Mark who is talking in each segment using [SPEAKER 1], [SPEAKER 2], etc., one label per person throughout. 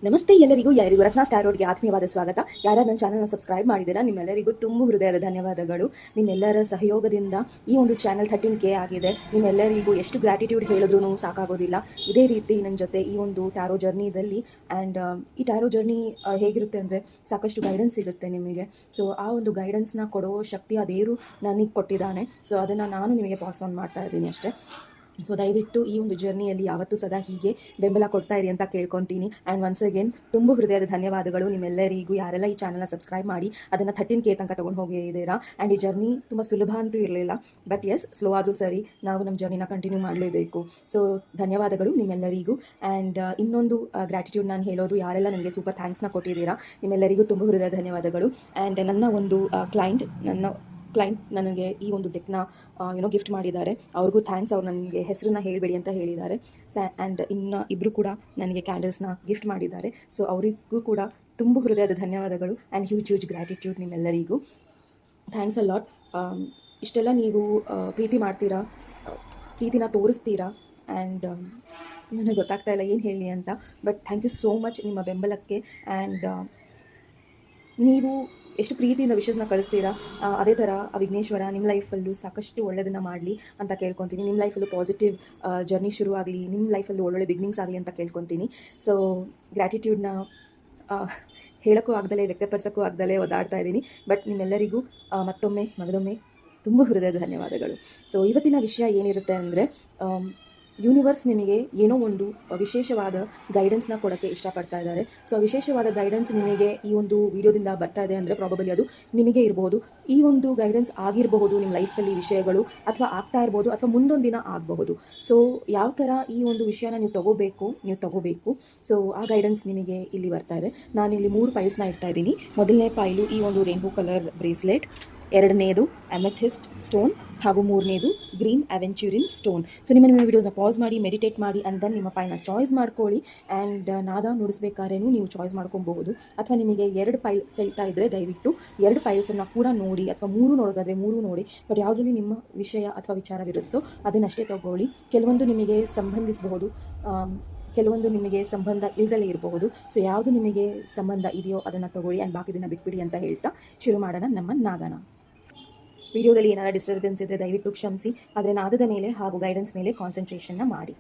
[SPEAKER 1] ನಮಸ್ತೆ ಎಲ್ಲರಿಗೂ ರಚನಾ ಸ್ಟಾರ್ ರೋಡ್ಗೆ ಆತ್ಮೀಯವಾದ ಸ್ವಾಗತ. ಯಾರು ನನ್ನ ಚಾನಲ್ನ ಸಬ್ಸ್ಕ್ರೈಬ್ ಮಾಡಿದ್ದೀರಾ ನಿಮ್ಮೆಲ್ಲರಿಗೂ ತುಂಬ ಹೃದಯದ ಧನ್ಯವಾದಗಳು. ನಿಮ್ಮೆಲ್ಲರ ಸಹಯೋಗದಿಂದ ಈ ಒಂದು ಚಾನಲ್ 13K ಆಗಿದೆ. ನಿಮ್ಮೆಲ್ಲರಿಗೂ ಎಷ್ಟು ಗ್ರ್ಯಾಟಿಟ್ಯೂಡ್ ಹೇಳಿದ್ರೂ ಸಾಕಾಗೋದಿಲ್ಲ. ಇದೇ ರೀತಿ ನನ್ನ ಜೊತೆ ಈ ಒಂದು ಟ್ಯಾರೋ ಜರ್ನಿದಲ್ಲಿ ಆ್ಯಂಡ್ ಈ ಟ್ಯಾರೋ ಜರ್ನಿ ಹೇಗಿರುತ್ತೆ ಅಂದರೆ ಸಾಕಷ್ಟು ಗೈಡೆನ್ಸ್ ಸಿಗುತ್ತೆ ನಿಮಗೆ. ಸೊ ಆ ಒಂದು ಗೈಡೆನ್ಸ್ನ ಕೊಡೋ ಶಕ್ತಿ ಆ ದೇವರು ನನಗೆ ಕೊಟ್ಟಿದ್ದಾನೆ. ಸೊ ಅದನ್ನು ನಾನು ನಿಮಗೆ ಪಾಸ್ ಆನ್ ಮಾಡ್ತಾ ಇದ್ದೀನಿ ಅಷ್ಟೇ. ಸೊ ದಯವಿಟ್ಟು ಈ ಒಂದು ಜರ್ನಿಯಲ್ಲಿ ಯಾವತ್ತೂ ಸದಾ ಹೀಗೆ ಬೆಂಬಲ ಕೊಡ್ತಾ ಇರಿ ಅಂತ ಕೇಳ್ಕೊತೀನಿ. ಆ್ಯಂಡ್ ಒನ್ಸ್ ಅಗೇನ್ ತುಂಬ ಹೃದಯದ ಧನ್ಯವಾದಗಳು ನಿಮ್ಮೆಲ್ಲರಿಗೂ, ಯಾರೆಲ್ಲ ಈ ಚಾನಲ್ನ ಸಬ್ಸ್ಕ್ರೈಬ್ ಮಾಡಿ ಅದನ್ನು 13K ತನಕ ತೊಗೊಂಡು ಹೋಗಿದ್ದೀರಾ. ಆ್ಯಂಡ್ ಈ ಜರ್ನಿ ತುಂಬ ಸುಲಭ ಅಂತೂ ಇರಲಿಲ್ಲ, ಬಟ್ ಎಸ್ ಸ್ಲೋ ಆದರೂ ಸರಿ ನಾವು ನಮ್ಮ ಜರ್ನಿನ ಕಂಟಿನ್ಯೂ ಮಾಡಲೇಬೇಕು. ಸೊ ಧನ್ಯವಾದಗಳು ನಿಮ್ಮೆಲ್ಲರಿಗೂ. ಆ್ಯಂಡ್ ಇನ್ನೊಂದು ಗ್ರ್ಯಾಟಿಟ್ಯೂಡ್ ನಾನು ಹೇಳೋದು, ಯಾರೆಲ್ಲ ನನಗೆ ಸೂಪರ್ ಥ್ಯಾಂಕ್ಸ್ನ ಕೊಟ್ಟಿದ್ದೀರಾ ನಿಮ್ಮೆಲ್ಲರಿಗೂ ತುಂಬ ಹೃದಯ ಧನ್ಯವಾದಗಳು. ಆ್ಯಂಡ್ ನನ್ನ ಒಂದು ಕ್ಲೈಂಟ್ ನನಗೆ ಈ ಒಂದು ಡೆಕ್ನ ಗಿಫ್ಟ್ ಮಾಡಿದ್ದಾರೆ. ಅವ್ರಿಗೂ ಥ್ಯಾಂಕ್ಸ್. ಅವ್ರು ನನಗೆ ಹೆಸರನ್ನ ಹೇಳಬೇಡಿ ಅಂತ ಹೇಳಿದ್ದಾರೆ. ಆ್ಯಂಡ್ ಇನ್ನು ಇಬ್ಬರು ಕೂಡ ನನಗೆ ಕ್ಯಾಂಡಲ್ಸ್ನ ಗಿಫ್ಟ್ ಮಾಡಿದ್ದಾರೆ. ಸೊ ಅವರಿಗೂ ಕೂಡ ತುಂಬ ಹೃದಯದ ಧನ್ಯವಾದಗಳು ಆ್ಯಂಡ್ ಹ್ಯೂಜ್ ಗ್ರ್ಯಾಟಿಟ್ಯೂಡ್ ನಿಮ್ಮೆಲ್ಲರಿಗೂ. Thanks a lot. ಇಷ್ಟೆಲ್ಲ ನೀವು ಪ್ರೀತಿ ಮಾಡ್ತೀರಾ, ಪ್ರೀತಿನ ತೋರಿಸ್ತೀರಾ. ಆ್ಯಂಡ್ ನನಗೆ ಗೊತ್ತಾಗ್ತಾ ಇಲ್ಲ ಏನು ಹೇಳಿ ಅಂತ, but thank you so much ನಿಮ್ಮ ಬೆಂಬಲಕ್ಕೆ. ಆ್ಯಂಡ್ ನೀವು ಎಷ್ಟು ಪ್ರೀತಿಯಿಂದ ವಿಶಸ್ನ ಕಳಿಸ್ತೀರಾ, ಅದೇ ಥರ ಆ ವಿಘ್ನೇಶ್ವರ ನಿಮ್ಮ ಲೈಫಲ್ಲೂ ಸಾಕಷ್ಟು ಒಳ್ಳೆಯದನ್ನು ಮಾಡಲಿ ಅಂತ ಕೇಳ್ಕೊತೀನಿ. ನಿಮ್ಮ ಲೈಫಲ್ಲೂ ಪಾಸಿಟಿವ್ ಜರ್ನಿ ಶುರುವಾಗಲಿ, ನಿಮ್ಮ ಲೈಫಲ್ಲೂ ಒಳ್ಳೊಳ್ಳೆ ಬಿಗ್ನಿಂಗ್ಸ್ ಆಗಲಿ ಅಂತ ಕೇಳ್ಕೊತೀನಿ. ಸೊ ಗ್ರ್ಯಾಟಿಟ್ಯೂಡ್ನ ಹೇಳೋಕ್ಕೂ ಆಗ್ದಲೇ ವ್ಯಕ್ತಪಡಿಸೋಕ್ಕೂ ಆಗ್ದಲೇ ಒದ್ದಾಡ್ತಾ ಇದ್ದೀನಿ. ಬಟ್ ನಿಮ್ಮೆಲ್ಲರಿಗೂ ಮಗದೊಮ್ಮೆ ತುಂಬ ಹೃದಯದ ಧನ್ಯವಾದಗಳು. ಸೊ ಇವತ್ತಿನ ವಿಷಯ ಏನಿರುತ್ತೆ ಅಂದರೆ, ಯೂನಿವರ್ಸ್ ನಿಮಗೆ ಏನೋ ಒಂದು ವಿಶೇಷವಾದ ಗೈಡೆನ್ಸ್ನ ಕೊಡೋಕ್ಕೆ ಇಷ್ಟಪಡ್ತಾ ಇದ್ದಾರೆ. ಸೊ ವಿಶೇಷವಾದ ಗೈಡೆನ್ಸ್ ನಿಮಗೆ ಈ ಒಂದು ವಿಡಿಯೋದಿಂದ ಬರ್ತಾ ಇದೆ ಅಂದರೆ ಪ್ರಾಬಬಲಿ ಅದು ನಿಮಗೆ ಇರಬಹುದು. ಈ ಒಂದು ಗೈಡೆನ್ಸ್ ಆಗಿರಬಹುದು ನಿಮ್ಮ ಲೈಫಲ್ಲಿ ವಿಷಯಗಳು, ಅಥವಾ ಆಗ್ತಾ ಇರ್ಬೋದು, ಅಥವಾ ಮುಂದೊಂದು ದಿನ ಆಗಬಹುದು. ಸೊ ಯಾವ ಥರ ಈ ಒಂದು ವಿಷಯನ ನೀವು ತಗೋಬೇಕು. ಸೊ ಆ ಗೈಡೆನ್ಸ್ ನಿಮಗೆ ಇಲ್ಲಿ ಬರ್ತಾ ಇದೆ. ನಾನಿಲ್ಲಿ 3 ಪೈಲ್ಸ್ನ ಇಡ್ತಾ ಇದ್ದೀನಿ. ಮೊದಲನೇ ಪೈಲು ಈ ಒಂದು ರೇನ್ಬೋ ಕಲರ್ ಬ್ರೇಸ್ಲೆಟ್, ಎರಡನೇದು ಅಮೆಥಿಸ್ಟ್ ಸ್ಟೋನ್, ಹಾಗೂ ಮೂರನೇದು ಗ್ರೀನ್ ಅವೆಂಚೂರಿನ್ ಸ್ಟೋನ್. ಸೊ ನಿಮ್ಮ ವೀಡಿಯೋಸ್ನ ಪಾಸ್ ಮಾಡಿ ಮೆಡಿಟೇಟ್ ಮಾಡಿ ಆ್ಯಂಡ್ ದೆನ್ ನಿಮ್ಮ ಪೈಲ್ನ ಚಾಯ್ಸ್ ಮಾಡ್ಕೊಳ್ಳಿ. ಆ್ಯಂಡ್ ನಾದ ನುಡಿಸ್ಬೇಕಾದ್ರೂ ನೀವು ಚಾಯ್ಸ್ ಮಾಡ್ಕೊಬಹುದು. ಅಥವಾ ನಿಮಗೆ 2 ಪೈಲ್ ಸೆಳ್ತಾ ಇದ್ದರೆ ದಯವಿಟ್ಟು 2 ಪೈಲ್ಸನ್ನು ಕೂಡ ನೋಡಿ, ಅಥವಾ 3 ನೋಡೋದಾದರೆ 3 ನೋಡಿ. ಬಟ್ ಯಾವುದರಲ್ಲಿ ನಿಮ್ಮ ವಿಷಯ ಅಥವಾ ವಿಚಾರವಿರುತ್ತೋ ಅದನ್ನಷ್ಟೇ ತಗೊಳ್ಳಿ. ಕೆಲವೊಂದು ನಿಮಗೆ ಸಂಬಂಧಿಸಬಹುದು, ಕೆಲವೊಂದು ನಿಮಗೆ ಸಂಬಂಧ ಇಲ್ಲದಲೇ ಇರಬಹುದು. ಸೊ ಯಾವುದು ನಿಮಗೆ ಸಂಬಂಧ ಇದೆಯೋ ಅದನ್ನು ತಗೊಳ್ಳಿ ಆ್ಯಂಡ್ ಬಾಕಿ ದಿನ ಬಿಟ್ಬಿಡಿ ಅಂತ ಹೇಳ್ತಾ ಶುರು ಮಾಡೋಣ ನಮ್ಮ ನಾದನ. ವಿಡಿಯೋದಲ್ಲಿ ಏನಾದರೂ ಡಿಸ್ಟರ್ಬೆನ್ಸ್ ಇದ್ದರೆ ದಯವಿಟ್ಟು ಕ್ಷಮಿಸಿ, ಆದರೆ ನಾದದ ಮೇಲೆ ಹಾಗೂ ಗೈಡೆನ್ಸ್ ಮೇಲೆ ಕಾನ್ಸಂಟ್ರೇಷನ್ನ ಮಾಡಿ.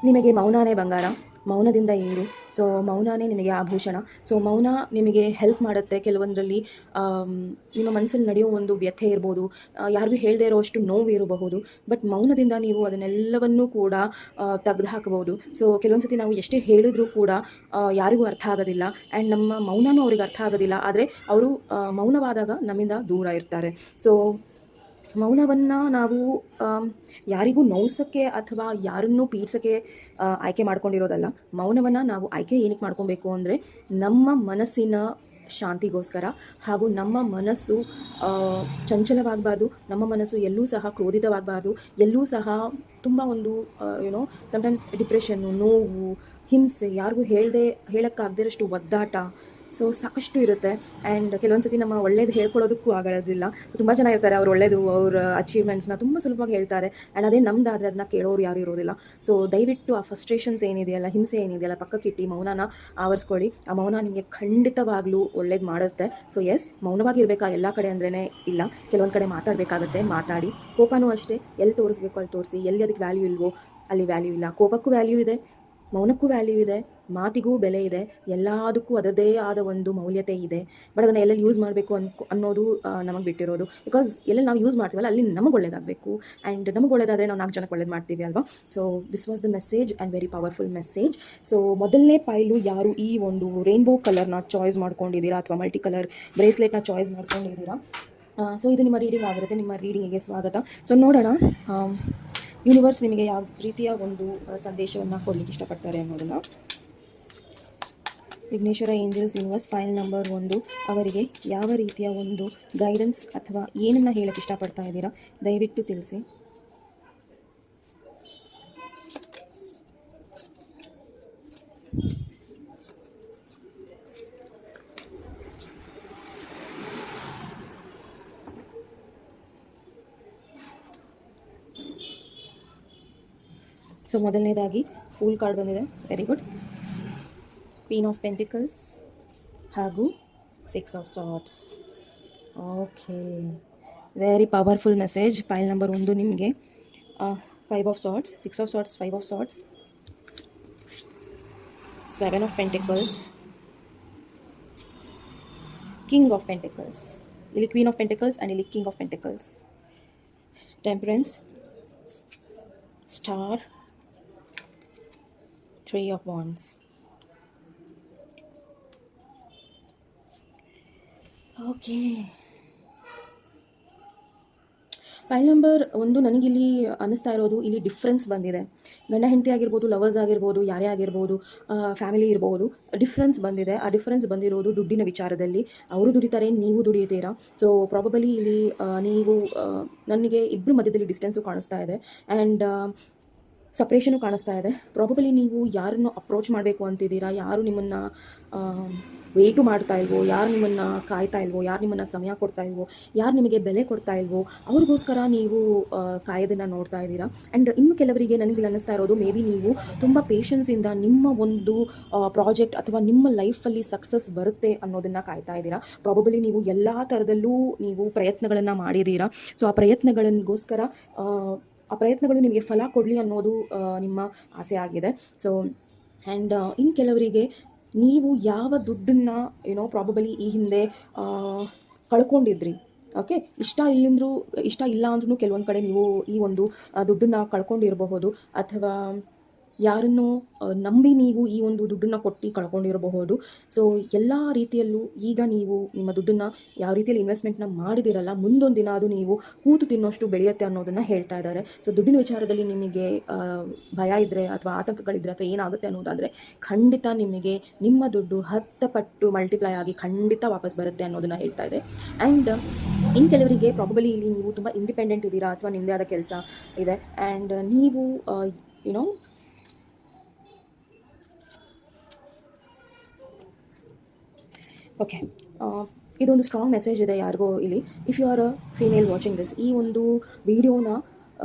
[SPEAKER 1] ನಿಮಗೆ ಮೌನನೇ ಬಂಗಾರ, ಮೌನದಿಂದ ಏರು. ಸೊ ಮೌನನೇ ನಿಮಗೆ ಆಭೂಷಣ. ಸೊ ಮೌನ ನಿಮಗೆ ಹೆಲ್ಪ್ ಮಾಡುತ್ತೆ. ಕೆಲವೊಂದರಲ್ಲಿ ನಿಮ್ಮ ಮನಸ್ಸಲ್ಲಿ ನಡೆಯೋ ಒಂದು ವ್ಯಥೆ ಇರ್ಬೋದು, ಯಾರಿಗೂ ಹೇಳದೇ ಇರೋಷ್ಟು ನೋವು ಇರಬಹುದು. ಬಟ್ ಮೌನದಿಂದ ನೀವು ಅದನ್ನೆಲ್ಲವನ್ನೂ ಕೂಡ ತೆಗೆದು ಹಾಕಬಹುದು. ಸೊ ಕೆಲವೊಂದು ಸತಿ ನಾವು ಎಷ್ಟೇ ಹೇಳಿದ್ರೂ ಕೂಡ ಯಾರಿಗೂ ಅರ್ಥ ಆಗೋದಿಲ್ಲ, ಆ್ಯಂಡ್ ನಮ್ಮ ಮೌನನೂ ಅವ್ರಿಗೆ ಅರ್ಥ ಆಗೋದಿಲ್ಲ. ಆದರೆ ಅವರು ಮೌನವಾದಾಗ ನಮ್ಮಿಂದ ದೂರ ಇರ್ತಾರೆ. ಸೊ ಮೌನವನ್ನು ನಾವು ಯಾರಿಗೂ ನೋಯಿಸೋಕ್ಕೆ ಅಥವಾ ಯಾರನ್ನೂ ಪೀಡ್ಸೋಕ್ಕೆ ಆಯ್ಕೆ ಮಾಡ್ಕೊಂಡಿರೋದಲ್ಲ. ಮೌನವನ್ನು ನಾವು ಆಯ್ಕೆ ಏನಕ್ಕೆ ಮಾಡ್ಕೊಬೇಕು ಅಂದರೆ, ನಮ್ಮ ಮನಸ್ಸಿನ ಶಾಂತಿಗೋಸ್ಕರ, ಹಾಗೂ ನಮ್ಮ ಮನಸ್ಸು ಚಂಚಲವಾಗಬಾರ್ದು. ನಮ್ಮ ಮನಸ್ಸು ಎಲ್ಲೂ ಸಹ ಕ್ರೋಧಿತವಾಗಬಾರ್ದು. ಎಲ್ಲೂ ಸಹ ತುಂಬ ಒಂದು ಸಮ್ಟೈಮ್ಸ್ ಡಿಪ್ರೆಷನ್ನು, ನೋವು, ಹಿಂಸೆ, ಯಾರಿಗೂ ಹೇಳೋಕ್ಕಾಗದಿರೋಷ್ಟು ಒದ್ದಾಟ, ಸೊ ಸಾಕಷ್ಟು ಇರುತ್ತೆ. ಆ್ಯಂಡ್ ಕೆಲವೊಂದು ಸತಿ ನಮ್ಮ ಒಳ್ಳೇದು ಹೇಳ್ಕೊಳ್ಳೋದಕ್ಕೂ ಆಗೋದಿಲ್ಲ. ತುಂಬ ಜನ ಇರ್ತಾರೆ, ಅವ್ರು ಒಳ್ಳೇದು, ಅವ್ರ ಅಚೀವ್ಮೆಂಟ್ಸ್ನ ತುಂಬ ಸುಲಭವಾಗಿ ಹೇಳ್ತಾರೆ. ಆ್ಯಂಡ್ ಅದೇ ನಮ್ದಾದರೆ ಅದನ್ನ ಕೇಳೋರು ಯಾರು ಇರೋದಿಲ್ಲ. ಸೊ ದಯವಿಟ್ಟು ಆ ಫ್ರಸ್ಟ್ರೇಷನ್ಸ್ ಏನಿದೆಯಲ್ಲ, ಹಿಂಸೆ ಏನಿದೆಯಲ್ಲ, ಪಕ್ಕಕ್ಕಿಟ್ಟು ಮೌನನ ಆವರಿಸ್ಕೊಳ್ಳಿ. ಆ ಮೌನ ನಿಮಗೆ ಖಂಡಿತವಾಗ್ಲೂ ಒಳ್ಳೇದು ಮಾಡುತ್ತೆ. ಸೊ ಎಸ್, ಮೌನವಾಗಿರಬೇಕಾ ಎಲ್ಲ ಕಡೆ ಅಂದ್ರೇ ಇಲ್ಲ, ಕೆಲವೊಂದು ಕಡೆ ಮಾತಾಡಬೇಕಾಗತ್ತೆ, ಮಾತಾಡಿ. ಕೋಪನೂ ಅಷ್ಟೇ, ಎಲ್ಲಿ ತೋರಿಸ್ಬೇಕು ಅಲ್ಲಿ ತೋರಿಸಿ. ಎಲ್ಲಿ ಅದಕ್ಕೆ ವ್ಯಾಲ್ಯೂ ಇಲ್ವೋ ಅಲ್ಲಿ ವ್ಯಾಲ್ಯೂ ಇಲ್ಲ. ಕೋಪಕ್ಕೂ ವ್ಯಾಲ್ಯೂ ಇದೆ, ಮೌನಕ್ಕೂ ವ್ಯಾಲ್ಯೂ ಇದೆ, ಮಾತಿಗೂ ಬೆಲೆ ಇದೆ. ಎಲ್ಲದಕ್ಕೂ ಅದರದೇ ಆದ ಒಂದು ಮೌಲ್ಯತೆ ಇದೆ. ಬಟ್ ಅದನ್ನು ಎಲ್ಲೆಲ್ಲಿ ಯೂಸ್ ಮಾಡಬೇಕು ಅನ್ನೋದು ನಮಗೆ ಬಿಟ್ಟಿರೋದು. ಬಿಕಾಸ್ ಎಲ್ಲೆಲ್ಲಿ ನಾವು ಯೂಸ್ ಮಾಡ್ತೀವಲ್ಲ ಅಲ್ಲಿ ನಮಗೆ ಒಳ್ಳೇದಾಗಬೇಕು. ಆ್ಯಂಡ್ ನಮಗೆ ಒಳ್ಳೇದಾದರೆ ನಾವು 4 ಜನಕ್ಕೆ ಒಳ್ಳೇದು ಮಾಡ್ತೀವಿ ಅಲ್ವಾ. So this was the message and very powerful message. So ಮೊದಲನೇ ಪೈಲು ಯಾರು ಈ ಒಂದು ರೇನ್ಬೋ ಕಲರ್ನ ಚಾಯ್ಸ್ ಮಾಡ್ಕೊಂಡಿದ್ದೀರಾ, ಅಥವಾ ಮಲ್ಟಿ ಕಲರ್ ಬ್ರೇಸ್ಲೆಟ್ನ ಚಾಯ್ಸ್ ಮಾಡ್ಕೊಂಡಿದ್ದೀರಾ, ಸೊ ಇದು ನಿಮ್ಮ ರೀಡಿಂಗ್ ಆಗಿರುತ್ತೆ. ನಿಮ್ಮ ರೀಡಿಂಗಿಗೆ ಸ್ವಾಗತ. ಸೊ ನೋಡೋಣ ಯೂನಿವರ್ಸ್ ನಿಮಗೆ ಯಾವ ರೀತಿಯ ಒಂದು ಸಂದೇಶವನ್ನು ಕೊಡಲಿಕ್ಕೆ ಇಷ್ಟಪಡ್ತಾರೆ ಅನ್ನೋದನ್ನು. Vighneshwara angels universe file number 1 ಅವರಿಗೆ ಯಾವ ರೀತಿಯ ಒಂದು ಗೈಡೆನ್ಸ್ ಅಥವಾ ಏನನ್ನು ಹೇಳಕ್ಕೆ ಇಷ್ಟಪಡ್ತಾ ಇದ್ದೀರಾ ದಯವಿಟ್ಟು ತಿಳಿಸಿ. ಸೊ ಮೊದಲನೇದಾಗಿ ಫೂಲ್ ಕಾರ್ಡ್ ಬಂದಿದೆ, very good. Queen of pentacles ಹಾಗೂ 6 of swords. Okay, very powerful message. Pile number 1 ನಿಮಗೆ 5 of swords, 6 of swords, 5 of swords, 7 of pentacles, king of pentacles. ಇಲ್ಲಿ ಕ್ವೀನ್ ಆಫ್ ಪೆಂಟಿಕಲ್ಸ್ ಆ್ಯಂಡ್ ಇಲ್ಲಿ king of pentacles. Temperance, star, 3 of wands. Okay, pile number 1 ನನಗಿಲ್ಲಿ ಅನ್ನಿಸ್ತಾ ಇರೋದು, ಇಲ್ಲಿ difference ಬಂದಿದೆ. ಗಂಡ ಹೆಂಡತಿ ಆಗಿರ್ಬೋದು, ಲವರ್ಸ್ ಆಗಿರ್ಬೋದು, ಯಾರೇ ಆಗಿರ್ಬೋದು, ಫ್ಯಾಮಿಲಿ ಇರ್ಬೋದು, ಡಿಫ್ರೆನ್ಸ್ ಬಂದಿದೆ. ಆ ಡಿಫ್ರೆನ್ಸ್ ಬಂದಿರೋದು ದುಡ್ಡಿನ ವಿಚಾರದಲ್ಲಿ. ಅವರು ದುಡಿತಾರೆ, ನೀವು ದುಡಿಯುತ್ತೀರಾ. ಸೊ ಪ್ರಾಬಬಲಿ ಇಲ್ಲಿ ನೀವು ನನಗೆ ಇಬ್ಬರು ಮಧ್ಯದಲ್ಲಿ ಡಿಸ್ಟೆನ್ಸು ಕಾಣಿಸ್ತಾ ಇದೆ ಆ್ಯಂಡ್ ಸಪ್ರೇಷನು ಕಾಣಿಸ್ತಾ ಇದೆ. ಪ್ರಾಬಬಲಿ ನೀವು ಯಾರನ್ನು ಅಪ್ರೋಚ್ ಮಾಡಬೇಕು ಅಂತಿದ್ದೀರಾ, ಯಾರು ನಿಮ್ಮನ್ನು ವೇಟು ಮಾಡ್ತಾ ಇಲ್ವೋ, ಯಾರು ನಿಮ್ಮನ್ನು ಕಾಯ್ತಾ ಇಲ್ವೋ, ಯಾರು ನಿಮ್ಮನ್ನು ಸಮಯ ಕೊಡ್ತಾ ಇಲ್ವೋ, ಯಾರು ನಿಮಗೆ ಬೆಲೆ ಕೊಡ್ತಾ ಇಲ್ವೋ ಅವ್ರಿಗೋಸ್ಕರ ನೀವು ಕಾಯೋದನ್ನು ನೋಡ್ತಾ ಇದ್ದೀರಾ. ಆ್ಯಂಡ್ ಇನ್ನು ಕೆಲವರಿಗೆ ನನಗೆ ಅನ್ನಿಸ್ತಾ ಇರೋದು, ಮೇ ಬಿ ನೀವು ತುಂಬ ಪೇಷನ್ಸಿಂದ ನಿಮ್ಮ ಒಂದು ಪ್ರಾಜೆಕ್ಟ್ ಅಥವಾ ನಿಮ್ಮ ಲೈಫಲ್ಲಿ ಸಕ್ಸಸ್ ಬರುತ್ತೆ ಅನ್ನೋದನ್ನು ಕಾಯ್ತಾ ಇದ್ದೀರಾ. ಪ್ರಾಬಬಲಿ ನೀವು ಎಲ್ಲ ಥರದಲ್ಲೂ ನೀವು ಪ್ರಯತ್ನಗಳನ್ನು ಮಾಡಿದ್ದೀರಾ. ಸೊ ಆ ಪ್ರಯತ್ನಗಳಿಗೋಸ್ಕರ ಆ ಪ್ರಯತ್ನಗಳು ನಿಮಗೆ ಫಲ ಕೊಡಲಿ ಅನ್ನೋದು ನಿಮ್ಮ ಆಸೆ ಆಗಿದೆ. ಸೊ ಆ್ಯಂಡ್ ಇನ್ನು ಕೆಲವರಿಗೆ ನೀವು ಯಾವ ದುಡ್ಡನ್ನು ಪ್ರಾಬಬಲಿ ಈ ಹಿಂದೆ ಕಳ್ಕೊಂಡಿದ್ರಿ. ಓಕೆ, ಇಷ್ಟ ಇಲ್ಲ ಅಂದ್ರೂ ಕೆಲವೊಂದು ಕಡೆ ನೀವು ಈ ಒಂದು ದುಡ್ಡನ್ನು ಕಳ್ಕೊಂಡಿರಬಹುದು, ಅಥವಾ ಯಾರನ್ನು ನಂಬಿ ನೀವು ಈ ಒಂದು ದುಡ್ಡನ್ನು ಕೊಟ್ಟು ಕಳ್ಕೊಂಡಿರಬಹುದು. ಸೊ ಎಲ್ಲ ರೀತಿಯಲ್ಲೂ ಈಗ ನೀವು ನಿಮ್ಮ ದುಡ್ಡನ್ನು ಯಾವ ರೀತಿಯಲ್ಲಿ ಇನ್ವೆಸ್ಟ್ಮೆಂಟ್ನ ಮಾಡಿದಿರಲ್ಲ, ಮುಂದೊಂದು ದಿನ ಅದು ನೀವು ಕೂತು ತಿನ್ನೋಷ್ಟು ಬೆಳೆಯುತ್ತೆ ಅನ್ನೋದನ್ನು ಹೇಳ್ತಾ ಇದ್ದಾರೆ. ಸೊ ದುಡ್ಡಿನ ವಿಚಾರದಲ್ಲಿ ನಿಮಗೆ ಭಯ ಇದ್ದರೆ ಅಥವಾ ಆತಂಕಗಳಿದ್ದರೆ ಅಥವಾ ಏನಾಗುತ್ತೆ ಅನ್ನೋದಾದರೆ, ಖಂಡಿತ ನಿಮಗೆ ನಿಮ್ಮ ದುಡ್ಡು 10 ಪಟ್ಟು ಮಲ್ಟಿಪ್ಲೈ ಆಗಿ ಖಂಡಿತ ವಾಪಸ್ ಬರುತ್ತೆ ಅನ್ನೋದನ್ನು ಹೇಳ್ತಾ ಇದೆ. ಆ್ಯಂಡ್ ಇನ್ನು ಕೆಲವರಿಗೆ ಪ್ರಾಬಬಲಿ ಇಲ್ಲಿ ನೀವು ತುಂಬ ಇಂಡಿಪೆಂಡೆಂಟ್ ಇದ್ದೀರಾ ಅಥವಾ ನಿಮ್ಮದೇ ಆದ ಕೆಲಸ ಇದೆ ಆ್ಯಂಡ್ ನೀವು ಓಕೆ, ಇದೊಂದು ಸ್ಟ್ರಾಂಗ್ ಮೆಸೇಜ್ ಇದೆ ಯಾರಿಗೋ ಇಲ್ಲಿ. If you are a female watching this, ಈ ಒಂದು ವಿಡಿಯೋನ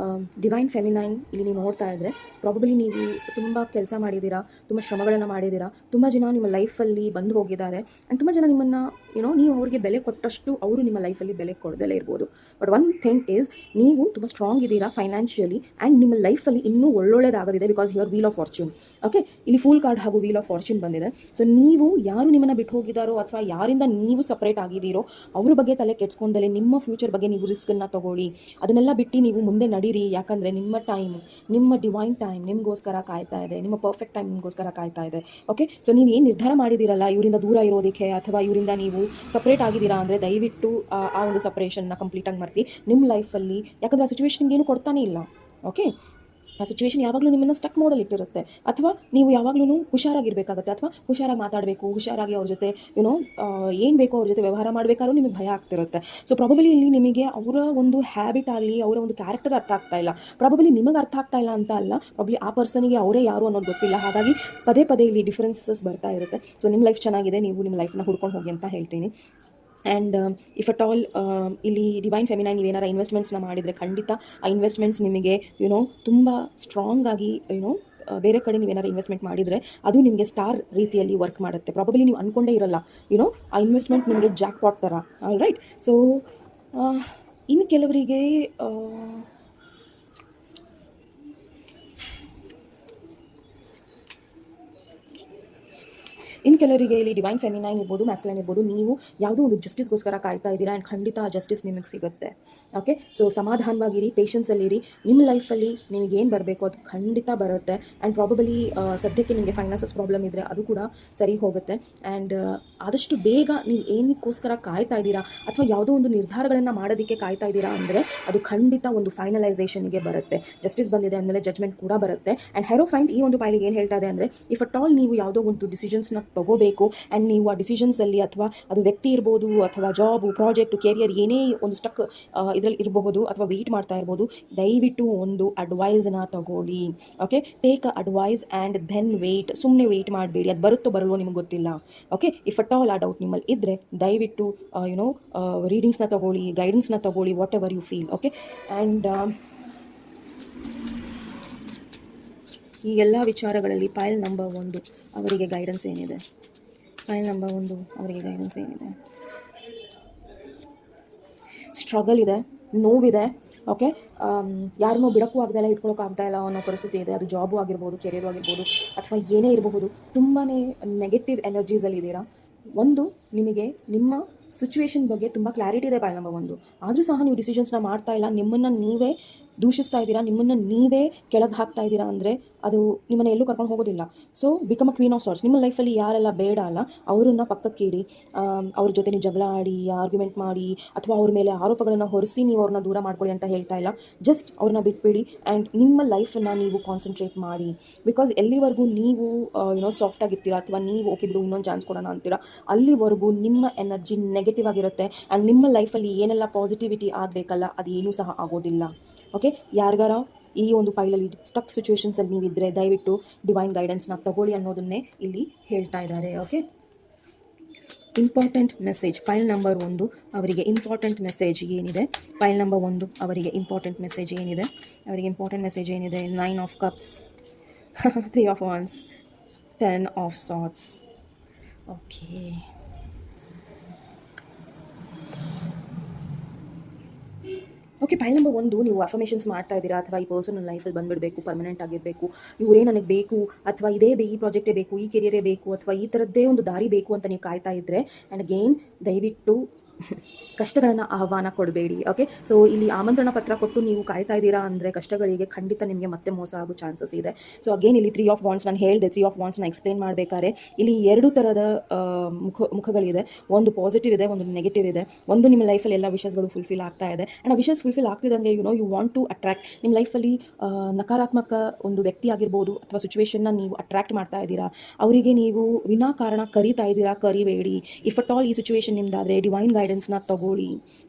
[SPEAKER 1] ಡಿವೈನ್ ಫೆಮಿನೈನ್ ಇಲ್ಲಿ ನೀವು ನೋಡ್ತಾ ಇದ್ದರೆ, ಪ್ರಾಬಬಲಿ ನೀವು ತುಂಬ ಕೆಲಸ ಮಾಡಿದ್ದೀರಾ, ತುಂಬ ಶ್ರಮಗಳನ್ನು ಮಾಡಿದ್ದೀರಾ, ತುಂಬ ಜನ ನಿಮ್ಮ ಲೈಫಲ್ಲಿ ಬಂದು ಹೋಗಿದ್ದಾರೆ ಆ್ಯಂಡ್ ತುಂಬ ಜನ ನಿಮ್ಮನ್ನು ನೀವು ಅವ್ರಿಗೆ ಬೆಲೆ ಕೊಟ್ಟಷ್ಟು ಅವರು ನಿಮ್ಮ ಲೈಫಲ್ಲಿ ಬೆಲೆ ಕೊಡದಲ್ಲೇ ಇರ್ಬೋದು. ಬಟ್ ಒನ್ ಥಿಂಗ್ ಈಸ್, ನೀವು ತುಂಬ ಸ್ಟ್ರಾಂಗ್ ಇದ್ದೀರಾ ಫೈನಾನ್ಷಿಯಲಿ ಆ್ಯಂಡ್ ನಿಮ್ಮ ಲೈಫಲ್ಲಿ ಇನ್ನೂ ಒಳ್ಳೊಳ್ಳೆದಾಗೋದಿದೆ because your wheel of fortune. Okay, ಇಲ್ಲಿ ಫೂಲ್ ಕಾರ್ಡ್ ಹಾಗೂ ವೀಲ್ ಆಫ್ ಫಾರ್ಚೂನ್ ಬಂದಿದೆ. ಸೊ ನೀವು ಯಾರು ನಿಮ್ಮನ್ನು ಬಿಟ್ಟು ಹೋಗಿದ್ದಾರೋ ಅಥವಾ ಯಾರಿಂದ ನೀವು ಸಪ್ರೇಟ್ ಆಗಿದ್ದೀರೋ ಅವ್ರ ಬಗ್ಗೆ ತಲೆ ಕೆಡ್ಸ್ಕೊಂಡಲ್ಲಿ ನಿಮ್ಮ ಫ್ಯೂಚರ್ ಬಗ್ಗೆ ನೀವು ರಿಸ್ಕನ್ನು ತೊಗೊಳ್ಳಿ. ಅದನ್ನೆಲ್ಲ ಬಿಟ್ಟು ನೀವು ಮುಂದೆ ನಡೀರಿ. ಯಾಕಂದರೆ ನಿಮ್ಮ ಟೈಮ್, ನಿಮ್ಮ ಡಿವೈನ್ ಟೈಮ್ ನಿಮಗೋಸ್ಕರ ಕಾಯ್ತಾ ಇದೆ, ನಿಮ್ಮ ಪರ್ಫೆಕ್ಟ್ ಟೈಮ್ ನಿಮಗೋಸ್ಕರ ಕಾಯ್ತಾ ಇದೆ. ಓಕೆ, ಸೊ ನೀವು ಏನು ನಿರ್ಧಾರ ಮಾಡಿದ್ದೀರಲ್ಲ ಇವರಿಂದ ದೂರ ಇರೋದಕ್ಕೆ ಅಥವಾ ಇವರಿಂದ ನೀವು ಸಪ್ರೇಟ್ ಆಗಿದ್ದೀರಾ ಅಂದರೆ, ದಯವಿಟ್ಟು ಆ ಒಂದು ಸಪ್ರೇಷನ್ನ ಕಂಪ್ಲೀಟಾಗಿ ಮರ್ತಿ ನಿಮ್ಮ ಲೈಫಲ್ಲಿ. ಯಾಕಂದರೆ ಆ ಸಿಚುವೇಶನ್ಗೆ ಏನು ಕೊಡ್ತಾನೇ ಇಲ್ಲ. ಓಕೆ, ಆ ಸಿಚುವೇಶನ್ ಯಾವಾಗಲೂ ನಿಮ್ಮನ್ನು ಸ್ಟಕ್ ಮೋಡಲ್ಲಿ ಇಟ್ಟಿರುತ್ತೆ. ಅಥವಾ ನೀವು ಯಾವಾಗಲೂ ಹುಷಾರಾಗಿರಬೇಕಾಗತ್ತೆ, ಅಥವಾ ಹುಷಾರಾಗಿ ಮಾತಾಡಬೇಕು, ಹುಷಾರಾಗಿ ಅವ್ರ ಜೊತೆ ಏನು ಬೇಕೋ ಅವ್ರ ಜೊತೆ ವ್ಯವಹಾರ ಮಾಡಬೇಕಾದ್ರೂ ನಿಮಗೆ ಭಯ ಆಗ್ತಿರುತ್ತೆ. ಸೊ ಪ್ರಾಬಬಲಿ ಇಲ್ಲಿ ನಿಮಗೆ ಅವರ ಒಂದು ಹ್ಯಾಬಿಟ್ ಆಗಲಿ, ಅವರ ಒಂದು ಕ್ಯಾರೆಕ್ಟರ್ ಅರ್ಥ ಆಗ್ತಾ ಇಲ್ಲ. ಪ್ರಾಬಬಲಿ ನಿಮಗೆ ಅರ್ಥ ಆಗ್ತಾ ಇಲ್ಲ ಅಂತ ಅಲ್ಲ, ಪ್ರಾಬಬಲಿ ಆ ಪರ್ಸನಿಗೆ ಅವರೇ ಯಾರು ಅನ್ನೋದು ಗೊತ್ತಿಲ್ಲ. ಹಾಗಾಗಿ ಪದೇ ಪದೇ ಇಲ್ಲಿ ಡಿಫ್ರೆನ್ಸಸ್ ಬರ್ತಾ ಇರುತ್ತೆ. ಸೊ ನಿಮ್ಮ ಲೈಫ್ ಚೆನ್ನಾಗಿದೆ, ನೀವು ನಿಮ್ಮ ಲೈಫನ್ನ ಹುಡ್ಕೊಂಡು ಹೋಗಿ ಅಂತ ಹೇಳ್ತೀನಿ. ಆ್ಯಂಡ್ ಇಫ್ ಅಟ್ ಆಲ್ ಇಲ್ಲಿ ಡಿವೈನ್ ಫೆಮಿನೈನ್ ನೀವೇನಾರ ಇನ್ವೆಸ್ಟ್ಮೆಂಟ್ಸ್ನ ಮಾಡಿದರೆ, ಖಂಡಿತ ಆ ಇನ್ವೆಸ್ಟ್ಮೆಂಟ್ಸ್ ನಿಮಗೆ ತುಂಬ ಸ್ಟ್ರಾಂಗ್ ಆಗಿ ಬೇರೆ ಕಡೆ ನೀವೇನಾರು ಇನ್ವೆಸ್ಟ್ಮೆಂಟ್ ಮಾಡಿದರೆ ಅದು ನಿಮಗೆ ಸ್ಟಾರ್ ರೀತಿಯಲ್ಲಿ ವರ್ಕ್ ಮಾಡುತ್ತೆ. ಪ್ರಾಬಬಲಿ ನೀವು ಅಂದ್ಕೊಂಡೇ ಇರಲ್ಲ ಆ ಇನ್ವೆಸ್ಟ್ಮೆಂಟ್ ನಿಮಗೆ ಜಾಕ್ ಪಾಟ್ ಥರ. All right. ಸೊ ಇನ್ನು ಕೆಲವರಿಗೆ ಇಲ್ಲಿ ಡಿವೈನ್ ಫೆಮಿನೈನ್ ಇರ್ಬೋದು, ಮ್ಯಾಸ್ಕ್ಯುಲೈನ್ ಇರ್ಬೋದು, ನೀವು ಯಾವುದೋ ಒಂದು ಜಸ್ಟಿಸ್ಗೋಸ್ಕರ ಕಾಯ್ತಾ ಇದ್ದೀರಾ ಆ್ಯಂಡ್ ಖಂಡಿತ ಆ ಜಸ್ಟಿಸ್ ನಿಮಗೆ ಸಿಗುತ್ತೆ. ಓಕೆ, ಸೊ ಸಮಾಧಾನವಾಗಿರಿ, ಪೇಷನ್ಸಲ್ಲಿರಿ. ನಿಮ್ಮ ಲೈಫಲ್ಲಿ ನಿಮಗೇನು ಬರಬೇಕು ಅದು ಖಂಡಿತ ಬರುತ್ತೆ. ಆ್ಯಂಡ್ ಪ್ರಾಬಬಲಿ ಸದ್ಯಕ್ಕೆ ನಿಮಗೆ ಫೈನಾನ್ಸಸ್ ಪ್ರಾಬ್ಲಮ್ ಇದ್ದರೆ ಅದು ಕೂಡ ಸರಿ ಹೋಗುತ್ತೆ. ಆ್ಯಂಡ್ ಆದಷ್ಟು ಬೇಗ ನೀವು ಏನಕ್ಕೋಸ್ಕರ ಕಾಯ್ತಾ ಇದ್ದೀರಾ ಅಥವಾ ಯಾವುದೋ ಒಂದು ನಿರ್ಧಾರಗಳನ್ನು ಮಾಡೋದಕ್ಕೆ ಕಾಯ್ತಾ ಇದ್ದೀರಾ ಅಂದರೆ ಅದು ಖಂಡಿತ ಒಂದು ಫೈನಲೈಸೇಷನ್ಗೆ ಬರುತ್ತೆ. ಜಸ್ಟಿಸ್ ಬಂದಿದೆ ಅಂದಮೇಲೆ ಜಜ್ಮೆಂಟ್ ಕೂಡ ಬರುತ್ತೆ. ಆ್ಯಂಡ್ ಹೆರೋಫೈಂಟ್ ಈ ಒಂದು ಫೈಲಿಗೆ ಏನು ಹೇಳ್ತಾ ಇದೆ ಅಂದರೆ, ಇಫ್ ಅಟ್ ಆಲ್ ನೀವು ಯಾವುದೋ ಒಂದು ಡಿಸಿಷನ್ಸ್ನ ತಗೋಬೇಕು. ಆ್ಯಂಡ್ ನೀವು ಆ ಡಿಸಿಷನ್ಸಲ್ಲಿ ಅಥವಾ ಅದು ವ್ಯಕ್ತಿ ಇರ್ಬೋದು ಅಥವಾ ಜಾಬು, ಪ್ರಾಜೆಕ್ಟು, ಕೆರಿಯರ್ ಏನೇ ಒಂದು ಸ್ಟಕ್ ಇದರಲ್ಲಿ ಇರಬಹುದು ಅಥವಾ ವೆಯ್ಟ್ ಮಾಡ್ತಾ ಇರ್ಬೋದು, ದಯವಿಟ್ಟು ಒಂದು ಅಡ್ವೈಸ್ನ ತಗೊಳ್ಳಿ. Okay, take a advice and then wait. ಸುಮ್ಮನೆ ವೆಯ್ಟ್ ಮಾಡಬೇಡಿ, ಅದು ಬರುತ್ತೋ ಬರಲ್ವೋ ನಿಮ್ಗೆ ಗೊತ್ತಿಲ್ಲ. Okay, if at all a doubt ನಿಮ್ಮಲ್ಲಿ ಇದ್ದರೆ ದಯವಿಟ್ಟು ರೀಡಿಂಗ್ಸ್ನ ತಗೊಳ್ಳಿ, ಗೈಡೆನ್ಸ್ನ ತಗೊಳ್ಳಿ, whatever you feel. Okay, and ಈ ಎಲ್ಲ ವಿಚಾರಗಳಲ್ಲಿ ಫೈಲ್ ನಂಬರ್ 1 ಅವರಿಗೆ ಗೈಡೆನ್ಸ್ ಏನಿದೆ? ಫೈಲ್ ನಂಬರ್ 1 ಅವರಿಗೆ ಗೈಡೆನ್ಸ್ ಏನಿದೆ? ಸ್ಟ್ರಗಲ್ ಇದೆ, ನೋವಿದೆ. ಓಕೆ, ಯಾರನ್ನೂ ಬಿಡೋಕ್ಕೂ ಆಗ್ತಾಯಿಲ್ಲ, ಇಟ್ಕೊಳ್ಳೋಕೆ ಆಗ್ತಾಯಿಲ್ಲ ಅನ್ನೋ ಪರಿಸ್ಥಿತಿ ಇದೆ. ಅದು ಜಾಬು ಆಗಿರ್ಬೋದು, ಕೆರಿಯರು ಆಗಿರ್ಬೋದು, ಅಥವಾ ಏನೇ ಇರಬಹುದು. ತುಂಬಾ ನೆಗೆಟಿವ್ ಎನರ್ಜೀಸಲ್ಲಿದ್ದೀರಾ. ಒಂದು, ನಿಮಗೆ ನಿಮ್ಮ ಸಿಚುವೇಶನ್ ಬಗ್ಗೆ ತುಂಬ ಕ್ಲಾರಿಟಿ ಇದೆ ಫೈಲ್ ನಂಬರ್ 1. ಆದರೂ ಸಹ ನೀವು ಡಿಸಿಷನ್ಸ್ನ ಮಾಡ್ತಾ ಇಲ್ಲ, ನಿಮ್ಮನ್ನು ನೀವೇ ದೂಷಿಸ್ತಾ ಇದ್ದೀರಾ, ನಿಮ್ಮನ್ನು ನೀವೇ ಕೆಳಗೆ ಹಾಕ್ತಾ ಇದ್ದೀರಾ ಅಂದರೆ ಅದು ನಿಮ್ಮನ್ನು ಎಲ್ಲೂ ಕರ್ಕೊಂಡು ಹೋಗೋದಿಲ್ಲ. So become a queen of sorts. ನಿಮ್ಮ ಲೈಫಲ್ಲಿ ಯಾರೆಲ್ಲ ಬೇಡ ಅಲ್ಲ ಅವರನ್ನು ಪಕ್ಕಕ್ಕೆ ಇಡಿ. ಅವ್ರ ಜೊತೆ ನೀವು ಜಗಳ ಆಡಿ, ಆರ್ಗ್ಯುಮೆಂಟ್ ಮಾಡಿ, ಅಥವಾ ಅವ್ರ ಮೇಲೆ ಆರೋಪಗಳನ್ನು ಹೊರಿಸಿ ನೀವು ಅವ್ರನ್ನ ದೂರ ಮಾಡ್ಕೊಳ್ಳಿ ಅಂತ ಹೇಳ್ತಾ ಇಲ್ಲ. ಜಸ್ಟ್ ಅವ್ರನ್ನ ಬಿಟ್ಬಿಡಿ ಆ್ಯಂಡ್ ನಿಮ್ಮ ಲೈಫನ್ನು ನೀವು ಕಾನ್ಸಂಟ್ರೇಟ್ ಮಾಡಿ. ಬಿಕಾಸ್ ಎಲ್ಲಿವರೆಗೂ ನೀವು ಸಾಫ್ಟಾಗಿರ್ತೀರಾ ಅಥವಾ ನೀವು ಓಕೆ ಬಿಡು ಇನ್ನೊಂದು ಚಾನ್ಸ್ ಕೊಡೋಣ ಅಂತೀರಾ, ಅಲ್ಲಿವರೆಗೂ ನಿಮ್ಮ ಎನರ್ಜಿ ನೆಗೆಟಿವ್ ಆಗಿರುತ್ತೆ. ಆ್ಯಂಡ್ ನಿಮ್ಮ ಲೈಫಲ್ಲಿ ಏನೆಲ್ಲ ಪಾಸಿಟಿವಿಟಿ ಆಗಬೇಕಲ್ಲ ಅದೇನೂ ಸಹ ಆಗೋದಿಲ್ಲ. ಓಕೆ, ಯಾರಿಗಾರ ಈ ಒಂದು ಫೈಲಲ್ಲಿ ಸ್ಟಕ್ ಸಿಚುವೇಶನ್ಸಲ್ಲಿ ನೀವಿದ್ದರೆ ದಯವಿಟ್ಟು ಡಿವೈನ್ ಗೈಡೆನ್ಸ್ನ ತಗೊಳ್ಳಿ ಅನ್ನೋದನ್ನೇ ಇಲ್ಲಿ ಹೇಳ್ತಾ ಇದ್ದಾರೆ. Okay, important message file number 1 ಅವರಿಗೆ ಇಂಪಾರ್ಟೆಂಟ್ ಮೆಸೇಜ್ ಏನಿದೆ? ಫೈಲ್ ನಂಬರ್ 1 ಅವರಿಗೆ ಇಂಪಾರ್ಟೆಂಟ್ ಮೆಸೇಜ್ ಏನಿದೆ? ಅವರಿಗೆ ಇಂಪಾರ್ಟೆಂಟ್ ಮೆಸೇಜ್ ಏನಿದೆ? 9 of cups, 3 of ವಾನ್ಸ್, 10 of swords. Okay, okay, pile number 1 ನೀವು ಅಫರ್ಮೇಷನ್ಸ್ ಮಾಡ್ತಾ ಇದ್ದೀರಾ ಅಥವಾ ಈ ಪರ್ಸನ್ ಲೈಫಲ್ಲಿ ಬಂದುಬಿಡಬೇಕು, ಪರ್ಮನೆಂಟ್ ಆಗಿರಬೇಕು, ಇವರೇ ನನಗೆ ಬೇಕು, ಅಥವಾ ಈ ಪ್ರಾಜೆಕ್ಟೇ ಬೇಕು, ಈ ಕೆರಿಯರೇ ಬೇಕು, ಅಥವಾ ಈ ಥರದ್ದೇ ಒಂದು ದಾರಿ ಬೇಕು ಅಂತ ನೀವು ಕಾಯ್ತಾ ಇದ್ದರೆ, ಆ್ಯಂಡ್ ಅಗೇನ್ ದಯವಿಟ್ಟು ಕಷ್ಟಗಳನ್ನು ಆಹ್ವಾನ ಕೊಡಬೇಡಿ. ಓಕೆ, ಸೊ ಇಲ್ಲಿ ಆಮಂತ್ರಣ ಪತ್ರ ಕೊಟ್ಟು ನೀವು ಕಾಯ್ತಾ ಇದ್ದೀರಾ ಅಂದರೆ ಕಷ್ಟಗಳಿಗೆ ಖಂಡಿತ ನಿಮಗೆ ಮತ್ತೆ ಮೋಸ ಆಗೋ ಚಾನ್ಸಸ್ ಇದೆ. ಸೊ ಅಗೇನ್ ಇಲ್ಲಿ 3 ಆಫ್ ವಾಂಡ್ಸ್ ನಾನು ಹೇಳಿದೆ. 3 ಆಫ್ ವಾಂಡ್ಸ್ನ ಎಕ್ಸ್ಪ್ಲೇನ್ ಮಾಡಬೇಕಾದ್ರೆ ಇಲ್ಲಿ 2 ಥರದ ಮುಖಗಳಿದೆ. ಒಂದು ಪಾಸಿಟಿವ್ ಇದೆ, ಒಂದು ನೆಗೆಟಿವ್ ಇದೆ. ಒಂದು ನಿಮ್ಮ ಲೈಫಲ್ಲಿ ಎಲ್ಲ ವಿಷಯಗಳು ಫುಲ್ಫಿಲ್ ಆಗ್ತಾ ಇದೆ, ಆ್ಯಂಡ್ ಆ ವಿಷಯಸ್ ಫುಲ್ಫಿಲ್ ಆಗ್ತಿದ್ದಂಗೆ ಯು ವಾಂಟ್ ಟು ಅಟ್ರ್ಯಾಕ್ಟ್. ನಿಮ್ಮ ಲೈಫಲ್ಲಿ ನಕಾರಾತ್ಮಕ ಒಂದು ವ್ಯಕ್ತಿ ಆಗಿರ್ಬೋದು ಅಥವಾ ಸಿಚುವೇಶನ್ನ ನೀವು ಅಟ್ರ್ಯಾಕ್ಟ್ ಮಾಡ್ತಾ ಇದ್ದೀರಾ, ಅವರಿಗೆ ನೀವು ವಿನಾಕಾರಣ ಕರಿತಾ ಇದ್ದೀರಾ. ಕರಿಬೇಡಿ. ಇಫ್ ಅಟ್ ಆಲ್ ಈ ಸಿಚುವೇಶನ್ ನಿಮ್ದಾದರೆ ಡಿವೈನ್ ಗೈಡೆನ್ಸ್ನ ತಗೊಳ್ಳಿ.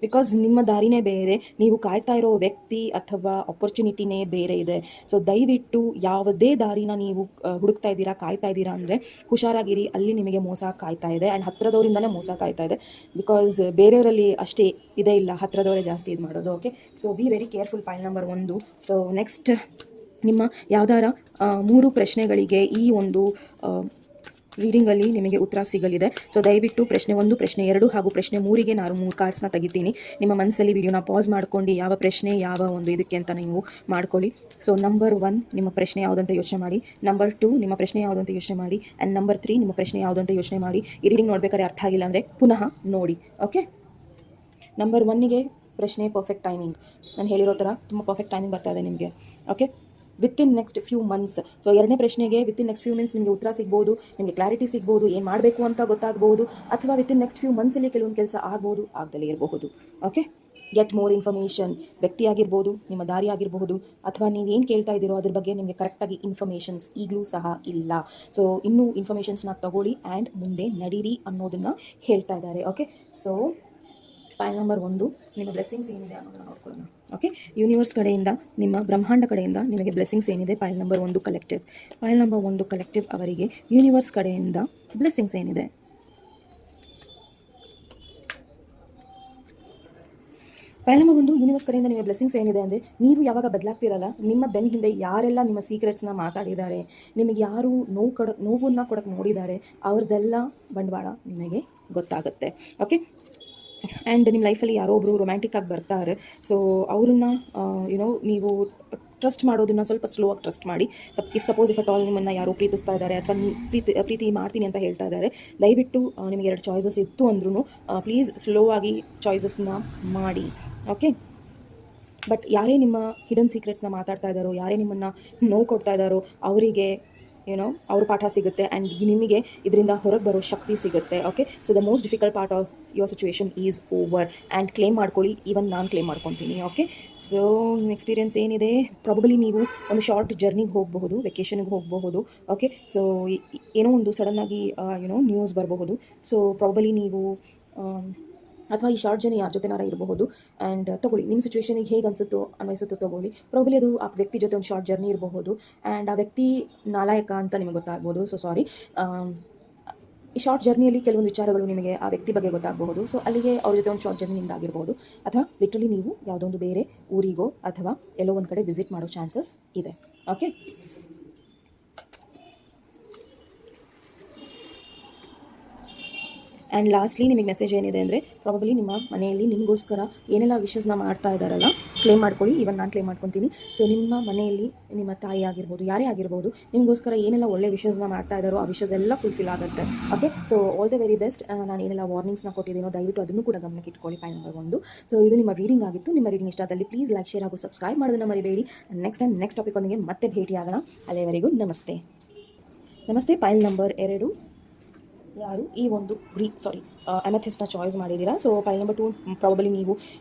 [SPEAKER 1] ಬಿಕಾಸ್ ನಿಮ್ಮ ದಾರಿನೇ ಬೇರೆ, ನೀವು ಕಾಯ್ತಾ ಇರೋ ವ್ಯಕ್ತಿ ಅಥವಾ ಆಪರ್ಚುನಿಟಿನೇ ಬೇರೆ ಇದೆ. ಸೊ ದಯವಿಟ್ಟು ಯಾವುದೇ ದಾರಿನ ನೀವು ಹುಡುಕ್ತಾ ಇದ್ದೀರಾ, ಕಾಯ್ತಾ ಇದ್ದೀರಾ ಅಂದರೆ ಹುಷಾರಾಗಿರಿ, ಅಲ್ಲಿ ನಿಮಗೆ ಮೋಸ ಕಾಯ್ತಾ ಇದೆ. ಆ್ಯಂಡ್ ಹತ್ತಿರದವರಿಂದನೇ ಮೋಸ ಕಾಯ್ತಾ ಇದೆ. ಬಿಕಾಸ್ ಬೇರೆಯವರಲ್ಲಿ ಅಷ್ಟೇ ಇದೇ ಇಲ್ಲ, ಹತ್ತಿರದವರೇ ಜಾಸ್ತಿ ಇದು ಮಾಡೋದು. Okay, so be very careful file number 1. So next ನಿಮ್ಮ ಯಾವ್ದಾರ 3 ಪ್ರಶ್ನೆಗಳಿಗೆ ಈ ಒಂದು ರೀಡಿಂಗಲ್ಲಿ ನಿಮಗೆ ಉತ್ತರ ಸಿಗಲಿದೆ. ಸೊ ದಯವಿಟ್ಟು ಪ್ರಶ್ನೆ 1, ಪ್ರಶ್ನೆ 2 ಹಾಗೂ ಪ್ರಶ್ನೆ 3ಗೆ ನಾನು 3 ಕಾರ್ಡ್ಸ್ನ ತೆಗಿತೀನಿ. ನಿಮ್ಮ ಮನಸ್ಸಲ್ಲಿ ವಿಡಿಯೋನ ಪಾಸ್ ಮಾಡ್ಕೊಂಡು ಯಾವ ಪ್ರಶ್ನೆ ಯಾವ ಒಂದು ಇದಕ್ಕೆ ಅಂತ ನೀವು ಮಾಡ್ಕೊಳ್ಳಿ. ಸೊ ನಂಬರ್ 1 ನಿಮ್ಮ ಪ್ರಶ್ನೆ ಯಾವುದಂತ ಯೋಚನೆ ಮಾಡಿ, ನಂಬರ್ 2 ನಿಮ್ಮ ಪ್ರಶ್ನೆ ಯಾವುದಂತ ಯೋಚನೆ ಮಾಡಿ, ಆ್ಯಂಡ್ ನಂಬರ್ 3 ನಿಮ್ಮ ಪ್ರಶ್ನೆ ಯಾವುದಂತ ಯೋಚನೆ ಮಾಡಿ. ಈ ರೀಡಿಂಗ್ ನೋಡ್ಬೇಕಾದ್ರೆ ಅರ್ಥ ಆಗಿಲ್ಲ ಅಂದರೆ ಪುನಃ ನೋಡಿ. ಓಕೆ, ನಂಬರ್ 1ಗೆ ಪ್ರಶ್ನೆ ಪರ್ಫೆಕ್ಟ್ ಟೈಮಿಂಗ್. ನಾನು ಹೇಳಿರೋ ಥರ ತುಂಬ ಪರ್ಫೆಕ್ಟ್ ಟೈಮಿಂಗ್ ಬರ್ತಾ ಇದೆ ನಿಮಗೆ. Okay, within next few months. So 2ನೇ ಪ್ರಶ್ನೆಗೆ ವಿತಿನ್ ನೆಕ್ಸ್ಟ್ ಫ್ಯೂ ಮಂತ್ಸ್ ನಿಮಗೆ ಉತ್ತರ ಸಿಗ್ಬೋದು, ನಿಮಗೆ ಕ್ಲಾರಿಟಿ ಸಿಗ್ಬೋದು, ಏನು ಮಾಡಬೇಕು ಅಂತ ಗೊತ್ತಾಗ್ಬೋದು, ಅಥವಾ ವಿತಿನ್ ನೆಕ್ಸ್ಟ್ ಫ್ಯೂ ಮಂತ್ಸಲ್ಲಿ ಕೆಲವೊಂದು ಕೆಲಸ ಆಗ್ಬೋದು, ಆಗದಲ್ಲೇ ಇರಬಹುದು. Okay, get more information. ವ್ಯಕ್ತಿ ಆಗಿರ್ಬೋದು, ನಿಮ್ಮ ದಾರಿ ಆಗಿರಬಹುದು, ಅಥವಾ ನೀವೇನು ಕೇಳ್ತಾ ಇದ್ದೀರೋ ಅದ್ರ ಬಗ್ಗೆ ನಿಮಗೆ ಕರೆಕ್ಟಾಗಿ ಇನ್ಫಾರ್ಮೇಷನ್ಸ್ ಈಗಲೂ ಸಹ ಇಲ್ಲ. ಸೊ ಇನ್ನೂ ಇನ್ಫಾರ್ಮೇಷನ್ಸ್ನ ತಗೊಳ್ಳಿ ಆ್ಯಂಡ್ ಮುಂದೆ ನಡೀರಿ ಅನ್ನೋದನ್ನು ಹೇಳ್ತಾ ಇದ್ದಾರೆ. ಓಕೆ, ಸೊ ಫೈಲ್ ನಂಬರ್ 1 ನಿಮ್ಮ ಬ್ಲೆಸ್ಸಿಂಗ್ಸ್ ಏನಿದೆ ಅನ್ನೋದನ್ನು ನೋಡ್ಕೊಳ್ಳೋಣ. ಓಕೆ, ಯೂನಿವರ್ಸ್ ಕಡೆಯಿಂದ, ನಿಮ್ಮ ಬ್ರಹ್ಮಾಂಡ ಕಡೆಯಿಂದ ನಿಮಗೆ ಬ್ಲೆಸ್ಸಿಂಗ್ಸ್ ಏನಿದೆ? File number 1 collective. File number 1 collective ಅವರಿಗೆ ಯೂನಿವರ್ಸ್ ಕಡೆಯಿಂದ ಬ್ಲೆಸ್ಸಿಂಗ್ಸ್ ಏನಿದೆ? ಫೈಲ್ ನಂಬರ್ 1 ಯೂನಿವರ್ಸ್ ಕಡೆಯಿಂದ ನಿಮಗೆ ಬ್ಲೆಸ್ಸಿಂಗ್ಸ್ ಏನಿದೆ ಅಂದರೆ, ನೀವು ಯಾವಾಗ ಬದಲಾಗ್ತಿರಲ್ಲ, ನಿಮ್ಮ ಬೆನ್ನ ಹಿಂದೆ ಯಾರೆಲ್ಲ ನಿಮ್ಮ ಸೀಕ್ರೆಟ್ಸ್ನ ಮಾತಾಡಿದ್ದಾರೆ, ನಿಮಗೆ ಯಾರು ನೋವನ್ನು ಕೊಡೋಕ್ಕೆ ನೋಡಿದ್ದಾರೆ, ಅವ್ರದ್ದೆಲ್ಲ ಬಂಡವಾಳ ನಿಮಗೆ ಗೊತ್ತಾಗುತ್ತೆ. ಓಕೆ, ಆ್ಯಂಡ್ ನಿಮ್ಮ ಲೈಫಲ್ಲಿ ಯಾರೋ ಒಬ್ಬರು ರೊಮ್ಯಾಂಟಿಕ್ ಆಗಿ ಬರ್ತಾರೆ. ಸೊ ಅವ್ರನ್ನ ನೀವು ಟ್ರಸ್ಟ್ ಮಾಡೋದನ್ನು ಸ್ವಲ್ಪ ಸ್ಲೋ ಆಗಿ ಟ್ರಸ್ಟ್ ಮಾಡಿ. ಸಪೋಸ್ ಇಫ್ ಅಟ್ ಆಲ್ ನಿಮ್ಮನ್ನು ಯಾರೋ ಪ್ರೀತಿಸ್ತಾ ಇದ್ದಾರೆ ಅಥವಾ ಪ್ರೀತಿ ಮಾಡ್ತೀನಿ ಅಂತ ಹೇಳ್ತಾ ಇದ್ದಾರೆ, ದಯವಿಟ್ಟು ನಿಮಗೆ 2 ಚಾಯ್ಸಸ್ ಇತ್ತು ಅಂದ್ರೂ ಪ್ಲೀಸ್ ಸ್ಲೋ ಆಗಿ ಚಾಯ್ಸಸ್ನ ಮಾಡಿ. ಓಕೆ, ಬಟ್ ಯಾರೇ ನಿಮ್ಮ ಹಿಡನ್ ಸೀಕ್ರೆಟ್ಸ್ನ ಮಾತಾಡ್ತಾ ಇದ್ದಾರೋ, ಯಾರೇ ನಿಮ್ಮನ್ನು ನೋವು ಕೊಡ್ತಾ ಇದ್ದಾರೋ ಅವರಿಗೆ ಅವ್ರ ಪಾಠ ಸಿಗುತ್ತೆ ಆ್ಯಂಡ್ ನಿಮಗೆ ಇದರಿಂದ ಹೊರಗೆ ಬರೋ ಶಕ್ತಿ ಸಿಗುತ್ತೆ. Okay, so the most difficult part of your situation is over and claim ಮಾಡ್ಕೊಳ್ಳಿ. ಈವನ್ ನಾನು ಕ್ಲೇಮ್ ಮಾಡ್ಕೊತೀನಿ. ಓಕೆ, ಸೊ ನಿಮ್ಮ ಎಕ್ಸ್ಪೀರಿಯನ್ಸ್ ಏನಿದೆ, ಪ್ರಾಬಬಲಿ ನೀವು ಒಂದು ಶಾರ್ಟ್ ಜರ್ನಿಗೆ ಹೋಗಬಹುದು, ವೆಕೇಷನ್ಗೆ ಹೋಗಬಹುದು. ಓಕೆ, ಸೊ ಏನೋ ಒಂದು ಸಡನ್ನಾಗಿ ನ್ಯೂಸ್ ಬರಬಹುದು. ಸೊ ಪ್ರಾಬಬಲಿ ನೀವು ಅಥವಾ ಈ ಶಾರ್ಟ್ ಜರ್ನಿ ಯಾರ ಜೊತೆನಾರ ಇರಬಹುದು. ಆ್ಯಂಡ್ ತೊಗೊಳ್ಳಿ, ನಿಮ್ಮ ಸಿಚುವೇಷನಿಗೆ ಹೇಗೆ ಅನ್ವಯಿಸುತ್ತೋ ತೊಗೊಳ್ಳಿ. ಪ್ರಾಬಬಲಿ ಅದು ಆ ವ್ಯಕ್ತಿ ಜೊತೆ ಒಂದು ಶಾರ್ಟ್ ಜರ್ನಿ ಇರಬಹುದು ಆ್ಯಂಡ್ ಆ ವ್ಯಕ್ತಿ ನಾಲಾಯಕ ಅಂತ ನಿಮಗೆ ಗೊತ್ತಾಗ್ಬೋದು. ಸೊ ಸಾರಿ, ಈ ಶಾರ್ಟ್ ಜರ್ನಿಯಲ್ಲಿ ಕೆಲವೊಂದು ವಿಚಾರಗಳು ನಿಮಗೆ ಆ ವ್ಯಕ್ತಿ ಬಗ್ಗೆ ಗೊತ್ತಾಗಬಹುದು. ಸೊ ಅಲ್ಲಿಗೆ ಅವ್ರ ಜೊತೆ ಒಂದು ಶಾರ್ಟ್ ಜರ್ನಿ ನಿಮ್ದಾಗಿರ್ಬೋದು, ಅಥವಾ ಲಿಟ್ರಲಿ ನೀವು ಯಾವುದೋ ಒಂದು ಬೇರೆ ಊರಿಗೋ ಅಥವಾ ಎಲ್ಲೋ ಒಂದು ಕಡೆ ವಿಸಿಟ್ ಮಾಡೋ ಚಾನ್ಸಸ್ ಇದೆ. ಓಕೆ, ಆ್ಯಂಡ್ ಲಾಸ್ಟ್ಲಿ ನಿಮಗೆ ಮೆಸೇಜ್ ಏನಿದೆ ಅಂದರೆ, ಪ್ರಾಬಬಲಿ ನಿಮ್ಮ ಮನೆಯಲ್ಲಿ ನಿಮಗೋಸ್ಕರ ಏನೆಲ್ಲ ವಿಷಸ್ನ ಮಾಡ್ತಾ ಇದ್ದಾರಲ್ಲ, ಕ್ಲೇಮ್ ಮಾಡ್ಕೊಳ್ಳಿ. ಇವನ್ ನಾನು ಕ್ಲೇಮ್ ಮಾಡ್ಕೊತೀನಿ. ಸೊ ನಿಮ್ಮ ಮನೆಯಲ್ಲಿ ನಿಮ್ಮ ತಾಯಿ ಆಗಿರ್ಬೋದು, ಯಾರೇ ಆಗಿರ್ಬೋದು, ನಿಮಗೋಸ್ಕರ ಏನೆಲ್ಲ ಒಳ್ಳೆ ವಿಷಸ್ನ ಮಾಡ್ತಾ ಇದ್ದಾರೋ ಆ ವಿಷಸ್ ಎಲ್ಲ ಫುಲ್ಫಿಲ್ ಆಗುತ್ತೆ. Okay, so all the very best. ನಾನು ಏನೆಲ್ಲ ವಾರ್ನಿಂಗ್ಸ್ನ ಕೊಟ್ಟಿದ್ದೀನೋ ದಯವಿಟ್ಟು ಅದನ್ನು ಕೂಡ ಗಮನಕ್ಕೆ ಇಟ್ಕೊಳ್ಳಿ. Point number 1. ಸೊ ಇದು ನಿಮ್ಮ ರೀಡಿಂಗ್ ಆಗಿತ್ತು. ನಿಮ್ಮ ರೀಡಿಂಗ್ ಇಷ್ಟ ಆದಲ್ಲಿ ಪ್ಲೀಸ್ ಲೈಕ್, ಶೇರ್ ಹಾಗೂ ಸಬ್ಸ್ಕ್ರೈಬ್ ಮಾಡೋದನ್ನು ಮರಿಬೇಡಿ. ನೆಕ್ಸ್ಟ್ ಟೈಮ್ ನೆಕ್ಸ್ಟ್ ಟಾಪಿಕ್ ಒಂದಿಗೆ ಮತ್ತೆ ಭೇಟಿಯಾಗೋಣ. ಅಲ್ಲಿವರೆಗೂ ನಮಸ್ತೆ. ಪೈಲ್ ನಂಬರ್ 2 ಯಾರು ಈ ಒಂದು ಅಮೆಥಿಸ್ಟ್ನ ಚಾಯ್ಸ್ ಮಾಡಿದ್ದೀರಾ. ಸೊ ಪೈಲ್ ನಂಬರ್ 2 ಪ್ರಾಬಬಲಿ ನೀವು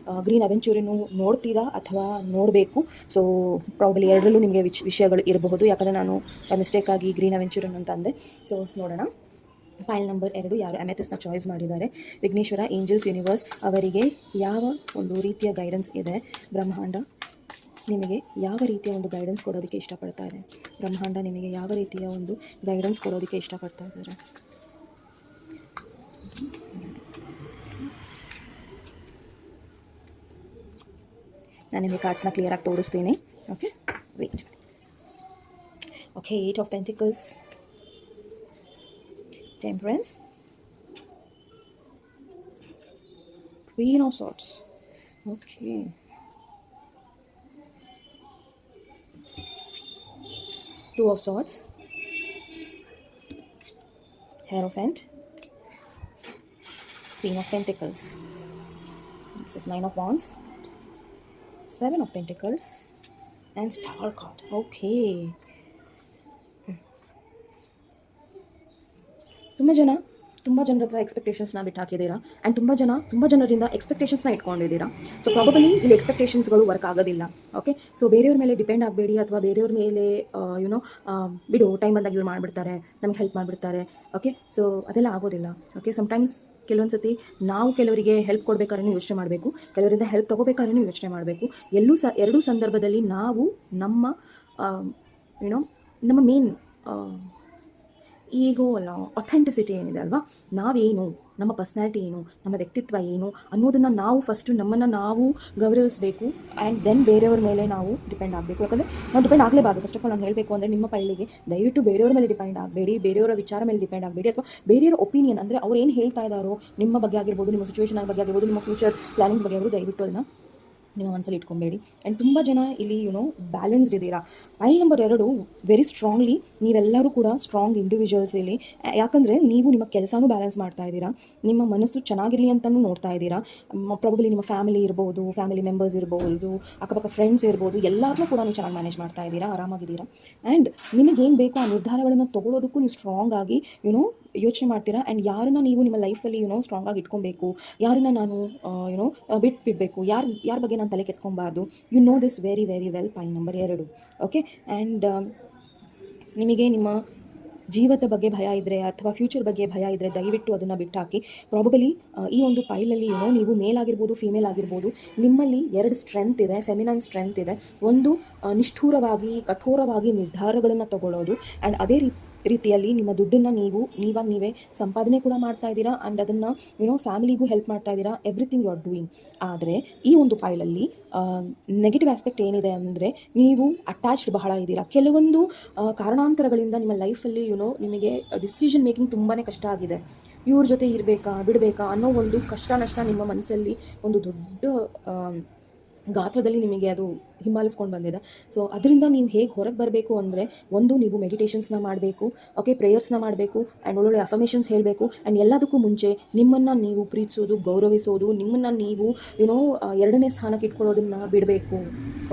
[SPEAKER 1] ಗ್ರೀನ್ ಅವೆಂಚೂರಿನೂ ನೋಡ್ತೀರಾ ಅಥವಾ ನೋಡಬೇಕು. ಸೊ ಪ್ರಾಬಬಲಿ ಎರಡರಲ್ಲೂ ನಿಮಗೆ ವಿಷಯಗಳು ಇರಬಹುದು, ಯಾಕಂದರೆ ನಾನು ಮಿಸ್ಟೇಕಾಗಿ ಗ್ರೀನ್ ಅವೆಂಚೂರಿನ್ ಅಂತ ಅಂದೆ. ಸೊ ನೋಡೋಣ. ಪೈಲ್ ನಂಬರ್ 2 ಯಾರು ಅಮೆಥಿಸ್ಟ್ನ ಚಾಯ್ಸ್ ಮಾಡಿದ್ದಾರೆ, ವಿಘ್ನೇಶ್ವರ, ಏಂಜಲ್ಸ್, ಯೂನಿವರ್ಸ್ ಅವರಿಗೆ ಯಾವ ಒಂದು ರೀತಿಯ ಗೈಡೆನ್ಸ್ ಇದೆ? ಬ್ರಹ್ಮಾಂಡ ನಿಮಗೆ ಯಾವ ರೀತಿಯ ಒಂದು ಗೈಡೆನ್ಸ್ ಕೊಡೋದಕ್ಕೆ ಇಷ್ಟಪಡ್ತಾ ಇದೆ? ಬ್ರಹ್ಮಾಂಡ ನಿಮಗೆ ಯಾವ ರೀತಿಯ ಒಂದು ಗೈಡೆನ್ಸ್ ಕೊಡೋದಕ್ಕೆ ಇಷ್ಟಪಡ್ತಾ ಇದ್ದಾರೆ? ನಾನು ನಿಮಗೆ ಕಾರ್ಡ್ಸ್ನ ಕ್ಲಿಯರಾಗಿ ತೋರಿಸ್ತೀನಿ. Okay, wait. Okay, 8 of pentacles, temperance, queen of swords. Okay, two of swords, Hierophant, Queen of Pentacles. This is 9 of Wands, 7 of Pentacles, and Star card. Okay. ತುಂಬ ಜನರ ಹತ್ರ ಎಕ್ಸ್ಪೆಕ್ಟೇಷನ್ಸ್ನ ಬಿಟ್ಟು ಹಾಕಿದ್ದೀರಾ ಆ್ಯಂಡ್ ತುಂಬ ಜನರಿಂದ ಎಕ್ಸ್ಪೆಕ್ಟೇಷನ್ಸ್ನ ಇಟ್ಕೊಂಡಿದ್ದೀರಾ. ಸೊ ಪ್ರಾಬಬಲಿ ಇಲ್ಲಿ ಎಕ್ಸ್ಪೆಕ್ಟೇಷನ್ಸ್ಗಳು ವರ್ಕ್ ಆಗೋದಿಲ್ಲ. Okay, so ಬೇರೆಯವ್ರ ಮೇಲೆ ಡಿಪೆಂಡ್ ಆಗಬೇಡಿ, ಅಥವಾ ಬೇರೆಯವ್ರ ಮೇಲೆ ಬಿಡು, ಟೈಮ್ ಬಂದಾಗ ಇವ್ರು ಮಾಡಿಬಿಡ್ತಾರೆ, ನಮ್ಗೆ ಹೆಲ್ಪ್ ಮಾಡಿಬಿಡ್ತಾರೆ. ಓಕೆ, ಸೊ ಅದೆಲ್ಲ ಆಗೋದಿಲ್ಲ. ಓಕೆ, ಸಮ್ಟೈಮ್ಸ್ ಕೆಲವೊಂದು ಸತಿ ನಾವು ಕೆಲವರಿಗೆ ಹೆಲ್ಪ್ ಕೊಡಬೇಕಾದ್ರೂ ಯೋಚನೆ ಮಾಡಬೇಕು, ಕೆಲವರಿಂದ ಹೆಲ್ಪ್ ತೊಗೋಬೇಕಾದ್ರೂ ಯೋಚನೆ ಮಾಡಬೇಕು. ಎರಡೂ ಸಂದರ್ಭದಲ್ಲಿ ನಾವು ನಮ್ಮ ನಮ್ಮ ಮೇನ್ ಈಗೋ ಅಲ್ಲ, ಅಥೆಂಟಿಸಿಟಿ ಏನಿದೆ ಅಲ್ವಾ, ನಾವೇನು, ನಮ್ಮ ಪರ್ಸ್ನಾಲಿಟಿ ಏನು, ನಮ್ಮ ವ್ಯಕ್ತಿತ್ವ ಏನು ಅನ್ನೋದನ್ನು ನಾವು ಫಸ್ಟು ನಮ್ಮನ್ನು ನಾವು ಗೌರವಿಸಬೇಕು. ಆ್ಯಂಡ್ ದೆನ್ ಬೇರೆಯವ್ರ ಮೇಲೆ ನಾವು ಡಿಪೆಂಡ್ ಆಗಬೇಕು. ಯಾಕಂದರೆ ನಾವು ಡಿಪೆಂಡ್ ಆಗಲೇಬಾರ್ದು. ಫಸ್ಟ್ ಆಫ್ ಆಲ್ ನಾನು ಹೇಳಬೇಕು ಅಂದರೆ, ನಿಮ್ಮ ಪೈಲಿಗೆ ದಯವಿಟ್ಟು ಬೇರೆಯವ್ರ ಮೇಲೆ ಡಿಪೆಂಡ್ ಆಗಬೇಡಿ, ಬೇರೆಯವರ ವಿಚಾರ ಮೇಲೆ ಡಿಪೆಂಡ್ ಆಗಬೇಡಿ, ಅಥವಾ ಬೇರೆಯವರ ಒಪಿನಿಯನ್ ಅಂದರೆ ಅವ್ರು ಏನು ಹೇಳ್ತಾ ಇದ್ದಾರೋ ನಿಮ್ಮ ಬಗ್ಗೆ ಆಗಿರ್ಬೋದು, ನಿಮ್ಮ ಸಿಚುವೇಷನ್ ಬಗ್ಗೆ ಆಗಿರ್ಬೋದು, ನಿಮ್ಮ ಫ್ಯೂಚರ್ ಪ್ಲಾನಿಂಗ್ಸ್ ಬಗ್ಗೆ ಆಗಿರ್ಬೋದು, ದಯವಿಟ್ಟು ಅದನ್ನು ನೀವು ಮನಸ್ಸಲ್ಲಿ ಇಟ್ಕೊಬೇಡಿ. ಆ್ಯಂಡ್ ತುಂಬ ಜನ ಇಲ್ಲಿ ಬ್ಯಾಲೆನ್ಸ್ಡ್ ಇದ್ದೀರಾ. ಪೈಲ್ ನಂಬರ್ 2 ವೆರಿ ಸ್ಟ್ರಾಂಗ್ಲಿ ನೀವೆಲ್ಲರೂ ಕೂಡ ಸ್ಟ್ರಾಂಗ್ ಇಂಡಿವಿಜುವಲ್ಸ್ ಇಲ್ಲಿ. ಯಾಕಂದರೆ ನೀವು ನಿಮ್ಮ ಕೆಲಸನೂ ಬ್ಯಾಲೆನ್ಸ್ ಮಾಡ್ತಾ ಇದ್ದೀರಾ, ನಿಮ್ಮ ಮನಸ್ಸು ಚೆನ್ನಾಗಿರಲಿ ಅಂತಲೂ ನೋಡ್ತಾ ಇದ್ದೀರಾ. ಪ್ರಾಬಬಲಿ ನಿಮ್ಮ ಫ್ಯಾಮಿಲಿ ಇರ್ಬೋದು, ಫ್ಯಾಮಿಲಿ ಮೆಂಬರ್ಸ್ ಇರ್ಬೋದು, ಅಕ್ಕಪಕ್ಕ ಫ್ರೆಂಡ್ಸ್ ಇರ್ಬೋದು, ಎಲ್ಲರನ್ನೂ ಕೂಡ ನೀವು ಚೆನ್ನಾಗಿ ಮ್ಯಾನೇಜ್ ಮಾಡ್ತಾ ಇದ್ದೀರಾ, ಆರಾಮಾಗಿದ್ದೀರಾ. ಆ್ಯಂಡ್ ನಿಮಗೇನು ಬೇಕೋ ಆ ನಿರ್ಧಾರಗಳನ್ನು ತೊಗೊಳೋದಕ್ಕೂ ನೀವು ಸ್ಟ್ರಾಂಗ್ ಆಗಿ ಯೋಚನೆ ಮಾಡ್ತೀರಾ. ಆ್ಯಂಡ್ ಯಾರನ್ನ ನೀವು ನಿಮ್ಮ ಲೈಫಲ್ಲಿ ಸ್ಟ್ರಾಂಗ್ ಆಗಿ ಇಟ್ಕೊಬೇಕು, ಯಾರನ್ನ ನಾನು ಬಿಟ್ಬಿಡಬೇಕು, ಯಾರ ಬಗ್ಗೆ ನಾನು ತಲೆ ಕೆಡ್ಸ್ಕೊಬಾರ್ದು. You know this very very well. Point number 2. Okay, and ನಿಮಗೆ ನಿಮ್ಮ ಜೀವದ ಬಗ್ಗೆ ಭಯ ಇದ್ದರೆ ಅಥವಾ ಫ್ಯೂಚರ್ ಬಗ್ಗೆ ಭಯ ಇದ್ದರೆ ದಯವಿಟ್ಟು ಅದನ್ನು ಬಿಟ್ಟಾಕಿ. ಪ್ರಾಬಬಲಿ ಈ ಒಂದು ಪೈಲಲ್ಲಿ ನೀವು ಮೇಲ್ ಆಗಿರ್ಬೋದು, ಫೀಮೇಲ್ ಆಗಿರ್ಬೋದು, ನಿಮ್ಮಲ್ಲಿ 2 ಸ್ಟ್ರೆಂತ್ ಇದೆ, ಫೆಮಿನೈನ್ ಸ್ಟ್ರೆಂತ್ ಇದೆ. ಒಂದು ನಿಷ್ಠೂರವಾಗಿ ಕಠೋರವಾಗಿ ನಿರ್ಧಾರಗಳನ್ನು ತಗೊಳ್ಳೋದು, ಆ್ಯಂಡ್ ಅದೇ ರೀತಿಯಲ್ಲಿ ನಿಮ್ಮ ದುಡ್ಡನ್ನು ನೀವೇ ಸಂಪಾದನೆ ಕೂಡ ಮಾಡ್ತಾ ಇದ್ದೀರಾ. ಆ್ಯಂಡ್ ಅದನ್ನು ಫ್ಯಾಮಿಲಿಗೂ ಹೆಲ್ಪ್ ಮಾಡ್ತಾ ಇದ್ದೀರಾ. Everything you are doing. ಆದರೆ ಈ ಒಂದು ಪೈಲಲ್ಲಿ ನೆಗೆಟಿವ್ ಆಸ್ಪೆಕ್ಟ್ ಏನಿದೆ ಅಂದರೆ, ನೀವು ಅಟ್ಯಾಚ್ಡ್ ಬಹಳ ಇದ್ದೀರಾ. ಕೆಲವೊಂದು ಕಾರಣಾಂತರಗಳಿಂದ ನಿಮ್ಮ ಲೈಫಲ್ಲಿ ನಿಮಗೆ ಡಿಸಿಷನ್ ಮೇಕಿಂಗ್ ತುಂಬಾ ಕಷ್ಟ ಆಗಿದೆ. ಇವ್ರ ಜೊತೆ ಇರಬೇಕಾ ಬಿಡಬೇಕಾ ಅನ್ನೋ ಒಂದು ಕಷ್ಟ ನಷ್ಟ ನಿಮ್ಮ ಮನಸ್ಸಲ್ಲಿ ಒಂದು ದೊಡ್ಡ ಗಾತ್ರದಲ್ಲಿ ನಿಮಗೆ ಅದು ಹಿಂಬಾಲಿಸ್ಕೊಂಡು ಬಂದಿದೆ. ಸೊ ಅದರಿಂದ ನೀವು ಹೇಗೆ ಹೊರಗೆ ಬರಬೇಕು ಅಂದರೆ, ಒಂದು ನೀವು ಮೆಡಿಟೇಷನ್ಸ್ನ ಮಾಡಬೇಕು, ಓಕೆ, ಪ್ರೇಯರ್ಸ್ನ ಮಾಡಬೇಕು ಆ್ಯಂಡ್ ಒಳ್ಳೊಳ್ಳೆ ಅಫರ್ಮೇಷನ್ಸ್ ಹೇಳಬೇಕು. ಆ್ಯಂಡ್ ಎಲ್ಲದಕ್ಕೂ ಮುಂಚೆ ನಿಮ್ಮನ್ನು ನೀವು ಪ್ರೀತಿಸೋದು, ಗೌರವಿಸೋದು, ನಿಮ್ಮನ್ನು ನೀವು ಎರಡನೇ ಸ್ಥಾನಕ್ಕೆ ಇಟ್ಕೊಳ್ಳೋದನ್ನು ಬಿಡಬೇಕು.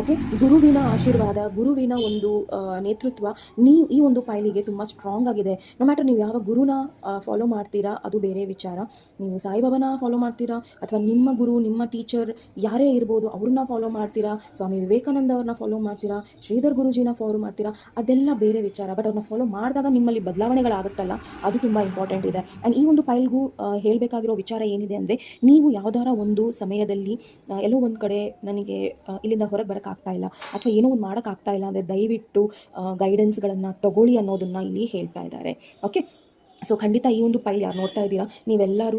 [SPEAKER 1] ಓಕೆ, ಗುರುವಿನ ಆಶೀರ್ವಾದ, ಗುರುವಿನ ಒಂದು ನೇತೃತ್ವ ನೀವು ಈ ಒಂದು ಫೈಲಿಗೆ ತುಂಬ ಸ್ಟ್ರಾಂಗ್ ಆಗಿದೆ. ನೋ ಮ್ಯಾಟರ್ ನೀವು ಯಾವ ಗುರುನ ಫಾಲೋ ಮಾಡ್ತೀರಾ ಅದು ಬೇರೆ ವಿಚಾರ. ನೀವು ಸಾಯಿಬಾಬಾನ ಫಾಲೋ ಮಾಡ್ತೀರಾ ಅಥವಾ ನಿಮ್ಮ ಗುರು, ನಿಮ್ಮ ಟೀಚರ್ ಯಾರೇ ಇರ್ಬೋದು ಅವ್ರನ್ನ ಫಾಲೋ ಮಾಡ್ತೀರಾ, ಸ್ವಾಮಿ ವಿವೇಕಾನಂದ ಅವ್ರನ್ನ ಫಾಲೋ ಮಾಡ್ತೀರಾ, ಶ್ರೀಧರ್ ಗುರುಜಿನ ಫಾಲೋ ಮಾಡ್ತೀರಾ, ಅದೆಲ್ಲ ಬೇರೆ ವಿಚಾರ. ಬಟ್ ಅವ್ರನ್ನ ಫಾಲೋ ಮಾಡಿದಾಗ ನಿಮ್ಮಲ್ಲಿ ಬದಲಾವಣೆಗಳಾಗುತ್ತಲ್ಲ, ಅದು ತುಂಬ ಇಂಪಾರ್ಟೆಂಟ್ ಇದೆ. ಆ್ಯಂಡ್ ಈ ಒಂದು ಫೈಲ್ಗೂ ಹೇಳಬೇಕಾಗಿರೋ ವಿಚಾರ ಏನಿದೆ ಅಂದರೆ, ನೀವು ಯಾವುದಾರ ಒಂದು ಸಮಯದಲ್ಲಿ ಎಲ್ಲೋ ಒಂದು ಕಡೆ ನನಗೆ ಇಲ್ಲಿಂದ ಹೊರಗೆ ಬರೋಕ್ಕಾಗ್ತಾ ಇಲ್ಲ ಅಥವಾ ಏನೋ ಒಂದು ಮಾಡೋಕ್ಕಾಗ್ತಾ ಇಲ್ಲ ಅಂದರೆ, ದಯವಿಟ್ಟು ಗೈಡೆನ್ಸ್ಗಳನ್ನು ತಗೊಳ್ಳಿ ಅನ್ನೋದನ್ನು ಇಲ್ಲಿ ಹೇಳ್ತಾ ಇದ್ದಾರೆ. ಓಕೆ, ಸೊ ಖಂಡಿತ ಈ ಒಂದು ಫೈಲ್ ಯಾರು ನೋಡ್ತಾ ಇದ್ದೀರಾ, ನೀವೆಲ್ಲರೂ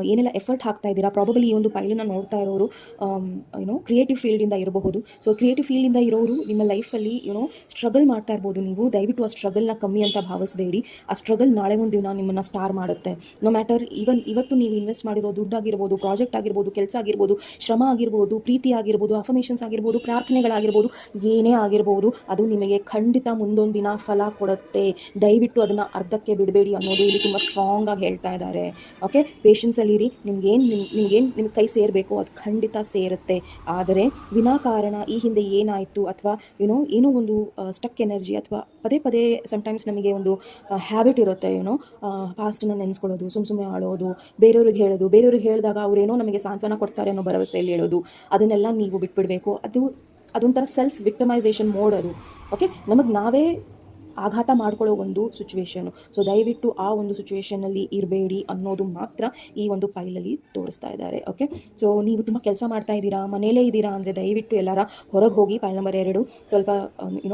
[SPEAKER 1] ಏನೆಲ್ಲ ಎಫರ್ಟ್ ಹಾಕ್ತಾ ಇದ್ದೀರಾ, ಪ್ರಾಬಬಲಿ ಈ ಒಂದು ಫೈಲನ್ನು ನೋಡ್ತಾ ಇರೋರು ಕ್ರಿಯೇಟಿವ್ ಫೀಲ್ಡಿಂದ ಇರಬಹುದು. ಸೊ ಕ್ರಿಯೇಟಿವ್ ಫೀಲ್ಡಿಂದ ಇರೋರು ನಿಮ್ಮ ಲೈಫಲ್ಲಿ ಸ್ಟ್ರಗಲ್ ಮಾಡ್ತಾ ಇರ್ಬೋದು. ನೀವು ದಯವಿಟ್ಟು ಆ ಸ್ಟ್ರಗಲ್ನ ಕಮ್ಮಿ ಅಂತ ಭಾವಿಸಬೇಡಿ. ಆ ಸ್ಟ್ರಗಲ್ ನಾಳೆ ಒಂದು ದಿನ ನಿಮ್ಮನ್ನು ಸ್ಟಾರ್ ಮಾಡುತ್ತೆ. ನೋ ಮ್ಯಾಟರ್ ಇವತ್ತು ನೀವು ಇನ್ವೆಸ್ಟ್ ಮಾಡಿರೋ ದುಡ್ಡಾಗಿರ್ಬೋದು, ಪ್ರಾಜೆಕ್ಟ್ ಆಗಿರ್ಬೋದು, ಕೆಲಸ ಆಗಿರ್ಬೋದು, ಶ್ರಮ ಆಗಿರ್ಬೋದು, ಪ್ರೀತಿ ಆಗಿರ್ಬೋದು, ಅಫರ್ಮೇಷನ್ಸ್ ಆಗಿರ್ಬೋದು, ಪ್ರಾರ್ಥನೆಗಳಾಗಿರ್ಬೋದು, ಏನೇ ಆಗಿರ್ಬೋದು, ಅದು ನಿಮಗೆ ಖಂಡಿತ ಮುಂದೊಂದು ದಿನ ಫಲ ಕೊಡುತ್ತೆ. ದಯವಿಟ್ಟು ಅದನ್ನು ಅರ್ಧಕ್ಕೆ ಬಿಡಬೇಡಿ ಅನ್ನೋದು ಇಲ್ಲಿ ತುಂಬ ಸ್ಟ್ರಾಂಗ್ ಆಗಿ ಹೇಳ್ತಾ ಇದ್ದಾರೆ. ಓಕೆ, ಪೇಷನ್ಸಲ್ಲಿರಿ. ನಿಮ್ಗೆ ಕೈ ಸೇರಬೇಕು, ಅದು ಖಂಡಿತ ಸೇರುತ್ತೆ. ಆದರೆ ವಿನಾಕಾರಣ ಈ ಹಿಂದೆ ಏನಾಯಿತು ಅಥವಾ ಏನೋ ಒಂದು ಸ್ಟಕ್ ಎನರ್ಜಿ ಅಥವಾ ಪದೇ ಪದೇ ಸಮ್ಟೈಮ್ಸ್ ನಮಗೆ ಒಂದು ಹ್ಯಾಬಿಟ್ ಇರುತ್ತೆ, ಪಾಸ್ಟನ್ನು ನೆನೆಸ್ಕೊಳ್ಳೋದು, ಸುಮ್ಮನೆ ಆಳೋದು, ಬೇರೆಯವ್ರಿಗೆ ಹೇಳೋದು, ಬೇರೆಯವ್ರಿಗೆ ಹೇಳಿದಾಗ ಅವರೇನೋ ನಮಗೆ ಸಾಂತ್ವನ ಕೊಡ್ತಾರೆ ಅನ್ನೋ ಭರವಸೆಯಲ್ಲಿ ಹೇಳೋದು, ಅದನ್ನೆಲ್ಲ ನೀವು ಬಿಟ್ಬಿಡಬೇಕು. ಅದೊಂಥರ ಸೆಲ್ಫ್ ವಿಕ್ಟಮೈಸೇಷನ್ ಮೋಡ್ ಅದು. ಓಕೆ, ನಮಗೆ ನಾವೇ ಆಘಾತ ಮಾಡ್ಕೊಳ್ಳೋ ಒಂದು ಸಿಚುವೇಶನು. ಸೊ ದಯವಿಟ್ಟು ಆ ಒಂದು ಸಿಚುವೇಶನಲ್ಲಿ ಇರಬೇಡಿ ಅನ್ನೋದು ಮಾತ್ರ ಈ ಒಂದು ಫೈಲಲ್ಲಿ ತೋರಿಸ್ತಾ ಇದ್ದಾರೆ. ಓಕೆ, ಸೊ ನೀವು ತುಂಬ ಕೆಲಸ ಮಾಡ್ತಾ ಇದ್ದೀರಾ, ಮನೇಲೇ ಇದ್ದೀರಾ ಅಂದರೆ ದಯವಿಟ್ಟು ಎಲ್ಲರ ಹೊರಗೆ ಹೋಗಿ. ಫೈಲ್ ನಂಬರ್ 2 ಸ್ವಲ್ಪ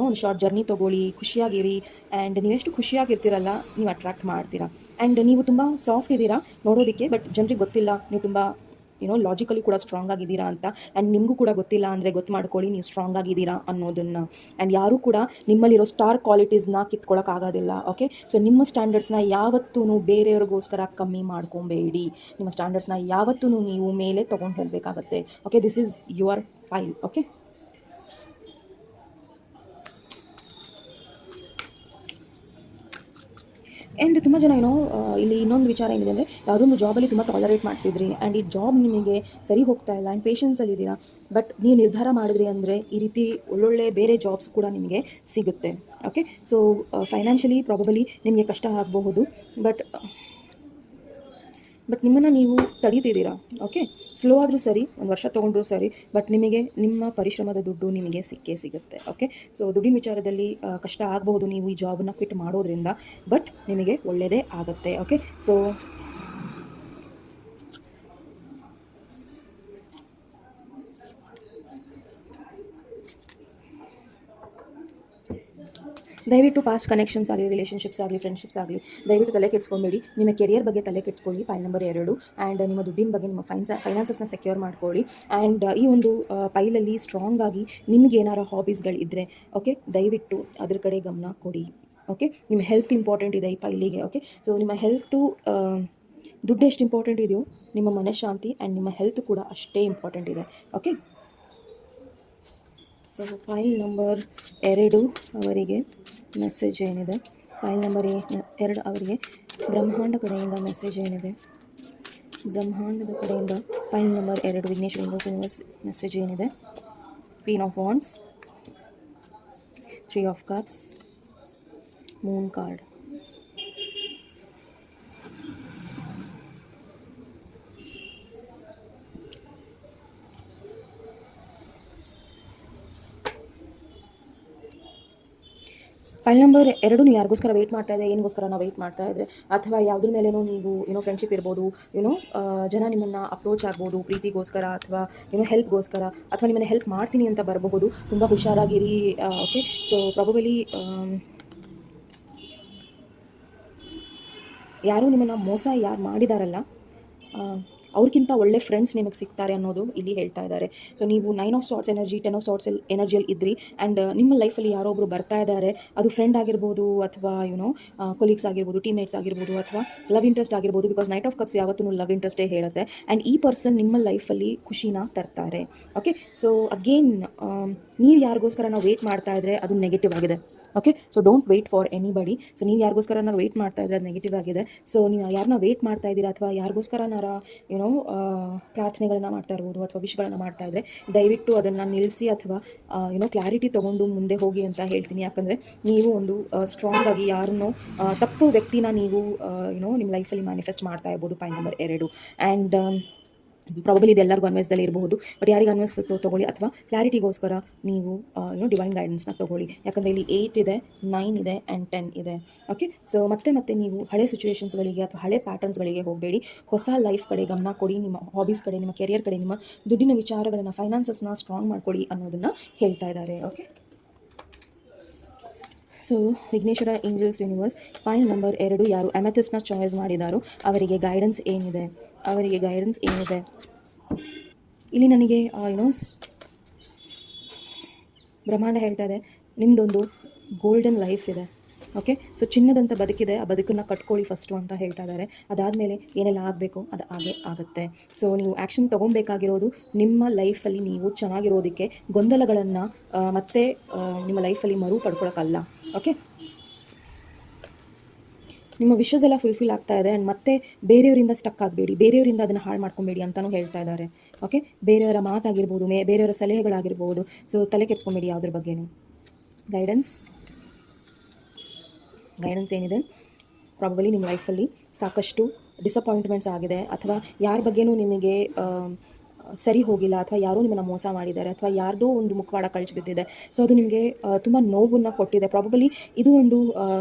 [SPEAKER 1] ಒಂದು ಶಾರ್ಟ್ ಜರ್ನಿ ತೊಗೊಳ್ಳಿ, ಖುಷಿಯಾಗಿರಿ. ಆ್ಯಂಡ್ ನೀವೆಷ್ಟು ಖುಷಿಯಾಗಿರ್ತೀರಲ್ಲ, ನೀವು ಅಟ್ರಾಕ್ಟ್ ಮಾಡ್ತೀರಾ. ಆ್ಯಂಡ್ ನೀವು ತುಂಬ ಸಾಫ್ಟ್ ಇದ್ದೀರಾ ನೋಡೋದಕ್ಕೆ, ಬಟ್ ಜನರಿಗೆ ಗೊತ್ತಿಲ್ಲ ನೀವು ತುಂಬ ಲಾಜಿಕಲಿ ಕೂಡ ಸ್ಟ್ರಾಂಗ್ ಆಗಿದ್ದೀರಾ ಅಂತ. ಆ್ಯಂಡ್ ನಿಮಗೂ ಕೂಡ ಗೊತ್ತಿಲ್ಲ ಅಂದರೆ ಗೊತ್ತು ಮಾಡ್ಕೊಳ್ಳಿ ನೀವು ಸ್ಟ್ರಾಂಗ್ ಆಗಿದ್ದೀರಾ ಅನ್ನೋದನ್ನು. ಆ್ಯಂಡ್ ಯಾರೂ ಕೂಡ ನಿಮ್ಮಲ್ಲಿರೋ ಸ್ಟಾರ್ ಕ್ವಾಲಿಟೀಸ್ನ ಕಿತ್ಕೊಳ್ಳೋಕ್ಕಾಗೋದಿಲ್ಲ. ಓಕೆ, ಸೊ ನಿಮ್ಮ ಸ್ಟ್ಯಾಂಡರ್ಡ್ಸ್ನ ಯಾವತ್ತೂ ಬೇರೆಯವ್ರಿಗೋಸ್ಕರ ಕಮ್ಮಿ ಮಾಡ್ಕೊಬೇಡಿ. ನಿಮ್ಮ ಸ್ಟ್ಯಾಂಡರ್ಡ್ಸ್ನ ಯಾವತ್ತೂ ನೀವು ಮೇಲೆ ತೊಗೊಂಡು ಹೋಗಬೇಕಾಗತ್ತೆ. Okay, this is your file. Okay, and ತುಂಬ ಜನ ಇಲ್ಲಿ ಇನ್ನೊಂದು ವಿಚಾರ ಏನಿದೆ ಅಂದರೆ, ಯಾವುದೊಂದು ಜಾಬಲ್ಲಿ ತುಂಬ ಟಾಲರೇಟ್ ಮಾಡ್ತಿದ್ರಿ ಆ್ಯಂಡ್ ಈ ಜಾಬ್ ನಿಮಗೆ ಸರಿ ಹೋಗ್ತಾ ಇಲ್ಲ ಆ್ಯಂಡ್ ಪೇಷನ್ಸಲ್ಲಿದ್ದೀರಾ, ಬಟ್ ನೀವು ನಿರ್ಧಾರ ಮಾಡಿದ್ರಿ ಅಂದರೆ ಈ ರೀತಿ ಒಳ್ಳೊಳ್ಳೆ ಬೇರೆ ಜಾಬ್ಸ್ ಕೂಡ ನಿಮಗೆ ಸಿಗುತ್ತೆ. ಓಕೆ, ಸೊ ಫೈನಾನ್ಷಿಯಲಿ ಪ್ರಾಬಬಲಿ ನಿಮಗೆ ಕಷ್ಟ ಆಗಬಹುದು, ಬಟ್ ನಿಮ್ಮನ್ನು ನೀವು ತಡೀತಿದ್ದೀರಾ. ಓಕೆ, ಸ್ಲೋ ಆದರೂ ಸರಿ, 1 ವರ್ಷ ತೊಗೊಂಡ್ರೂ ಸರಿ, ಬಟ್ ನಿಮಗೆ ನಿಮ್ಮ ಪರಿಶ್ರಮದ ದುಡ್ಡು ನಿಮಗೆ ಸಿಕ್ಕೇ ಸಿಗುತ್ತೆ. ಓಕೆ, ಸೊ ದುಡ್ಡಿನ ವಿಚಾರದಲ್ಲಿ ಕಷ್ಟ ಆಗಬಹುದು ನೀವು ಈ ಜಾಬನ್ನು ಕ್ವಿಟ್ ಮಾಡೋದ್ರಿಂದ, ಬಟ್ ನಿಮಗೆ ಒಳ್ಳೆಯದೇ ಆಗುತ್ತೆ. ಓಕೆ, ಸೊ ದಯವಿಟ್ಟು ಪಾಸ್ಟ್ ಕನೆಕ್ಷನ್ಸ್ ಆಗಲಿ, ರಿಲೇಷನ್ಶಿಪ್ಸ್ ಆಗಲಿ, ಫ್ರೆಂಡ್ಶಿಪ್ಸ್ ಆಗಲಿ, ದಯವಿಟ್ಟು ತಲೆ ಕೆಡಿಸ್ಕೊಬೇಡಿ. ನಿಮ್ಮ ಕೆರಿಯರ್ ಬಗ್ಗೆ ತಲೆ ಕೆಡಿಸ್ಕೊಳ್ಳಿ, ಫೈಲ್ ನಂಬರ್ 2. ಆ್ಯಂಡ್ ನಿಮ್ಮ ದುಡ್ಡಿನ ಬಗ್ಗೆ, ನಿಮ್ಮ ಫೈನಾನ್ಸಸ್ನ ಸೆಕ್ಯೂರ್ ಮಾಡ್ಕೊಳ್ಳಿ. ಆ್ಯಂಡ್ ಈ ಒಂದು ಫೈಲಲ್ಲಿ ಸ್ಟ್ರಾಂಗ್ ಆಗಿ ನಿಮ್ಗೆ ಏನಾರು ಹಾಬೀಸ್ಗಳಿದ್ದರೆ, ಓಕೆ, ದಯವಿಟ್ಟು ಅದ್ರ ಕಡೆ ಗಮನ ಕೊಡಿ. ಓಕೆ, ನಿಮ್ಮ ಹೆಲ್ತ್ ಇಂಪಾರ್ಟೆಂಟ್ ಇದೆ ಈ ಫೈಲಿಗೆ. ಓಕೆ, ಸೊ ನಿಮ್ಮ ಹೆಲ್ತು, ದುಡ್ಡು ಎಷ್ಟು ಇಂಪಾರ್ಟೆಂಟ್ ಇದೆಯೋ ನಿಮ್ಮ ಮನಃಶಾಂತಿ ಆ್ಯಂಡ್ ನಿಮ್ಮ ಹೆಲ್ತ್ ಕೂಡ ಅಷ್ಟೇ ಇಂಪಾರ್ಟೆಂಟ್ ಇದೆ. ಓಕೆ, ಸೊ ಫೈಲ್ ನಂಬರ್ 2 ಅವರಿಗೆ ಮೆಸೇಜ್ ಏನಿದೆ, ಫೈಲ್ ನಂಬರ್ 2 ಅವರಿಗೆ ಬ್ರಹ್ಮಾಂಡ ಕಡೆಯಿಂದ ಮೆಸೇಜ್ ಏನಿದೆ, ಬ್ರಹ್ಮಾಂಡದ ಕಡೆಯಿಂದ file number 2 Vignesh universe message ಏನಿದೆ, queen of wands, 3 of cups, moon card. File number 2 ನೀವು ಯಾರಿಗೋಸ್ಕರ ವೆಯ್ಟ್ ಮಾಡ್ತಾ ಇದೆ, ಏನಿಗೋಸ್ಕರ ನಾವು ವೆಯ್ಟ್ ಮಾಡ್ತಾ ಇದ್ದರೆ, ಅಥವಾ ಯಾವುದ್ರ ಮೇಲೇನೋ ನೀವು ಫ್ರೆಂಡ್ಶಿಪ್ ಇರ್ಬೋದು, ಜನ ನಿಮ್ಮನ್ನು ಅಪ್ರೋಚ್ ಆಗ್ಬೋದು ಪ್ರೀತಿಗೋಸ್ಕರ ಅಥವಾ ಹೆಲ್ಪ್ಗೋಸ್ಕರ, ಅಥವಾ ನಿಮ್ಮನ್ನು ಹೆಲ್ಪ್ ಮಾಡ್ತೀನಿ ಅಂತ ಬರಬಹುದು. ತುಂಬ ಹುಷಾರಾಗಿರಿ. ಓಕೆ, ಸೊ ಪ್ರಾಬಬಲಿ ಯಾರು ನಿಮ್ಮನ್ನು ಯಾರು ಮಾಡಿದಾರಲ್ಲ ಅವ್ರಿಗಿಂತ ಒಳ್ಳೆ ಫ್ರೆಂಡ್ಸ್ ನಿಮಗೆ ಸಿಗ್ತಾರೆ ಅನ್ನೋದು ಇಲ್ಲಿ ಹೇಳ್ತಾ ಇದ್ದಾರೆ. ಸೊ ನೀವು 9 of swords energy, 10 of swords ಎನರ್ಜಿಯಲ್ಲಿ ಇದ್ರಿ ಆ್ಯಂಡ್ ನಿಮ್ಮ ಲೈಫಲ್ಲಿ ಯಾರೋ ಒಬ್ಬರು ಬರ್ತಾ ಇದ್ದಾರೆ. ಅದು ಫ್ರೆಂಡ್ ಆಗಿರ್ಬೋದು ಅಥವಾ ಕೊಲೀಗ್ಸ್ ಆಗಿರ್ಬೋದು, ಟೀಮ್ಮೇಟ್ಸ್ ಆಗಿರ್ಬೋದು ಅಥವಾ ಲವ್ ಇಂಟ್ರೆಸ್ಟ್ ಆಗಿರ್ಬೋದು. ಬಿಕಾಸ್ ನೈಟ್ ಆಫ್ ಕಪ್ಸ್ ಯಾವತ್ತೂ ಲವ್ ಇಂಟ್ರೆಸ್ಟೇ ಹೇಳುತ್ತೆ. ಆ್ಯಂಡ್ ಈ ಪರ್ಸನ್ ನಿಮ್ಮ ಲೈಫಲ್ಲಿ ಖುಷಿನ ತರ್ತಾರೆ. ಓಕೆ, ಸೊ ಅಗೇನ್ ನೀವು ಯಾರಿಗೋಸ್ಕರ ನಾವು ವೇಟ್ ಮಾಡ್ತಾ ಇದ್ರೆ ಅದು ನೆಗೆಟಿವ್ ಆಗಿದೆ. Okay, so don't wait for anybody. So ನೀವು ಯಾರಿಗೋಸ್ಕರ ನಾವು ವೇಟ್ ಮಾಡ್ತಾ ಇದ್ರೆ ಅದು ನೆಗೆಟಿವ್ ಆಗಿದೆ. ಸೊ ನೀವು ಯಾರನ್ನ ವೇಟ್ ಮಾಡ್ತಾ ಇದ್ದೀರಾ ಅಥವಾ ಯಾರಿಗೋಸ್ಕರನಾರ ಪ್ರಾರ್ಥನೆಗಳನ್ನ ಮಾಡ್ತಾ ಇರ್ಬೋದು ಅಥವಾ ವಿಶ್ಗಳನ್ನು ಮಾಡ್ತಾ ಇದ್ರೆ ದಯವಿಟ್ಟು ಅದನ್ನು ನಿಲ್ಲಿಸಿ ಅಥವಾ ಕ್ಲಾರಿಟಿ ತೊಗೊಂಡು ಮುಂದೆ ಹೋಗಿ ಅಂತ ಹೇಳ್ತೀನಿ. ಯಾಕಂದರೆ ನೀವು ಒಂದು ಸ್ಟ್ರಾಂಗ್ ಆಗಿ ಯಾರನ್ನೋ ತಪ್ಪು ವ್ಯಕ್ತಿನ ನೀವು ನಿಮ್ಮ ಲೈಫಲ್ಲಿ ಮ್ಯಾನಿಫೆಸ್ಟ್ ಮಾಡ್ತಾ ಇರ್ಬೋದು. Point number 2. ಆ್ಯಂಡ್ ಪ್ರಾಬಲಿ ಇದೆಲ್ಲರಿಗೂ ಅನ್ವಯಿಸದಲ್ಲಿ ಇರಬಹುದು. ಬಟ್ ಯಾರಿಗೆ ಅನ್ವಯಿಸುತ್ತೋ ತೊಗೊಳ್ಳಿ ಅಥವಾ ಕ್ಲಾರಿಟಿಗೋಸ್ಕರ ನೀವು ಡಿವೈನ್ ಗೈಡೆನ್ಸ್ನ ತೊಗೊಳ್ಳಿ. ಯಾಕಂದರೆ ಇಲ್ಲಿ 8 ಇದೆ, 9 ಇದೆ ಆ್ಯಂಡ್ 10 ಇದೆ. ಓಕೆ, ಸೊ ಮತ್ತೆ ನೀವು ಹಳೆ ಸಿಚುವೇಷನ್ಸ್ಗಳಿಗೆ ಅಥವಾ ಹಳೆ ಪ್ಯಾಟರ್ನ್ಸ್ಗಳಿಗೆ ಹೋಗಬೇಡಿ. ಹೊಸ ಲೈಫ್ ಕಡೆ ಗಮನ ಕೊಡಿ. ನಿಮ್ಮ ಹಾಬೀಸ್ ಕಡೆ, ನಿಮ್ಮ ಕೆರಿಯರ್ ಕಡೆ, ನಿಮ್ಮ ದುಡ್ಡಿನ ವಿಚಾರಗಳನ್ನು, ಫೈನಾನ್ಸಸ್ನ ಸ್ಟ್ರಾಂಗ್ ಮಾಡ್ಕೊಳ್ಳಿ ಅನ್ನೋದನ್ನು ಹೇಳ್ತಾ ಇದ್ದಾರೆ. Okay, so Vighneshwara angels universe point number 2, ಯಾರು ಅಮೆಥಿಸ್ಟ್ನ ಚಾಯ್ಸ್ ಮಾಡಿದಾರೋ ಅವರಿಗೆ ಗೈಡೆನ್ಸ್ ಏನಿದೆ? ಇಲ್ಲಿ ನನಗೆ ಬ್ರಹ್ಮಾಂಡ ಹೇಳ್ತಾ ಇದೆ ನಿಮ್ಮದೊಂದು ಗೋಲ್ಡನ್ ಲೈಫ್ ಇದೆ. ಓಕೆ, ಸೊ ಚಿನ್ನದಂಥ ಬದುಕಿದೆ, ಆ ಬದುಕನ್ನು ಕಟ್ಕೊಳ್ಳಿ ಫಸ್ಟು ಅಂತ ಹೇಳ್ತಾ ಇದ್ದಾರೆ. ಅದಾದಮೇಲೆ ಏನೆಲ್ಲ ಆಗಬೇಕು ಅದು ಹಾಗೆ ಆಗುತ್ತೆ. ಸೊ ನೀವು ಆ್ಯಕ್ಷನ್ ತೊಗೊಬೇಕಾಗಿರೋದು ನಿಮ್ಮ ಲೈಫಲ್ಲಿ ನೀವು ಚೆನ್ನಾಗಿರೋದಕ್ಕೆ, ಗೊಂದಲಗಳನ್ನು ಮತ್ತೆ ನಿಮ್ಮ ಲೈಫಲ್ಲಿ ಮರು ಪಡ್ಕೊಳಕ್ಕಲ್ಲ. ಓಕೆ, ನಿಮ್ಮ ವಿಷಸ್ ಎಲ್ಲ ಫುಲ್ಫಿಲ್ ಆಗ್ತಾ ಇದೆ ಆ್ಯಂಡ್ ಮತ್ತೆ ಬೇರೆಯವರಿಂದ ಸ್ಟಕ್ ಆಗಬೇಡಿ, ಬೇರೆಯವರಿಂದ ಅದನ್ನು ಹಾಳು ಮಾಡ್ಕೊಬೇಡಿ ಅಂತಲೂ ಹೇಳ್ತಾ ಇದ್ದಾರೆ. ಓಕೆ, ಬೇರೆಯವರ ಮಾತಾಗಿರ್ಬೋದು, ಬೇರೆಯವರ ಸಲಹೆಗಳಾಗಿರ್ಬೋದು. ಸೊ ತಲೆ ಕೆಡಿಸ್ಕೊಬೇಡಿ ಯಾವುದ್ರ ಬಗ್ಗೆನೂ. ಗೈಡೆನ್ಸ್ ಏನಿದೆ? ಪ್ರಾಬಬಲಿ ನಿಮ್ಮ ಲೈಫಲ್ಲಿ ಸಾಕಷ್ಟು ಡಿಸಪಾಯಿಂಟ್ಮೆಂಟ್ಸ್ ಆಗಿದೆ ಅಥವಾ ಯಾರ ಬಗ್ಗೆನೂ ನಿಮಗೆ ಸರಿ ಹೋಗಿಲ್ಲ ಅಥವಾ ಯಾರೋ ನಿಮ್ಮನ್ನು ಮೋಸ ಮಾಡಿದ್ದಾರೆ ಅಥವಾ ಯಾರ್ದೋ ಒಂದು ಮುಖವಾಡ ಕಳ್ಸಿ ಬಿದ್ದಿದೆ. ಸೊ ಅದು ನಿಮಗೆ ತುಂಬ ನೋವನ್ನು ಕೊಟ್ಟಿದೆ. ಪ್ರಾಬಬಲಿ ಇದು ಒಂದು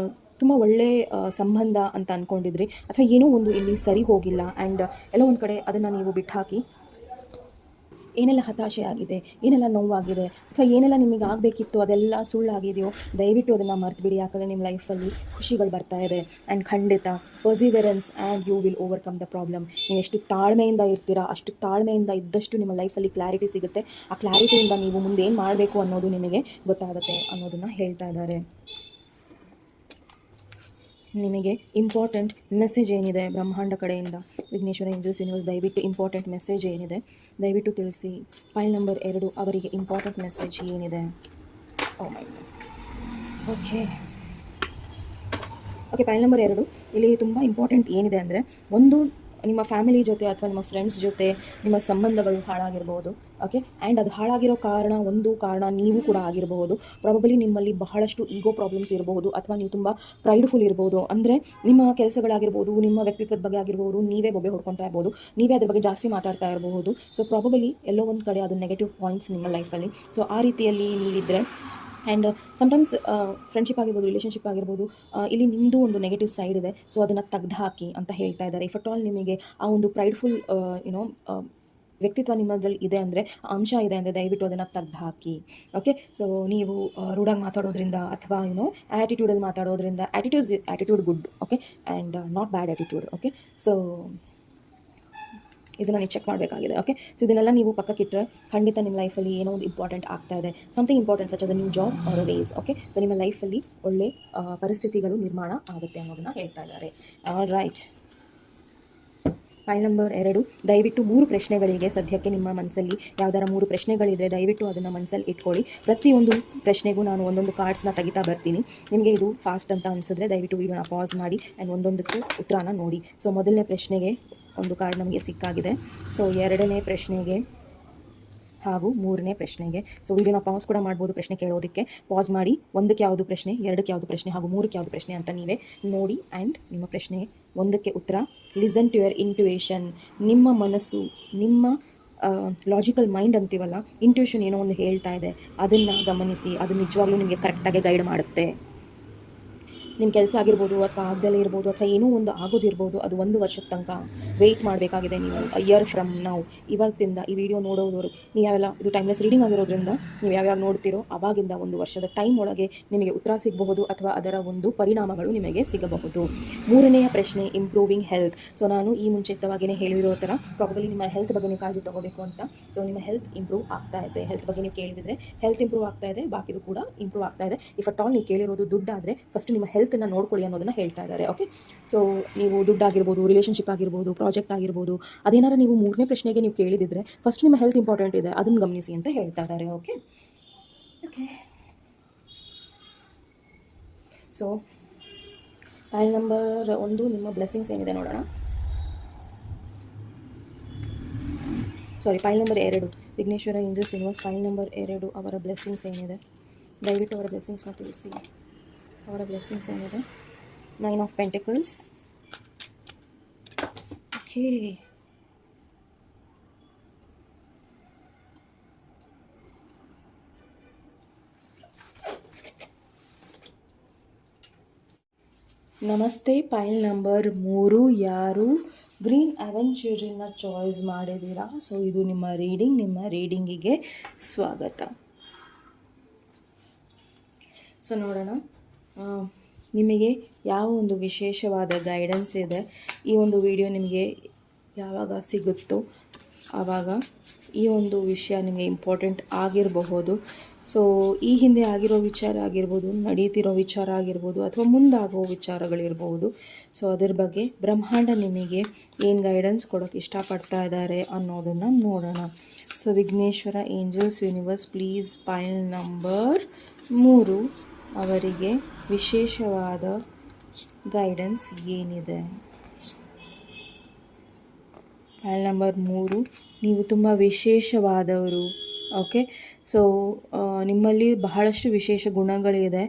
[SPEAKER 1] ತುಂಬ ಒಳ್ಳೆ ಸಂಬಂಧ ಅಂತ ಅಂದ್ಕೊಂಡಿದ್ರಿ ಅಥವಾ ಏನೋ ಒಂದು ಇಲ್ಲಿ ಸರಿ ಹೋಗಿಲ್ಲ ಆ್ಯಂಡ್ ಎಲ್ಲೋ ಒಂದು ಕಡೆ ಅದನ್ನು ನೀವು ಬಿಟ್ಟು ಹಾಕಿ ಏನೆಲ್ಲ ಹತಾಶೆ ಆಗಿದೆ, ಏನೆಲ್ಲ ನೋವಾಗಿದೆ ಅಥವಾ ಏನೆಲ್ಲ ನಿಮಗೆ ಆಗಬೇಕಿತ್ತು ಅದೆಲ್ಲ ಸುಳ್ಳಾಗಿದೆಯೋ ದಯವಿಟ್ಟು ಅದನ್ನು ಮರೆತುಬಿಡಿ. ಯಾಕಂದರೆ ನಿಮ್ಮ ಲೈಫಲ್ಲಿ ಖುಷಿಗಳು ಬರ್ತಾ ಇದೆ ಆ್ಯಂಡ್ ಖಂಡಿತ perseverance and you will overcome the problem. ನೀವು ಎಷ್ಟು ತಾಳ್ಮೆಯಿಂದ ಇರ್ತೀರಾ ಅಷ್ಟು ತಾಳ್ಮೆಯಿಂದ ಇದ್ದಷ್ಟು ನಿಮ್ಮ ಲೈಫಲ್ಲಿ ಕ್ಲಾರಿಟಿ ಸಿಗುತ್ತೆ. ಆ ಕ್ಲಾರಿಟಿಯಿಂದ ನೀವು ಮುಂದೆ ಏನು ಮಾಡಬೇಕು ಅನ್ನೋದು ನಿಮಗೆ ಗೊತ್ತಾಗುತ್ತೆ ಅನ್ನೋದನ್ನು ಹೇಳ್ತಾ ಇದ್ದಾರೆ. ನಿಮಗೆ ಇಂಪಾರ್ಟೆಂಟ್ ಮೆಸೇಜ್ ಏನಿದೆ ಬ್ರಹ್ಮಾಂಡ ಕಡೆಯಿಂದ? ವಿಘ್ನೇಶ್ವರ ಏಂಜಲ್ಸ್ ಯೂನಿವರ್ಸ್ ದಯವಿಟ್ಟು ಇಂಪಾರ್ಟೆಂಟ್ ಮೆಸೇಜ್ ಏನಿದೆ ದಯವಿಟ್ಟು ತಿಳಿಸಿ. ಫೈಲ್ ನಂಬರ್ 2 ಅವರಿಗೆ ಇಂಪಾರ್ಟೆಂಟ್ ಮೆಸೇಜ್ ಏನಿದೆ? ಓ ಮೈ ಗಾಡ್. ಓಕೆ, ಫೈಲ್ ನಂಬರ್ 2 ಇಲ್ಲಿ ತುಂಬ ಇಂಪಾರ್ಟೆಂಟ್ ಏನಿದೆ ಅಂದರೆ, ಒಂದು ನಿಮ್ಮ ಫ್ಯಾಮಿಲಿ ಜೊತೆ ಅಥವಾ ನಿಮ್ಮ ಫ್ರೆಂಡ್ಸ್ ಜೊತೆ ನಿಮ್ಮ ಸಂಬಂಧಗಳು ಹಾಳಾಗಿರ್ಬೋದು. ಓಕೆ, ಆ್ಯಂಡ್ ಅದು ಹಾಳಾಗಿರೋ ಕಾರಣ ನೀವು ಕೂಡ ಆಗಿರಬಹುದು. ಪ್ರಾಬಬಲಿ ನಿಮ್ಮಲ್ಲಿ ಬಹಳಷ್ಟು ಈಗೋ ಪ್ರಾಬ್ಲಮ್ಸ್ ಇರಬಹುದು ಅಥವಾ ನೀವು ತುಂಬ ಪ್ರೈಡ್ಫುಲ್ ಇರ್ಬೋದು. ಅಂದರೆ ನಿಮ್ಮ ಕೆಲಸಗಳಾಗಿರ್ಬೋದು, ನಿಮ್ಮ ವ್ಯಕ್ತಿತ್ವದ ಬಗ್ಗೆ ಆಗಿರ್ಬೋದು, ನೀವೇ ಬೊಬ್ಬೆ ಹೊಡ್ಕೊತಾ ಇರ್ಬೋದು, ನೀವೇ ಅದ್ರ ಬಗ್ಗೆ ಜಾಸ್ತಿ ಮಾತಾಡ್ತಾ ಇರಬಹುದು. ಸೊ ಪ್ರಾಬಬಲಿ ಎಲ್ಲೋ ಒಂದು ಕಡೆ ಅದು ನೆಗೆಟಿವ್ ಪಾಯಿಂಟ್ಸ್ ನಿಮ್ಮ ಲೈಫಲ್ಲಿ. ಸೊ ಆ ರೀತಿಯಲ್ಲಿ ನೀವಿದ್ದರೆ ಆ್ಯಂಡ್ ಸಮ್ಟೈಮ್ಸ್ ಫ್ರೆಂಡ್ಶಿಪ್ ಆಗಿರ್ಬೋದು, ರಿಲೇಷನ್ಶಿಪ್ ಆಗಿರ್ಬೋದು, ಇಲ್ಲಿ ನಿಮ್ಮದು ಒಂದು ನೆಗೆಟಿವ್ ಸೈಡ್ ಇದೆ. ಸೊ ಅದನ್ನು ತೆಗ್ದು ಹಾಕಿ ಅಂತ ಹೇಳ್ತಾ ಇದ್ದಾರೆ. ಇಫ್ ಅಟ್ ಆಲ್ ನಿಮಗೆ ಆ ಒಂದು ಪ್ರೈಡ್ಫುಲ್ ವ್ಯಕ್ತಿತ್ವ ನಿಮ್ಮದ್ರಲ್ಲಿ ಇದೆ ಅಂದರೆ, ಅಂಶ ಇದೆ ಅಂದರೆ ದಯವಿಟ್ಟು ಅದನ್ನು ತೆಗ್ದು ಹಾಕಿ. ಓಕೆ, ಸೊ ನೀವು ರೂಢಾಗಿ ಮಾತಾಡೋದ್ರಿಂದ ಅಥವಾ ಆ್ಯಟಿಟ್ಯೂಡಲ್ಲಿ ಮಾತಾಡೋದ್ರಿಂದ, attitude good. Okay, and not bad attitude. Okay, so ಇದನ್ನು ನೀವು ಚೆಕ್ ಮಾಡಬೇಕಾಗಿದೆ. ಓಕೆ, ಸೊ ಇದನ್ನೆಲ್ಲ ನೀವು ಪಕ್ಕಕ್ಕಿಟ್ಟರೆ ಖಂಡಿತ ನಿಮ್ಮ ಲೈಫಲ್ಲಿ ಏನೋ ಒಂದು ಇಂಪಾರ್ಟೆಂಟ್ ಆಗ್ತಾ ಇದೆ. Something important such as a new job or a raise. Okay, so ನಿಮ್ಮ ಲೈಫಲ್ಲಿ ಒಳ್ಳೆ ಪರಿಸ್ಥಿತಿಗಳು ನಿರ್ಮಾಣ ಆಗುತ್ತೆ ಅನ್ನೋದನ್ನು ಹೇಳ್ತಾ ಇದ್ದಾರೆ. ಆಲ್ ರೈಟ್, ಫೈಲ್ ನಂಬರ್ 2 ದಯವಿಟ್ಟು 3 ಪ್ರಶ್ನೆಗಳಿಗೆ ಸದ್ಯಕ್ಕೆ ನಿಮ್ಮ ಮನಸ್ಸಲ್ಲಿ ಯಾವ್ದಾರ 3 ಪ್ರಶ್ನೆಗಳಿದ್ರೆ ದಯವಿಟ್ಟು ಅದನ್ನು ಮನಸ್ಸಲ್ಲಿ ಇಟ್ಕೊಳ್ಳಿ. ಪ್ರತಿಯೊಂದು ಪ್ರಶ್ನೆಗೂ ನಾನು ಒಂದೊಂದು ಕಾರ್ಡ್ಸ್ನ ತೆಗಿತಾ ಬರ್ತೀನಿ. ನಿಮಗೆ ಇದು ಫಾಸ್ಟ್ ಅಂತ ಅನಿಸಿದ್ರೆ ದಯವಿಟ್ಟು ವೀಡಿಯೋನ ಪಾಸ್ ಮಾಡಿ ಆ್ಯಂಡ್ ಒಂದೊಂದಕ್ಕೂ ಉತ್ತರನ ನೋಡಿ. ಸೊ ಮೊದಲನೇ ಪ್ರಶ್ನೆಗೆ ಒಂದು ಕಾರ್ಡ್ ನಮಗೆ ಸಿಕ್ಕಾಗಿದೆ. ಸೊ ಎರಡನೇ ಪ್ರಶ್ನೆಗೆ ಹಾಗೂ ಮೂರನೇ ಪ್ರಶ್ನೆಗೆ. ಸೊ ವಿಡಿಯೋನ ಪಾಸ್ ಕೂಡ ಮಾಡ್ಬೋದು ಪ್ರಶ್ನೆ ಕೇಳೋದಕ್ಕೆ. ಪಾಸ್ ಮಾಡಿ ಒಂದಕ್ಕೆ ಯಾವುದು ಪ್ರಶ್ನೆ, ಎರಡಕ್ಕೆ ಯಾವುದು ಪ್ರಶ್ನೆ ಹಾಗೂ ಮೂರಕ್ಕೆ ಯಾವುದು ಪ್ರಶ್ನೆ ಅಂತ ನೀವೇ ನೋಡಿ ಆ್ಯಂಡ್ ನಿಮ್ಮ ಪ್ರಶ್ನೆ ಒಂದಕ್ಕೆ ಉತ್ತರ. Listen to your intuition. ನಿಮ್ಮ ಮನಸ್ಸು, ನಿಮ್ಮ ಲಾಜಿಕಲ್ ಮೈಂಡ್ ಅಂತೀವಲ್ಲ, ಇಂಟ್ಯೂಷನ್ ಏನೋ ಒಂದು ಹೇಳ್ತಾ ಇದೆ, ಅದನ್ನು ಗಮನಿಸಿ. ಅದು ನಿಜವಾಗ್ಲೂ ನಿಮಗೆ ಕರೆಕ್ಟಾಗಿ ಗೈಡ್ ಮಾಡುತ್ತೆ. ನಿಮ್ಮ ಕೆಲಸ ಆಗಿರ್ಬೋದು ಅಥವಾ ಆಗದಲ್ಲೇ ಇರ್ಬೋದು ಅಥವಾ ಏನೋ ಒಂದು ಆಗೋದಿರ್ಬೋದು, ಅದು 1 ವರ್ಷದ ತನಕ ವೆಯ್ಟ್ ಮಾಡಬೇಕಾಗಿದೆ ನೀವು. ಇಯರ್ ಫ್ರಮ್ ನಾವು, ಇವತ್ತಿಂದ ಈ ವಿಡಿಯೋ ನೋಡೋದವರು ನೀವು ಯಾವೆಲ್ಲ, ಇದು ಟೈಮ್ಲೆಸ್ ರೀಡಿಂಗ್ ಆಗಿರೋದ್ರಿಂದ ನೀವು ಯಾವ್ಯಾವ ನೋಡ್ತಿರೋ ಅವಾಗಿಂದ 1 ವರ್ಷದ ಟೈಮ್ ಒಳಗೆ ನಿಮಗೆ ಉತ್ತರ ಸಿಗಬಹುದು ಅಥವಾ ಅದರ ಒಂದು ಪರಿಣಾಮಗಳು ನಿಮಗೆ ಸಿಗಬಹುದು. 3ನೆಯ ಪ್ರಶ್ನೆ, ಇಂಪ್ರೂವಿಂಗ್ ಹೆಲ್ತ್. ಸೊ ನಾನು ಈ ಮುಂಚಿತವಾಗಿಯೇ ಹೇಳಿರೋ ಥರ ಪ್ರಾಬಬಲಿ ನಿಮ್ಮ ಹೆಲ್ತ್ ಬಗ್ಗೆ ನೀವು ಕಾಳಜಿ ತಗೋಬೇಕು ಅಂತ. ಸೊ ನಿಮ್ಮ ಹೆಲ್ತ್ ಇಂಪ್ರೂವ್ ಆಗ್ತಾ ಇದೆ. ಹೆಲ್ತ್ ಬಗ್ಗೆ ನೀವು ಕೇಳಿದರೆ ಹೆಲ್ತ್ ಇಂಪ್ರೂವ್ ಆಗ್ತಾ ಇದೆ, ಬಾಕಿದು ಕೂಡ ಇಂಪ್ರೂವ್ ಆಗ್ತಾ ಇದೆ. ಇಫ್ ಅಟ್ ಆಲ್ ನೀವು ಕೇಳಿರೋದು ದುಡ್ಡಾದರೆ ಫಸ್ಟ್ ನಿಮ್ಮ ಹೆಲ್ತನ್ನು ನೋಡ್ಕೊಳ್ಳಿ ಅನ್ನೋದನ್ನು ಹೇಳ್ತಾ ಇದ್ದಾರೆ. ಓಕೆ, ಸೊ ನೀವು ದುಡ್ಡಾಗಿರ್ಬೋದು, ರಿಲೇಷನ್ಶಿಪ್ ಆಗಿರ್ಬೋದು, ಪ್ರಾಜೆಕ್ಟ್ ಆಗಿರ್ಬೋದು, ಅದೇನಾರ ನೀವು 3ನೇ ಪ್ರಶ್ನೆಗೆ ನೀವು ಕೇಳಿದಿದ್ರೆ ಫಸ್ಟ್ ನಿಮ್ಮ ಹೆಲ್ತ್ ಇಂಪಾರ್ಟೆಂಟ್ ಇದೆ, ಅದನ್ನು ಗಮನಿಸಿ ಅಂತ ಹೇಳ್ತಾ ಇದ್ದಾರೆ. Okay okay, so file number 1 ನಿಮ್ಮ ಬ್ಲೆಸ್ಸಿಂಗ್ಸ್ ಏನಿದೆ ನೋಡೋಣ. File number 2 Vighneshwara angels universe. File number 2 ಅವರ ಬ್ಲೆಸ್ಸಿಂಗ್ಸ್ ಏನಿದೆ, ದಯವಿಟ್ಟು ಅವರ ಬ್ಲೆಸ್ಸಿಂಗ್ಸ್ನ ತಿಳಿಸಿ. ಅವರ ಬ್ಲೆಸ್ಸಿಂಗ್ಸ್ ಏನಿದೆ? 9 ಆಫ್ ಪೆಂಟಿಕಲ್ಸ್. ಓಕೆ, ನಮಸ್ತೆ. ಫೈಲ್ ನಂಬರ್ 3 ಯಾರು ಗ್ರೀನ್ ಅವೆಂಚೂರಿನ ಚಾಯ್ಸ್ ಮಾಡಿದ್ದೀರಾ? ಸೊ ಇದು ನಿಮ್ಮ ರೀಡಿಂಗಿಗೆ ಸ್ವಾಗತ. ಸೊ ನೋಡೋಣ ನಿಮಗೆ ಯಾವ ಒಂದು ವಿಶೇಷವಾದ ಗೈಡೆನ್ಸ್ ಇದೆ. ಈ ಒಂದು ವಿಡಿಯೋ ನಿಮಗೆ ಯಾವಾಗ ಸಿಗುತ್ತೋ ಆವಾಗ ಈ ಒಂದು ವಿಷಯ ನಿಮಗೆ ಇಂಪಾರ್ಟೆಂಟ್ ಆಗಿರಬಹುದು. ಸೊ ಈ ಹಿಂದೆ ಆಗಿರೋ ವಿಚಾರ ಆಗಿರ್ಬೋದು, ನಡೀತಿರೋ ವಿಚಾರ ಆಗಿರ್ಬೋದು, ಅಥವಾ ಮುಂದಾಗೋ ವಿಚಾರಗಳಿರ್ಬೋದು. ಸೊ ಅದ್ರ ಬಗ್ಗೆ ಬ್ರಹ್ಮಾಂಡ ನಿಮಗೆ ಏನು ಗೈಡೆನ್ಸ್ ಕೊಡೋಕ್ಕೆ ಇಷ್ಟಪಡ್ತಾ ಇದ್ದಾರೆ ಅನ್ನೋದನ್ನು ನೋಡೋಣ. So Vighneshwara angels universe, please file number 3 ಅವರಿಗೆ ವಿಶೇಷವಾದ ಗೈಡೆನ್ಸ್ ಏನಿದೆ? ಫೈಲ್ ನಂಬರ್ 3, ನೀವು ತುಂಬ ವಿಶೇಷವಾದವರು. ಓಕೆ, ಸೊ ನಿಮ್ಮಲ್ಲಿ ಬಹಳಷ್ಟು ವಿಶೇಷ ಗುಣಗಳಿದೆ,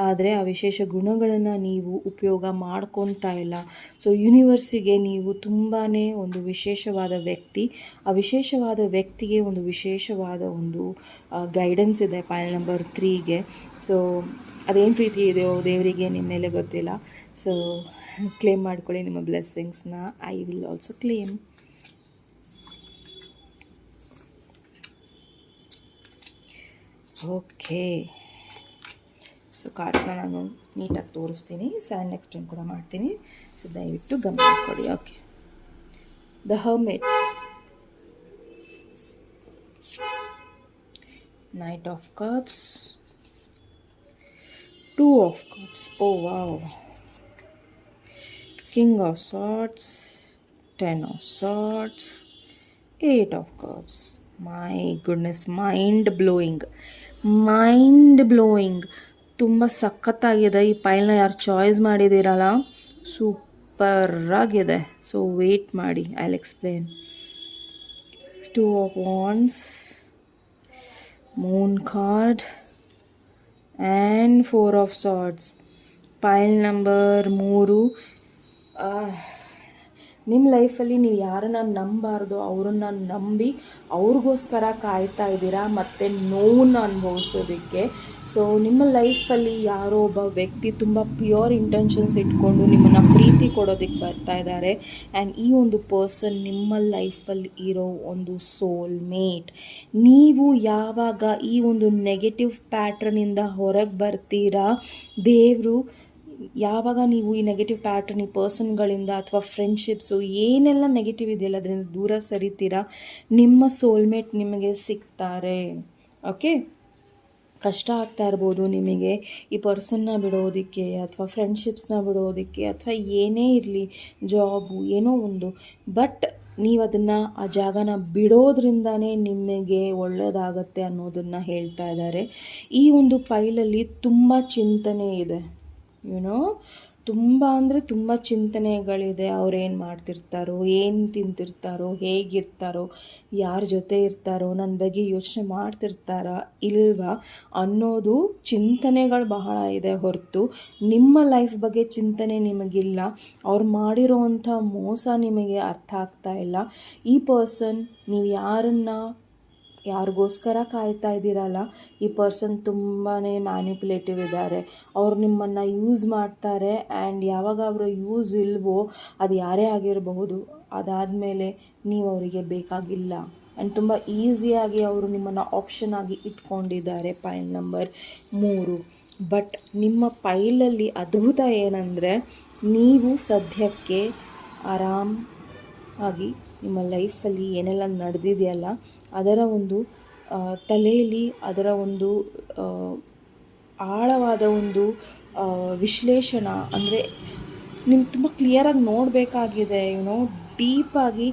[SPEAKER 1] ಆದರೆ ಆ ವಿಶೇಷ ಗುಣಗಳನ್ನು ನೀವು ಉಪಯೋಗ ಮಾಡ್ಕೊತಾ ಇಲ್ಲ. ಸೊ ಯೂನಿವರ್ಸಿಗೆ ನೀವು ತುಂಬಾ ಒಂದು ವಿಶೇಷವಾದ ವ್ಯಕ್ತಿ. ಆ ವಿಶೇಷವಾದ ವ್ಯಕ್ತಿಗೆ ಒಂದು ವಿಶೇಷವಾದ ಒಂದು ಗೈಡೆನ್ಸ್ ಇದೆ ಫೈಲ್ ನಂಬರ್ 3ಗೆ. ಸೊ ಅದೇನು ಪ್ರೀತಿ ಇದೆಯೋ ದೇವರಿಗೆ ನಿಮ್ಮ ಮೇಲೆ ಗೊತ್ತಿಲ್ಲ. ಸೊ ಕ್ಲೇಮ್ ಮಾಡ್ಕೊಳ್ಳಿ ನಿಮ್ಮ ಬ್ಲೆಸ್ಸಿಂಗ್ಸ್ನ. I will also claim. Okay, so ಕಾರ್ಡ್ಸ್ನ ನಾನು ನೀಟಾಗಿ ತೋರಿಸ್ತೀನಿ, ಸ್ಯಾಂಡ್ ಎಕ್ಸ್ಪ್ಲೇನ್ ಕೂಡ ಮಾಡ್ತೀನಿ. ಸೊ ದಯವಿಟ್ಟು ಗಮನ ಕೊಡಿ. Okay, the hermit, knight of cups, 2 of cups, oh wow, king of swords, 10 of swords, 8 of cups. My goodness, mind blowing. ತುಂಬ ಸಖತ್ತಾಗಿದೆ. ಈ ಫೈಲ್ನ ಯಾರು ಚಾಯ್ಸ್ ಮಾಡಿದ್ದೀರಲ್ಲ, ಸೂಪರಾಗಿದೆ. ಸೊ ವೇಟ್ ಮಾಡಿ, I will explain. 2 of wands, moon card and 4 of swords. Pile number 3, ನಿಮ್ಮ ಲೈಫಲ್ಲಿ ನೀವು ಯಾರನ್ನ ನಂಬಾರ್ದು ಅವರನ್ನು ನಂಬಿ ಅವ್ರಿಗೋಸ್ಕರ ಕಾಯ್ತಾ ಇದ್ದೀರಾ ಮತ್ತು ನೋವನ್ನು ಅನುಭವಿಸೋದಕ್ಕೆ. ಸೊ ನಿಮ್ಮ ಲೈಫಲ್ಲಿ ಯಾರೋ ಒಬ್ಬ ವ್ಯಕ್ತಿ ತುಂಬ ಪ್ಯೂರ್ ಇಂಟೆನ್ಷನ್ಸ್ ಇಟ್ಕೊಂಡು ನಿಮ್ಮನ್ನು ಪ್ರೀತಿ ಕೊಡೋದಕ್ಕೆ ಬರ್ತಾ ಇದ್ದಾರೆ. ಆ್ಯಂಡ್ ಈ ಒಂದು ಪರ್ಸನ್ ನಿಮ್ಮ ಲೈಫಲ್ಲಿ ಇರೋ ಒಂದು ಸೋಲ್ಮೇಟ್. ನೀವು ಯಾವಾಗ ಈ ಒಂದು ನೆಗೆಟಿವ್ ಪ್ಯಾಟ್ರನಿಂದ ಹೊರಗೆ ಬರ್ತೀರಾ, ದೇವರು ಯಾವಾಗ ನೀವು ಈ ನೆಗೆಟಿವ್ ಪ್ಯಾಟ್ರನ್, ಈ ಪರ್ಸನ್ಗಳಿಂದ ಅಥವಾ ಫ್ರೆಂಡ್ಶಿಪ್ಸು ಏನೆಲ್ಲ ನೆಗೆಟಿವ್ ಇದೆಯಲ್ಲ ಅದರಿಂದ ದೂರ ಸರಿತೀರಾ, ನಿಮ್ಮ ಸೋಲ್ಮೇಟ್ ನಿಮಗೆ ಸಿಗ್ತಾರೆ. ಓಕೆ, ಕಷ್ಟ ಆಗ್ತಾ ಇರ್ಬೋದು ನಿಮಗೆ ಈ ಪರ್ಸನ್ನ ಬಿಡೋದಕ್ಕೆ ಅಥವಾ ಫ್ರೆಂಡ್ಶಿಪ್ಸ್ನ ಬಿಡೋದಕ್ಕೆ ಅಥವಾ ಏನೇ ಇರಲಿ, ಜಾಬು ಏನೋ ಒಂದು, ಬಟ್ ನೀವು ಅದನ್ನು ಆ ಜಾಗನ ಬಿಡೋದ್ರಿಂದನೇ ನಿಮಗೆ ಒಳ್ಳೆಯದಾಗತ್ತೆ ಅನ್ನೋದನ್ನು ಹೇಳ್ತಾ ಇದ್ದಾರೆ. ಈ ಒಂದು ಫೈಲಲ್ಲಿ ತುಂಬ ಚಿಂತನೆ ಇದೆ, ತುಂಬ ಅಂದರೆ ತುಂಬ ಚಿಂತನೆಗಳಿದೆ. ಅವ್ರೇನು ಮಾಡ್ತಿರ್ತಾರೋ, ಏನು ತಿಂತಿರ್ತಾರೋ, ಹೇಗಿರ್ತಾರೋ, ಯಾರ ಜೊತೆ ಇರ್ತಾರೋ, ನನ್ನ ಬಗ್ಗೆ ಯೋಚನೆ ಮಾಡ್ತಿರ್ತಾರಾ ಇಲ್ವಾ ಅನ್ನೋದು ಚಿಂತನೆಗಳು ಬಹಳ ಇದೆ ಹೊರತು ನಿಮ್ಮ ಲೈಫ್ ಬಗ್ಗೆ ಚಿಂತನೆ ನಿಮಗಿಲ್ಲ. ಅವ್ರು ಮಾಡಿರೋವಂಥ ಮೋಸ ನಿಮಗೆ ಅರ್ಥ ಆಗ್ತಾ ಇಲ್ಲ. ಈ ಪರ್ಸನ್ ನೀವು ಯಾರನ್ನು ಯಾರಿಗೋಸ್ಕರ ಕಾಯ್ತಾ ಇದ್ದೀರಲ್ಲ, ಈ ಪರ್ಸನ್ ತುಂಬಾ ಮ್ಯಾನಿಪುಲೇಟಿವ್ ಇದ್ದಾರೆ. ಅವ್ರು ನಿಮ್ಮನ್ನು ಯೂಸ್ ಮಾಡ್ತಾರೆ. ಆ್ಯಂಡ್ ಯಾವಾಗ ಅವರು ಯೂಸ್ ಇಲ್ವೋ, ಅದು ಯಾರೇ ಆಗಿರಬಹುದು, ಅದಾದಮೇಲೆ ನೀವು ಅವರಿಗೆ ಬೇಕಾಗಿಲ್ಲ. ಆ್ಯಂಡ್ ತುಂಬ ಈಸಿಯಾಗಿ ಅವರು ನಿಮ್ಮನ್ನು ಆಪ್ಷನ್ ಆಗಿ ಇಟ್ಕೊಂಡಿದ್ದಾರೆ. ಪೈಲ್ ನಂಬರ್ 3. ಬಟ್ ನಿಮ್ಮ ಪೈಲಲ್ಲಿ ಅದ್ಭುತ ಏನಂದರೆ, ನೀವು ಸದ್ಯಕ್ಕೆ ಆರಾಮಾಗಿ ನಿಮ್ಮ ಲೈಫಲ್ಲಿ ಏನೆಲ್ಲ ನಡೆದಿದೆಯಲ್ಲ ಅದರ ಒಂದು ತಲೆಯಲ್ಲಿ ಅದರ ಒಂದು ಆಳವಾದ ಒಂದು ವಿಶ್ಲೇಷಣ, ಅಂದರೆ ನಿಮ್ಗೆ ತುಂಬ ಕ್ಲಿಯರಾಗಿ ನೋಡಬೇಕಾಗಿದೆ. ಡೀಪಾಗಿ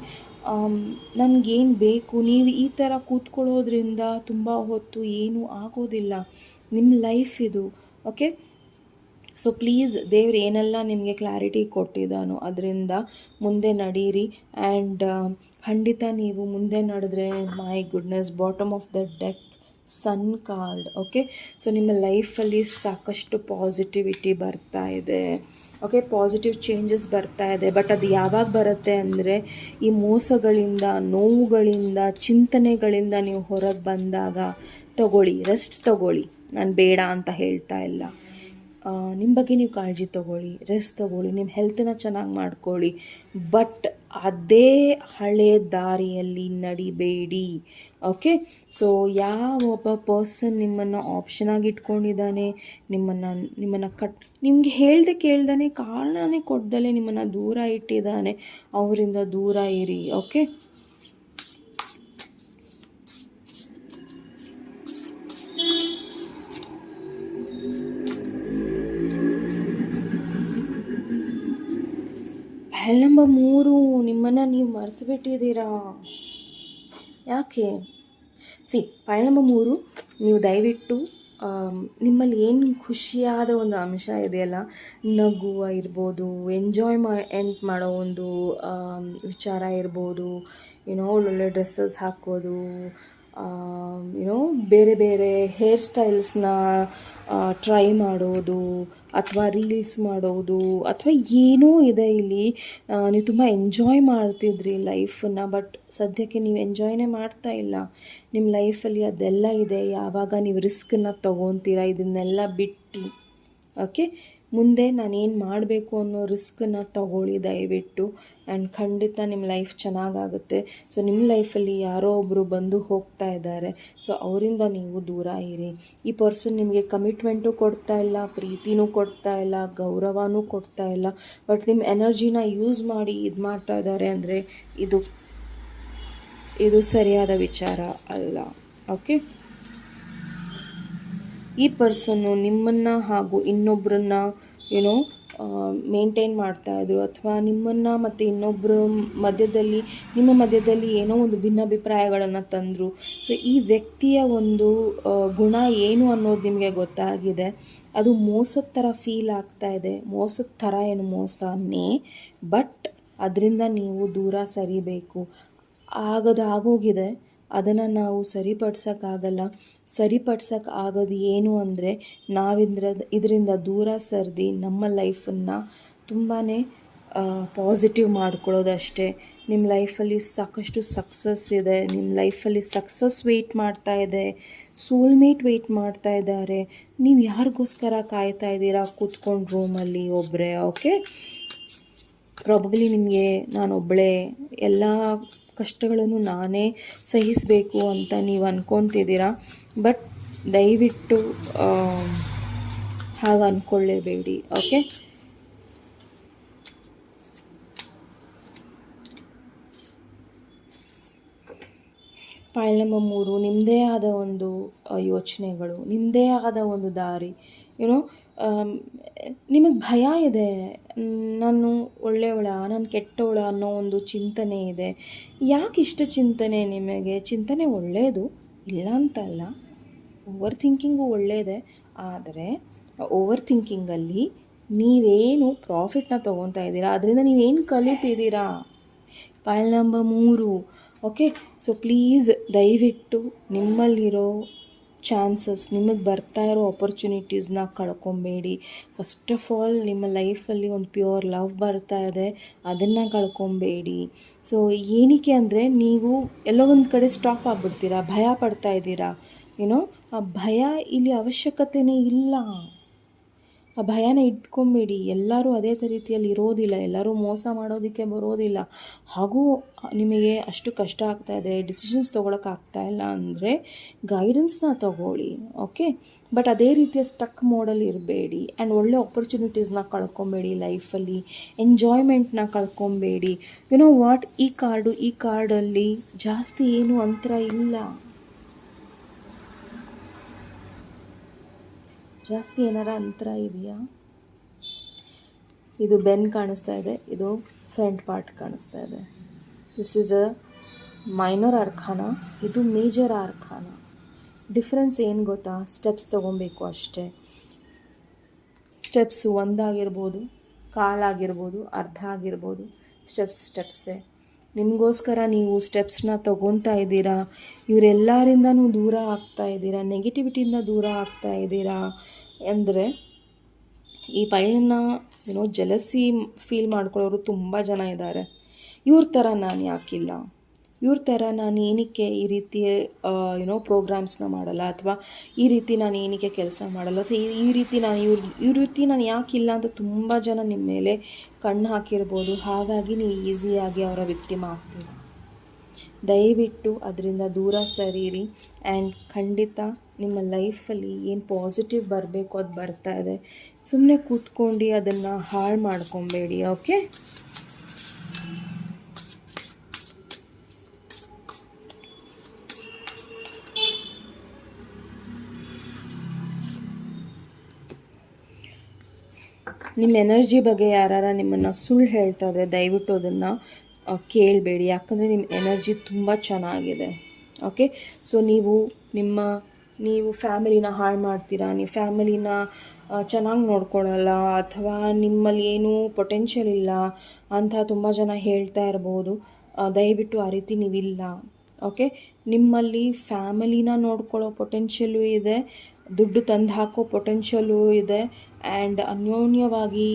[SPEAKER 1] ನನಗೇನು ಬೇಕು. ನೀವು ಈ ಥರ ಕೂತ್ಕೊಳ್ಳೋದ್ರಿಂದ ತುಂಬ ಹೊತ್ತು ಏನೂ ಆಗೋದಿಲ್ಲ. ನಿಮ್ಮ ಲೈಫ್ ಇದು. ಓಕೆ, ಸೊ ಪ್ಲೀಸ್, ದೇವ್ರು ಏನೆಲ್ಲ ನಿಮಗೆ ಕ್ಲಾರಿಟಿ ಕೊಟ್ಟಿದ್ದಾನೋ ಅದರಿಂದ ಮುಂದೆ ನಡೀರಿ. ಆ್ಯಂಡ್ ಖಂಡಿತ ನೀವು ಮುಂದೆ ನಡೆದ್ರೆ, my goodness, bottom of the deck sun card. Okay, so ನಿಮ್ಮ ಲೈಫಲ್ಲಿ ಸಾಕಷ್ಟು ಪಾಸಿಟಿವಿಟಿ ಬರ್ತಾ ಇದೆ. ಓಕೆ, ಪಾಸಿಟಿವ್ ಚೇಂಜಸ್ ಬರ್ತಾ ಇದೆ. ಬಟ್ ಅದು ಯಾವಾಗ ಬರುತ್ತೆ ಅಂದರೆ, ಈ ಮೋಸಗಳಿಂದ, ನೋವುಗಳಿಂದ, ಚಿಂತನೆಗಳಿಂದ ನೀವು ಹೊರಗೆ ಬಂದಾಗ ತಗೊಳ್ಳಿ, ರೆಸ್ಟ್ ತಗೊಳ್ಳಿ. ನಾನು ಬೇಡ ಅಂತ ಹೇಳ್ತಾ ಇಲ್ಲ. ನಿಮ್ಮ ಬಗ್ಗೆ ನೀವು ಕಾಳಜಿ ತೊಗೊಳ್ಳಿ, ರೆಸ್ಟ್ ತೊಗೊಳ್ಳಿ, ನಿಮ್ಮ ಹೆಲ್ತನ್ನ ಚೆನ್ನಾಗಿ ಮಾಡ್ಕೊಳ್ಳಿ. ಬಟ್ ಅದೇ ಹಳೆ ದಾರಿಯಲ್ಲಿ ನಡಿಬೇಡಿ. ಓಕೆ, ಸೊ ಯಾವೊಬ್ಬ ಪರ್ಸನ್ ನಿಮ್ಮನ್ನು ಆಪ್ಷನ್ ಆಗಿ ಇಟ್ಕೊಂಡಿದ್ದಾನೆ, ನಿಮ್ಮನ್ನು ನಿಮಗೆ ಹೇಳ್ದೆ ಕೇಳ್ದಾನೆ, ಕಾರಣನೇ ಕೊಡ್ದಲೇ ನಿಮ್ಮನ್ನು ದೂರ ಇಟ್ಟಿದ್ದಾನೆ, ಅವರಿಂದ ದೂರ ಇರಿ. ಓಕೆ, ಪೈಲ್ ನಂಬರ್ 3, ನಿಮ್ಮನ್ನು ನೀವು ಮರೆತು ಬಿಟ್ಟಿದ್ದೀರಾ. ಯಾಕೆ? ಪೈಲ್ ನಂಬರ್ 3, ನೀವು ದಯವಿಟ್ಟು ನಿಮ್ಮಲ್ಲಿ ಏನು ಖುಷಿಯಾದ ಒಂದು ಅಂಶ ಇದೆಯಲ್ಲ, ನಗುವ ಇರ್ಬೋದು, ಎಂಜಾಯ್ಮೆಂಟ್ ಮಾಡೋ ಒಂದು ವಿಚಾರ ಇರ್ಬೋದು, ಒಳ್ಳೊಳ್ಳೆ ಡ್ರೆಸ್ಸಸ್ ಹಾಕೋದು, ಬೇರೆ ಬೇರೆ ಹೇರ್ ಸ್ಟೈಲ್ಸ್ನ ಟ್ರೈ ಮಾಡೋದು, ಅಥವಾ ರೀಲ್ಸ್ ಮಾಡೋದು, ಅಥವಾ ಏನೋ ಇದೆ ಇಲ್ಲಿ. ನೀವು ತುಂಬ ಎಂಜಾಯ್ ಮಾಡ್ತಿದ್ರಿ ಲೈಫನ್ನು, ಬಟ್ ಸದ್ಯಕ್ಕೆ ನೀವು ಎಂಜಾಯ್ನೇ ಮಾಡ್ತಾ ಇಲ್ಲ. ನಿಮ್ಮ ಲೈಫಲ್ಲಿ ಅದೆಲ್ಲ ಇದೆ. ಯಾವಾಗ ನೀವು ರಿಸ್ಕನ್ನು ತೊಗೊತೀರಾ, ಇದನ್ನೆಲ್ಲ ಬಿಟ್ಟು ಓಕೆ, ಮುಂದೆ ನಾನೇನು ಮಾಡಬೇಕು ಅನ್ನೋ ರಿಸ್ಕನ್ನು ತಗೊಳ್ಳಿ ದಯವಿಟ್ಟು. ಆ್ಯಂಡ್ ಖಂಡಿತ ನಿಮ್ಮ ಲೈಫ್ ಚೆನ್ನಾಗಾಗುತ್ತೆ. ಸೊ ನಿಮ್ಮ ಲೈಫಲ್ಲಿ ಯಾರೋ ಒಬ್ಬರು ಬಂದು ಹೋಗ್ತಾ ಇದ್ದಾರೆ. ಸೊ ಅವರಿಂದ ನೀವು ದೂರ ಇರಿ. ಈ ಪರ್ಸನ್ ನಿಮಗೆ ಕಮಿಟ್ಮೆಂಟು ಕೊಡ್ತಾ ಇಲ್ಲ, ಪ್ರೀತಿನೂ ಕೊಡ್ತಾ ಇಲ್ಲ, ಗೌರವನೂ ಕೊಡ್ತಾ ಇಲ್ಲ. ಬಟ್ ನಿಮ್ಮ ಎನರ್ಜಿನ ಯೂಸ್ ಮಾಡಿ ಇದು ಮಾಡ್ತಾ ಇದ್ದಾರೆ ಅಂದರೆ ಇದು ಸರಿಯಾದ ವಿಚಾರ ಅಲ್ಲ. ಓಕೆ, ಈ ಪರ್ಸನ್ನು ನಿಮ್ಮನ್ನು ಹಾಗೂ ಇನ್ನೊಬ್ಬರನ್ನ ಮೇಂಟೈನ್ ಮಾಡ್ತಾಯಿದ್ರು, ಅಥವಾ ನಿಮ್ಮನ್ನು ಮತ್ತು ಇನ್ನೊಬ್ಬರ ನಿಮ್ಮ ಮಧ್ಯದಲ್ಲಿ ಏನೋ ಒಂದು ಭಿನ್ನಾಭಿಪ್ರಾಯಗಳನ್ನು ತಂದರು. ಸೊ ಈ ವ್ಯಕ್ತಿಯ ಒಂದು ಗುಣ ಏನು ಅನ್ನೋದು ನಿಮಗೆ ಗೊತ್ತಾಗಿದೆ. ಅದು ಮೋಸದ ಥರ ಫೀಲ್ ಆಗ್ತಾ ಇದೆ. ಮೋಸದ ಥರ ಏನು ಮೋಸನೇ, ಬಟ್ ಅದರಿಂದ ನೀವು ದೂರ ಸರಿಬೇಕು. ಆಗೋಗಿದೆ, ಅದನ್ನು ನಾವು ಸರಿಪಡ್ಸೋಕ್ಕಾಗಲ್ಲ. ಆಗೋದು ಏನು ಅಂದರೆ, ಇದರಿಂದ ದೂರ ಸರಿದು ನಮ್ಮ ಲೈಫನ್ನು ತುಂಬಾ ಪಾಸಿಟಿವ್ ಮಾಡ್ಕೊಳ್ಳೋದಷ್ಟೇ. ನಿಮ್ಮ ಲೈಫಲ್ಲಿ ಸಾಕಷ್ಟು ಸಕ್ಸಸ್ ಇದೆ. ನಿಮ್ಮ ಲೈಫಲ್ಲಿ ಸಕ್ಸಸ್ ವೆಯ್ಟ್ ಮಾಡ್ತಾ ಇದೆ, ಸೋಲ್ಮೇಟ್ ವೆಯ್ಟ್ ಮಾಡ್ತಾ ಇದ್ದಾರೆ. ನೀವು ಯಾರಿಗೋಸ್ಕರ ಕಾಯ್ತಾ ಇದ್ದೀರಾ ಕೂತ್ಕೊಂಡು ರೂಮಲ್ಲಿ ಒಬ್ಬರೇ? ಓಕೆ, ಪ್ರಾಬಬ್ಲಿ ನಿಮಗೆ ನಾನೊಬ್ಬಳೇ ಎಲ್ಲ ಕಷ್ಟಗಳನ್ನು ನಾನೇ ಸಹಿಸಬೇಕು ಅಂತ ನೀವು ಅಂದ್ಕೊತಿದ್ದೀರಾ. ಬಟ್ ದಯವಿಟ್ಟು ಹಾಗೆ ಅಂದ್ಕೊಳ್ಳೇಬೇಡಿ. ಓಕೆ, ಪೈಲ್ ನಂಬರ್ 3, ನಿಮ್ಮದೇ ಆದ ಒಂದು ಯೋಚನೆಗಳು, ನಿಮ್ಮದೇ ಆದ ಒಂದು ದಾರಿ. ನಿಮಗೆ ಭಯ ಇದೆ, ನಾನು ಒಳ್ಳೆಯವಳ, ನಾನು ಕೆಟ್ಟವಳ ಅನ್ನೋ ಒಂದು ಚಿಂತನೆ ಇದೆ. ಯಾಕೆ ಇಷ್ಟು ಚಿಂತನೆ ನಿಮಗೆ? ಚಿಂತನೆ ಒಳ್ಳೆಯದು, ಇಲ್ಲ ಅಂತಲ್ಲ. ಓವರ್ ಥಿಂಕಿಂಗು ಒಳ್ಳೆಯದೇ. ಆದರೆ ಓವರ್ ಥಿಂಕಿಂಗಲ್ಲಿ ನೀವೇನು ಪ್ರಾಫಿಟ್ನ ತೊಗೊತಾ ಇದ್ದೀರಾ, ಅದರಿಂದ ನೀವೇನು ಕಲಿತಿದ್ದೀರಾ? Pile number 3. Okay, so please ದಯವಿಟ್ಟು ನಿಮ್ಮಲ್ಲಿರೋ ಚಾನ್ಸಸ್, ನಿಮಗೆ ಬರ್ತಾ ಇರೋ ಆಪರ್ಚುನಿಟೀಸ್ನ ಕಳ್ಕೊಬೇಡಿ. ಫಸ್ಟ್ ಆಫ್ ಆಲ್ ನಿಮ್ಮ ಲೈಫಲ್ಲಿ ಒಂದು ಪ್ಯೂರ್ ಲವ್ ಬರ್ತಾ ಇದೆ, ಅದನ್ನು ಕಳ್ಕೊಬೇಡಿ. ಸೊ ಏನಕ್ಕೆ ಅಂದರೆ ನೀವು ಎಲ್ಲೋ ಒಂದು ಕಡೆ ಸ್ಟಾಪ್ ಆಗಿಬಿಡ್ತೀರಾ, ಭಯ ಪಡ್ತಾ ಇದ್ದೀರಾ. ಏನೋ ಆ ಭಯ ಇಲ್ಲಿ ಅವಶ್ಯಕತೆಯೇ ಇಲ್ಲ. ಆ ಭಯನ ಇಟ್ಕೊಬೇಡಿ. ಎಲ್ಲರೂ ಅದೇ ರೀತಿಯಲ್ಲಿ ಇರೋದಿಲ್ಲ, ಎಲ್ಲರೂ ಮೋಸ ಮಾಡೋದಕ್ಕೆ ಬರೋದಿಲ್ಲ. ಹಾಗೂ ನಿಮಗೆ ಅಷ್ಟು ಕಷ್ಟ ಆಗ್ತಾಯಿದೆ, ಡಿಸಿಷನ್ಸ್ ತೊಗೊಳಕ್ಕಾಗ್ತಾ ಇಲ್ಲ ಅಂದರೆ ಗೈಡೆನ್ಸ್ನ ತಗೊಳ್ಳಿ, ಓಕೆ. ಬಟ್ ಅದೇ ರೀತಿಯ ಸ್ಟಕ್ ಮೋಡಲ್ಲಿ ಇರಬೇಡಿ. ಆ್ಯಂಡ್ ಒಳ್ಳೆ ಆಪರ್ಚುನಿಟೀಸ್ನ ಕಳ್ಕೊಬೇಡಿ ಲೈಫಲ್ಲಿ, ಎಂಜಾಯ್ಮೆಂಟ್ನ ಕಳ್ಕೊಬೇಡಿ. ಯುನೋ ವಾಟ್, ಈ ಕಾರ್ಡಲ್ಲಿ ಜಾಸ್ತಿ ಏನು ಅಂತರ ಇಲ್ಲ, ಜಾಸ್ತಿ ಏನಾರ ಅಂತರ ಇದೆಯಾ? ಇದು ಬೆನ್ ಕಾಣಿಸ್ತಾ ಇದೆ, ಇದು ಫ್ರಂಟ್ ಪಾರ್ಟ್ ಕಾಣಿಸ್ತಾ ಇದೆ. ದಿಸ್ ಈಸ್ ಅ ಮೈನರ್ ಆರ್ಖಾನ, ಇದು ಮೇಜರ್ ಆರ್ಖಾನ. ಡಿಫ್ರೆನ್ಸ್ ಏನು ಗೊತ್ತಾ? ಸ್ಟೆಪ್ಸ್ ತೊಗೊಬೇಕು ಅಷ್ಟೇ. ಸ್ಟೆಪ್ಸ್ ಒಂದಾಗಿರ್ಬೋದು, ಕಾಲಾಗಿರ್ಬೋದು, ಅರ್ಧ ಆಗಿರ್ಬೋದು, ಸ್ಟೆಪ್ಸೇ. ನಿಮಗೋಸ್ಕರ ನೀವು ಸ್ಟೆಪ್ಸ್ನ ತೊಗೊತಾ ಇದ್ದೀರಾ. ಇವರೆಲ್ಲರಿಂದನೂ ದೂರ ಆಗ್ತಾ ಇದ್ದೀರಾ, ನೆಗೆಟಿವಿಟಿಯಿಂದ ದೂರ ಆಗ್ತಾ ಇದ್ದೀರಾ. ಅಂದರೆ ಈ ಪೈಲನ್ನು ಜೆಲಸಿ ಫೀಲ್ ಮಾಡ್ಕೊಳ್ಳೋರು ತುಂಬ ಜನ ಇದ್ದಾರೆ. ಇವ್ರ ಥರ ನಾನು ಯಾಕಿಲ್ಲ, ಇವ್ರ ಥರ ನಾನು ಏನಕ್ಕೆ ಈ ರೀತಿ ಪ್ರೋಗ್ರಾಮ್ಸ್ನ ಮಾಡಲ್ಲ, ಅಥವಾ ಈ ರೀತಿ ನಾನು ಏನಕ್ಕೆ ಕೆಲಸ ಮಾಡಲ್ಲ, ಅಥವಾ ಈ ರೀತಿ ನಾನು ಇವ್ರ ರೀತಿ ನಾನು ಯಾಕಿಲ್ಲ ಅಂತ ತುಂಬ ಜನ ನಿಮ್ಮ ಮೇಲೆ ಕಣ್ಣು ಹಾಕಿರ್ಬೋದು. ಹಾಗಾಗಿ ನೀವು ಈಸಿಯಾಗಿ ಅವರ ವಿಕ್ಟಿಮ್ ಆಗ್ತೀರ. ದಯವಿಟ್ಟು ಅದರಿಂದ ದೂರ ಸರೀರಿ. ಆ್ಯಂಡ್ ಖಂಡಿತ ನಿಮ್ಮ ಲೈಫಲ್ಲಿ ಏನು ಪಾಸಿಟಿವ್ ಬರಬೇಕು ಅದು ಬರ್ತಾ ಇದೆ. ಸುಮ್ಮನೆ ಕೂತ್ಕೊಂಡು ಅದನ್ನು ಹಾಳು ಮಾಡ್ಕೊಬೇಡಿ, ಓಕೆ. ನಿಮ್ಮ ಎನರ್ಜಿ ಬಗ್ಗೆ ಯಾರು ನಿಮ್ಮನ್ನು ಸುಳ್ಳು ಹೇಳ್ತಾ ಇದ್ರೆ ದಯವಿಟ್ಟು ಅದನ್ನು ಕೇಳಬೇಡಿ. ಯಾಕಂದರೆ ನಿಮ್ಮ ಎನರ್ಜಿ ತುಂಬ ಚೆನ್ನಾಗಿದೆ, ಓಕೆ. ಸೊ ನೀವು ಫ್ಯಾಮಿಲಿನ ಹಾಳು ಮಾಡ್ತೀರಾ, ನೀವು ಫ್ಯಾಮಿಲಿನ ಚೆನ್ನಾಗಿ ನೋಡ್ಕೊಳ್ಳಲ್ಲ, ಅಥವಾ ನಿಮ್ಮಲ್ಲಿ ಏನೂ ಪೊಟೆನ್ಷಿಯಲ್ ಇಲ್ಲ ಅಂತ ತುಂಬ ಜನ ಹೇಳ್ತಾ ಇರ್ಬೋದು. ದಯವಿಟ್ಟು ಆ ರೀತಿ ನೀವಿಲ್ಲ, ಓಕೆ. ನಿಮ್ಮಲ್ಲಿ ಫ್ಯಾಮಿಲಿನ ನೋಡ್ಕೊಳ್ಳೋ ಪೊಟೆನ್ಷಿಯಲು ಇದೆ, ದುಡ್ಡು ತಂದು ಹಾಕೋ ಪೊಟೆನ್ಷಿಯಲು ಇದೆ, ಆ್ಯಂಡ್ ಅನ್ಯೋನ್ಯವಾಗಿ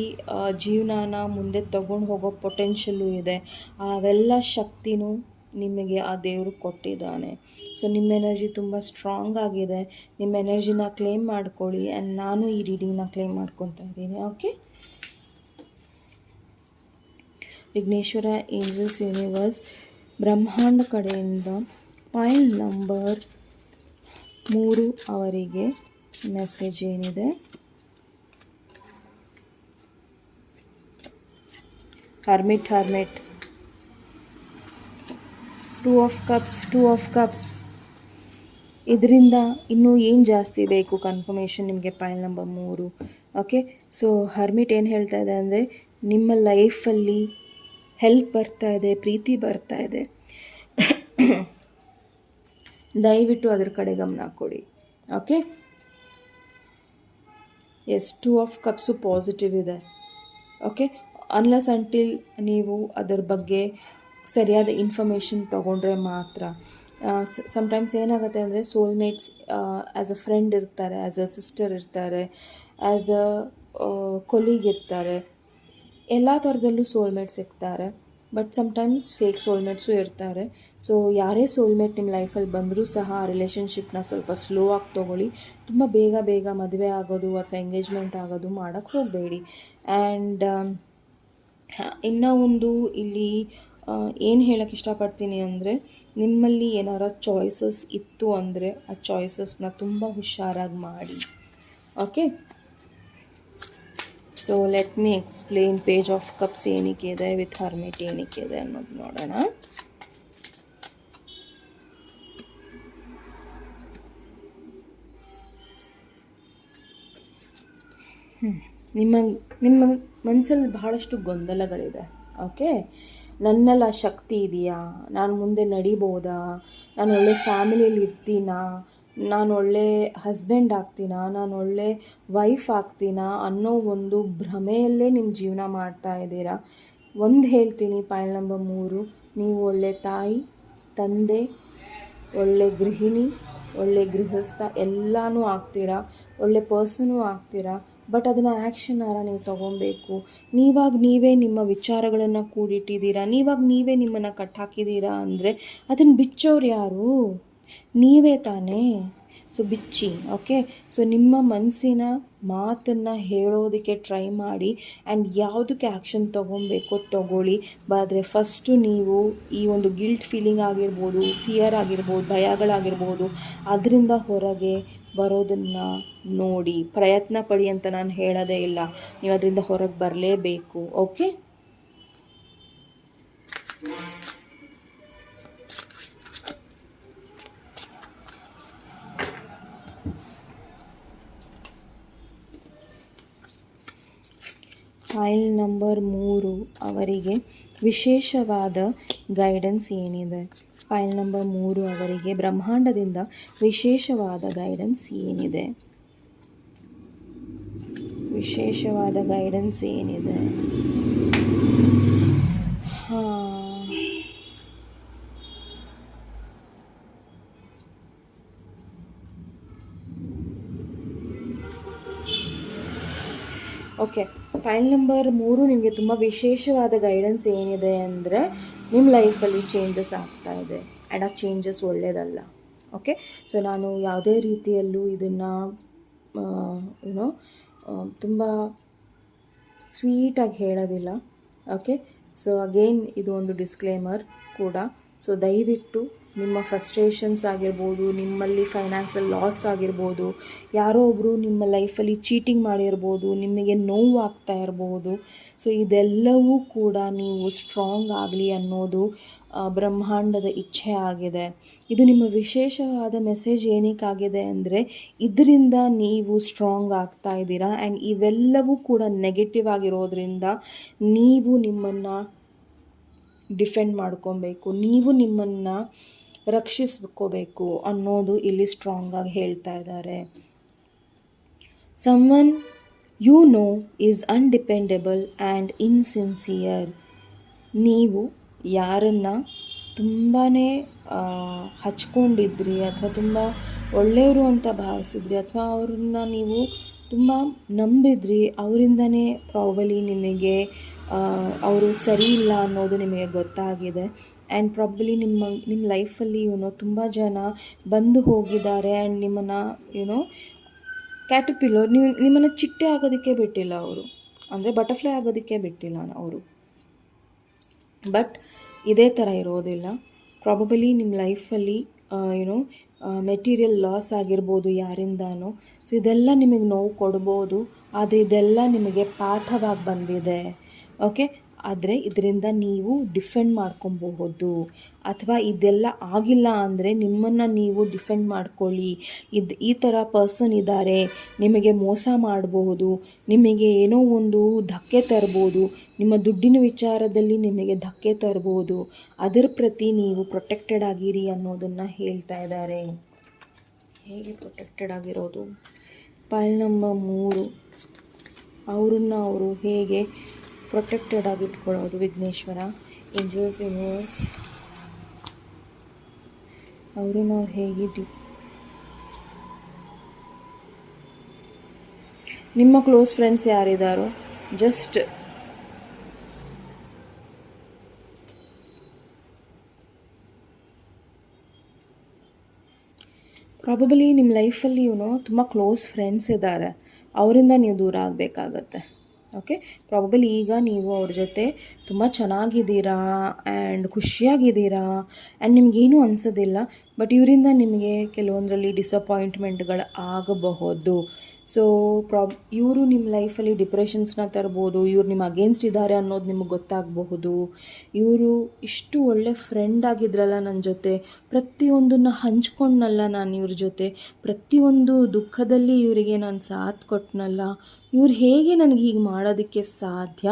[SPEAKER 1] ಜೀವನನ ಮುಂದೆ ತಗೊಂಡು ಹೋಗೋ ಪೊಟೆನ್ಷಿಯಲು ಇದೆ. ಅವೆಲ್ಲ ಶಕ್ತಿನೂ ನಿಮಗೆ ಆ ದೇವರು ಕೊಟ್ಟಿದ್ದಾನೆ. ಸೊ ನಿಮ್ಮ ಎನರ್ಜಿ ತುಂಬ ಸ್ಟ್ರಾಂಗ್ ಆಗಿದೆ. ನಿಮ್ಮ ಎನರ್ಜಿನ ಕ್ಲೇಮ್ ಮಾಡ್ಕೊಳ್ಳಿ. ಆ್ಯಂಡ್ ನಾನು ಈ ರೀಡಿಂಗ್ನ ಕ್ಲೇಮ್ ಮಾಡ್ಕೊತಾ ಇದ್ದೀನಿ, ಓಕೆ. ವಿಘ್ನೇಶ್ವರ ಏಂಜಲ್ಸ್ ಯೂನಿವರ್ಸ್ ಬ್ರಹ್ಮಾಂಡ ಕಡೆಯಿಂದ ಫೈಲ್ ನಂಬರ್ 3 ಅವರಿಗೆ ಮೆಸೇಜ್ ಏನಿದೆ? Hermit, 2 of cups. ಇದರಿಂದ ಇನ್ನೂ ಏನು ಜಾಸ್ತಿ ಬೇಕು ಕನ್ಫರ್ಮೇಷನ್ ನಿಮಗೆ? File number 3, okay. So hermit ಏನು ಹೇಳ್ತಾ ಇದೆ ಅಂದರೆ, ನಿಮ್ಮ ಲೈಫಲ್ಲಿ ಹೆಲ್ಪ್ ಬರ್ತಾ ಇದೆ, ಪ್ರೀತಿ ಬರ್ತಾ ಇದೆ. ದಯವಿಟ್ಟು ಅದ್ರ ಕಡೆ ಗಮನ ಕೊಡಿ, okay. Yes, 2 of cups positive ಇದೆ, ಓಕೆ. ಅನ್ಲೆಸ್ ಅಂಟಿಲ್ ನೀವು ಅದರ ಬಗ್ಗೆ ಸರಿಯಾದ ಇನ್ಫಾರ್ಮೇಷನ್ ತೊಗೊಂಡ್ರೆ ಮಾತ್ರ. ಸಮ್ಟೈಮ್ಸ್ ಏನಾಗುತ್ತೆ ಅಂದರೆ ಸೋಲ್ಮೇಟ್ಸ್ ಆ್ಯಸ್ ಅ ಫ್ರೆಂಡ್ ಇರ್ತಾರೆ, ಆ್ಯಸ್ ಅ ಸಿಸ್ಟರ್ ಇರ್ತಾರೆ, ಆ್ಯಸ್ ಅ ಕೊಲೀಗ್ ಇರ್ತಾರೆ. ಎಲ್ಲ ಥರದಲ್ಲೂ ಸೋಲ್ಮೇಟ್ಸ್ ಸಿಗ್ತಾರೆ. ಬಟ್ ಸಮ್ಟೈಮ್ಸ್ ಫೇಕ್ ಸೋಲ್ಮೇಟ್ಸು ಇರ್ತಾರೆ. ಸೊ ಯಾರೇ ಸೋಲ್ಮೇಟ್ ನಿಮ್ಮ ಲೈಫಲ್ಲಿ ಬಂದರೂ ಸಹ ಆ ರಿಲೇಷನ್ಶಿಪ್ನ ಸ್ವಲ್ಪ ಸ್ಲೋ ಆಗಿ ತೊಗೊಳ್ಳಿ. ತುಂಬ ಬೇಗ ಮದುವೆ ಆಗೋದು ಅಥವಾ ಎಂಗೇಜ್ಮೆಂಟ್ ಆಗೋದು ಮಾಡೋಕ್ಕೆ ಹೋಗಬೇಡಿ. ಆ್ಯಂಡ್ ಇನ್ನೂ ಒಂದು ಇಲ್ಲಿ ಏನು ಹೇಳೋಕ್ಕೆ ಇಷ್ಟಪಡ್ತೀನಿ ಅಂದರೆ, ನಿಮ್ಮಲ್ಲಿ ಏನಾರ ಚಾಯ್ಸಸ್ ಇತ್ತು ಅಂದರೆ ಆ ಚಾಯ್ಸಸ್ನ ತುಂಬ ಹುಷಾರಾಗಿ ಮಾಡಿ, okay. So let me explain page of cups ಏನಕ್ಕೆ ಇದೆ, ವಿತ್ ಹರ್ಮಿಟ್ ಏನಕ್ಕೆ ಇದೆ ಅನ್ನೋದು ನೋಡೋಣ. ನಿಮ್ಮ ಮನಸ್ಸಲ್ಲಿ ಬಹಳಷ್ಟು ಗೊಂದಲಗಳಿದೆ, ಓಕೆ. ನನ್ನೆಲ್ಲ ಶಕ್ತಿ ಇದೆಯಾ, ನಾನು ಮುಂದೆ ನಡಿಬೋದಾ, ನಾನು ಒಳ್ಳೆ ಫ್ಯಾಮಿಲಿಯಲ್ಲಿ ಇರ್ತೀನಾ, ನಾನು ಒಳ್ಳೆ ಹಸ್ಬೆಂಡ್ ಆಗ್ತೀನಾ, ನಾನು ಒಳ್ಳೆ ವೈಫ್ ಆಗ್ತೀನಾ ಅನ್ನೋ ಒಂದು ಭ್ರಮೆಯಲ್ಲೇ ನಿಮ್ಮ ಜೀವನ ಮಾಡ್ತಾ ಇದ್ದೀರಾ. ಒಂದು ಹೇಳ್ತೀನಿ, ಫೈಲ್ ನಂಬರ್ 3, ನೀವು ಒಳ್ಳೆ ತಾಯಿ, ತಂದೆ, ಒಳ್ಳೆ ಗೃಹಿಣಿ, ಒಳ್ಳೆ ಗೃಹಸ್ಥ ಎಲ್ಲನೂ ಆಗ್ತೀರಾ, ಒಳ್ಳೆ ಪರ್ಸನೂ ಆಗ್ತೀರಾ. ಬಟ್ ಅದನ್ನು ಆ್ಯಕ್ಷನಾರ ನೀವು ತೊಗೊಬೇಕು. ನೀವೇ ನಿಮ್ಮ ವಿಚಾರಗಳನ್ನು ಕೂಡಿಟ್ಟಿದ್ದೀರಾ, ನೀವೇ ನಿಮ್ಮನ್ನು ಕಟ್ಟಾಕಿದ್ದೀರಾ ಅಂದರೆ ಅದನ್ನು ಬಿಚ್ಚೋರು ಯಾರು? ನೀವೇ ತಾನೇ. ಸೊ ಬಿಚ್ಚಿ, ಓಕೆ. ಸೊ ನಿಮ್ಮ ಮನಸ್ಸಿನ ಮಾತನ್ನು ಹೇಳೋದಕ್ಕೆ ಟ್ರೈ ಮಾಡಿ ಆ್ಯಂಡ್ ಯಾವುದಕ್ಕೆ ಆ್ಯಕ್ಷನ್ ತೊಗೊಬೇಕೋ ತೊಗೊಳ್ಳಿ. ಆದರೆ ಫಸ್ಟು ನೀವು ಈ ಒಂದು ಗಿಲ್ಟ್ ಫೀಲಿಂಗ್ ಆಗಿರ್ಬೋದು, ಫಿಯರ್ ಆಗಿರ್ಬೋದು, ಭಯಗಳಾಗಿರ್ಬೋದು, ಅದರಿಂದ ಹೊರಗೆ ಬರೋದನ್ನು ನೋಡಿ ಪ್ರಯತ್ನ ಪಡಿ ಅಂತ ನಾನು ಹೇಳೋದೇ ಇಲ್ಲ. ನೀವು ಅದರಿಂದ ಹೊರಗೆ ಬರಲೇಬೇಕು, ಓಕೆ. ಫೈಲ್ ನಂಬರ್ 3 ಅವರಿಗೆ ವಿಶೇಷವಾದ ಗೈಡೆನ್ಸ್ ಏನಿದೆ? ಫೈಲ್ ನಂಬರ್ 3 ಅವರಿಗೆ ಬ್ರಹ್ಮಾಂಡದಿಂದ ವಿಶೇಷವಾದ ಗೈಡೆನ್ಸ್ ಏನಿದೆ? ವಿಶೇಷವಾದ ಗೈಡೆನ್ಸ್ ಏನಿದೆ? ಓಕೆ, ಫೈಲ್ ನಂಬರ್ 3 ನಿಮಗೆ ತುಂಬ ವಿಶೇಷವಾದ ಗೈಡೆನ್ಸ್ ಏನಿದೆ ಅಂದರೆ ನಿಮ್ಮ ಲೈಫಲ್ಲಿ ಚೇಂಜಸ್ ಆಗ್ತಾ ಇದೆ ಆ್ಯಂಡ್ ಆ ಚೇಂಜಸ್ ಒಳ್ಳೆಯದಲ್ಲ, ಓಕೆ. ಸೊ ನಾನು ಯಾವುದೇ ರೀತಿಯಲ್ಲೂ ಇದನ್ನು ತುಂಬ ಸ್ವೀಟಾಗಿ ಹೇಳೋದಿಲ್ಲ, ಓಕೆ. ಸೊ ಅಗೇನ್ ಇದು ಒಂದು ಡಿಸ್ಕ್ಲೇಮರ್ ಕೂಡ. ಸೊ ದಯವಿಟ್ಟು ನಿಮ್ಮ ಫ್ರಸ್ಟ್ರೇಷನ್ಸ್ ಆಗಿರ್ಬೋದು, ನಿಮ್ಮಲ್ಲಿ ಫೈನಾನ್ಷಿಯಲ್ ಲಾಸ್ ಆಗಿರ್ಬೋದು, ಯಾರೋ ಒಬ್ಬರು ನಿಮ್ಮ ಲೈಫಲ್ಲಿ ಚೀಟಿಂಗ್ ಮಾಡಿರ್ಬೋದು, ನಿಮಗೆ ನೋವು ಆಗ್ತಾ ಇರ್ಬೋದು. ಸೊ ಇದೆಲ್ಲವೂ ಕೂಡ ನೀವು ಸ್ಟ್ರಾಂಗ್ ಆಗಲಿ ಅನ್ನೋದು ಬ್ರಹ್ಮಾಂಡದ ಇಚ್ಛೆ ಆಗಿದೆ. ಇದು ನಿಮ್ಮ ವಿಶೇಷವಾದ ಮೆಸೇಜ್ ಏನಕ್ಕಾಗಿದೆ ಅಂದರೆ ಇದರಿಂದ ನೀವು ಸ್ಟ್ರಾಂಗ್ ಆಗ್ತಾ ಇದ್ದೀರಾ ಆ್ಯಂಡ್ ಇವೆಲ್ಲವೂ ಕೂಡ ನೆಗೆಟಿವ್ ಆಗಿರೋದ್ರಿಂದ ನೀವು ನಿಮ್ಮನ್ನು ಡಿಫೆಂಡ್ ಮಾಡ್ಕೊಬೇಕು, ನೀವು ನಿಮ್ಮನ್ನು ರಕ್ಷಿಸ್ಕೋಬೇಕು ಅನ್ನೋದು ಇಲ್ಲಿ ಸ್ಟ್ರಾಂಗಾಗಿ ಹೇಳ್ತಾ ಇದ್ದಾರೆ. Someone you know is undependable and insincere. ನೀವು ಯಾರನ್ನು ತುಂಬಾ ಹಚ್ಕೊಂಡಿದ್ರಿ ಅಥವಾ ತುಂಬ ಒಳ್ಳೆಯವರು ಅಂತ ಭಾವಿಸಿದ್ರಿ ಅಥವಾ ಅವ್ರನ್ನ ನೀವು ತುಂಬ ನಂಬಿದ್ರಿ, ಅವರಿಂದನೇ ಪ್ರಾಬಲಿ ನಿಮಗೆ ಅವರು ಸರಿ ಇಲ್ಲ ಅನ್ನೋದು ನಿಮಗೆ ಗೊತ್ತಾಗಿದೆ. ಆ್ಯಂಡ್ ಪ್ರಾಬಲಿ ನಿಮ್ಮ ಲೈಫಲ್ಲಿ ತುಂಬ ಜನ ಬಂದು ಹೋಗಿದ್ದಾರೆ ಆ್ಯಂಡ್ ನಿಮ್ಮನ್ನು ಕ್ಯಾಟರ್ಪಿಲ್ಲರ್ ನಿಮ್ಮನ್ನು ಚಿಟ್ಟೆ ಆಗೋದಕ್ಕೆ ಬಿಟ್ಟಿಲ್ಲ ಅವರು, ಅಂದರೆ ಬಟರ್ಫ್ಲೈ ಆಗೋದಕ್ಕೆ ಬಿಟ್ಟಿಲ್ಲ ಅವರು. ಬಟ್ ಇದೇ ಥರ ಇರೋದಿಲ್ಲ. ಪ್ರಾಬಬಲಿ ನಿಮ್ಮ ಲೈಫಲ್ಲಿ ಮೆಟೀರಿಯಲ್ ಲಾಸ್ ಆಗಿರ್ಬೋದು ಯಾರಿಂದಾನೋ. ಸೊ ಇದೆಲ್ಲ ನಿಮಗೆ ನೋವು ಕೊಡ್ಬೋದು, ಆದರೆ ಇದೆಲ್ಲ ನಿಮಗೆ ಪಾಠವಾಗಿ ಬಂದಿದೆ, ಓಕೆ. ಆದರೆ ಇದರಿಂದ ನೀವು ಡಿಫೆಂಡ್ ಮಾಡ್ಕೊಬಹುದು. ಅಥವಾ ಇದೆಲ್ಲ ಆಗಿಲ್ಲ ಅಂದರೆ ನಿಮ್ಮನ್ನು ನೀವು ಡಿಫೆಂಡ್ ಮಾಡ್ಕೊಳ್ಳಿ. ಈ ಥರ ಪರ್ಸನ್ ಇದ್ದಾರೆ, ನಿಮಗೆ ಮೋಸ ಮಾಡಬಹುದು, ನಿಮಗೆ ಏನೋ ಒಂದು ಧಕ್ಕೆ ತರ್ಬೋದು, ನಿಮ್ಮ ದುಡ್ಡಿನ ವಿಚಾರದಲ್ಲಿ ನಿಮಗೆ ಧಕ್ಕೆ ತರ್ಬೋದು. ಅದರ ಪ್ರತಿ ನೀವು ಪ್ರೊಟೆಕ್ಟೆಡ್ ಆಗಿರಿ ಅನ್ನೋದನ್ನು ಹೇಳ್ತಾ ಇದ್ದಾರೆ. ಹೇಗೆ ಪ್ರೊಟೆಕ್ಟೆಡ್ ಆಗಿರೋದು? ಫೈಲ್ ನಂಬರ್ 3 ಅವರು ಹೇಗೆ ಪ್ರೊಟೆಕ್ಟೆಡ್ ಆಗಿ ಇಟ್ಕೊಳ್ಳೋದು? ವಿಘ್ನೇಶ್ವರ, ಏಂಜಲ್ಸ್, ಯೂನಿವರ್ಸ್, ಅವ್ರು ಹೇಗೆ ನಿಮ್ಮ ಕ್ಲೋಸ್ ಫ್ರೆಂಡ್ಸ್ ಯಾರಿದ್ದಾರೋ ಜಸ್ಟ್ ಪ್ರಾಬಬಲಿ ನಿಮ್ಮ ಲೈಫಲ್ಲಿ ತುಂಬ ಕ್ಲೋಸ್ ಫ್ರೆಂಡ್ಸ್ ಇದ್ದಾರೆ, ಅವರಿಂದ ನೀವು ದೂರ ಆಗಬೇಕಾಗತ್ತೆ, ಓಕೆ. ಪ್ರಾಬಬಲಿ ಈಗ ನೀವು ಅವ್ರ ಜೊತೆ ತುಂಬ ಚೆನ್ನಾಗಿದ್ದೀರಾ ಆ್ಯಂಡ್ ಖುಷಿಯಾಗಿದ್ದೀರಾ ಆ್ಯಂಡ್ ನಿಮಗೇನೂ ಅನಿಸೋದಿಲ್ಲ. ಬಟ್ ಇವರಿಂದ ನಿಮಗೆ ಕೆಲವೊಂದರಲ್ಲಿ ಡಿಸಪಾಯಿಂಟ್ಮೆಂಟ್ಗಳು ಆಗಬಹುದು. ಸೊ ಇವರು ನಿಮ್ಮ ಲೈಫಲ್ಲಿ ಡಿಪ್ರೆಷನ್ಸ್ನ ತರ್ಬೋದು, ಇವ್ರು ನಿಮ್ಮ ಅಗೇನ್ಸ್ಟ್ ಇದ್ದಾರೆ ಅನ್ನೋದು ನಿಮಗೆ ಗೊತ್ತಾಗಬಹುದು. ಇವರು ಇಷ್ಟು ಒಳ್ಳೆ ಫ್ರೆಂಡ್ ಆಗಿದ್ರಲ್ಲ ನನ್ನ ಜೊತೆ, ಪ್ರತಿಯೊಂದನ್ನು ಹಂಚ್ಕೊಂಡ್ನಲ್ಲ ನಾನು ಇವ್ರ ಜೊತೆ, ಪ್ರತಿಯೊಂದು ದುಃಖದಲ್ಲಿ ಇವರಿಗೆ ನಾನು ಸಾಥ್ ಕೊಟ್ಟನಲ್ಲ, ಇವ್ರು ಹೇಗೆ ನನಗೆ ಹೀಗೆ ಮಾಡೋದಕ್ಕೆ ಸಾಧ್ಯ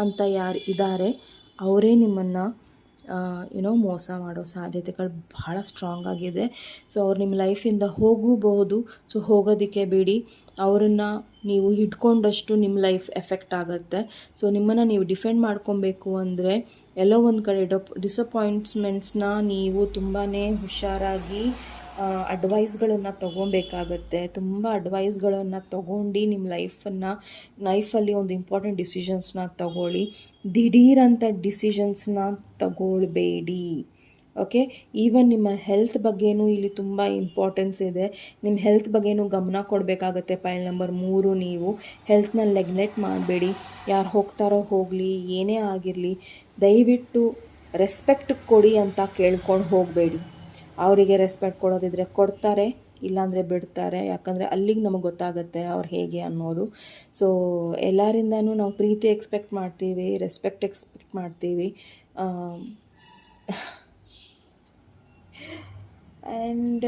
[SPEAKER 1] ಅಂತ ಯಾರು ಇದ್ದಾರೆ ಅವರೇ ನಿಮ್ಮನ್ನು ಮೋಸ ಮಾಡೋ ಸಾಧ್ಯತೆಗಳು ಬಹಳ ಸ್ಟ್ರಾಂಗ್ ಆಗಿದೆ. ಸೊ ಅವ್ರು ನಿಮ್ಮ ಲೈಫಿಂದ ಹೋಗಬಹುದು. ಸೊ ಹೋಗೋದಕ್ಕೆ ಬಿಡಿ, ಅವರನ್ನು ನೀವು ಹಿಡ್ಕೊಂಡಷ್ಟು ನಿಮ್ಮ ಲೈಫ್ ಎಫೆಕ್ಟ್ ಆಗುತ್ತೆ. ಸೊ ನಿಮ್ಮನ್ನು ನೀವು ಡಿಫೆಂಡ್ ಮಾಡ್ಕೊಬೇಕು ಅಂದರೆ ಎಲ್ಲೋ ಒಂದು ಕಡೆ ಡಿಸಪಾಯಿಂಟ್ಮೆಂಟ್ಸ್ನ ನೀವು ತುಂಬಾ ಹುಷಾರಾಗಿ ಅಡ್ವೈಸ್ಗಳನ್ನು ತೊಗೊಬೇಕಾಗತ್ತೆ. ತುಂಬ ಅಡ್ವೈಸ್ಗಳನ್ನು ತೊಗೊಂಡು ನಿಮ್ಮ ಲೈಫಲ್ಲಿ ಒಂದು ಇಂಪಾರ್ಟೆಂಟ್ ಡಿಸಿಷನ್ಸ್ನ ತಗೊಳ್ಳಿ. ದಿಢೀರಂಥ ಡಿಸಿಷನ್ಸ್ನ ತಗೊಳ್ಬೇಡಿ. ಓಕೆ, ಈವನ್ ನಿಮ್ಮ ಹೆಲ್ತ್ ಬಗ್ಗೆನೂ ಇಲ್ಲಿ ತುಂಬ ಇಂಪಾರ್ಟೆನ್ಸ್ ಇದೆ. ನಿಮ್ಮ ಹೆಲ್ತ್ ಬಗ್ಗೆನೂ ಗಮನ ಕೊಡಬೇಕಾಗತ್ತೆ. ಪಾಯಿಂಟ್ ನಂಬರ್ 3, ನೀವು ಹೆಲ್ತ್ನ ನೆಗ್ಲೆಕ್ಟ್ ಮಾಡಬೇಡಿ. ಯಾರು ಹೋಗ್ತಾರೋ ಹೋಗಲಿ, ಏನೇ ಆಗಿರಲಿ, ದಯವಿಟ್ಟು ರೆಸ್ಪೆಕ್ಟ್ ಕೊಡಿ ಅಂತ ಕೇಳ್ಕೊಂಡು ಹೋಗಬೇಡಿ. ಅವರಿಗೆ ರೆಸ್ಪೆಕ್ಟ್ ಕೊಡೋದಿದ್ರೆ ಕೊಡ್ತಾರೆ, ಇಲ್ಲಾಂದರೆ ಬಿಡ್ತಾರೆ. ಯಾಕಂದರೆ ಅಲ್ಲಿಗೆ ನಮಗೆ ಗೊತ್ತಾಗುತ್ತೆ ಅವ್ರು ಹೇಗೆ ಅನ್ನೋದು. ಸೊ ಎಲ್ಲರಿಂದನೂ ನಾವು ಪ್ರೀತಿ ಎಕ್ಸ್ಪೆಕ್ಟ್ ಮಾಡ್ತೀವಿ, ರೆಸ್ಪೆಕ್ಟ್ ಎಕ್ಸ್ಪೆಕ್ಟ್ ಮಾಡ್ತೀವಿ. ಆ್ಯಂಡ್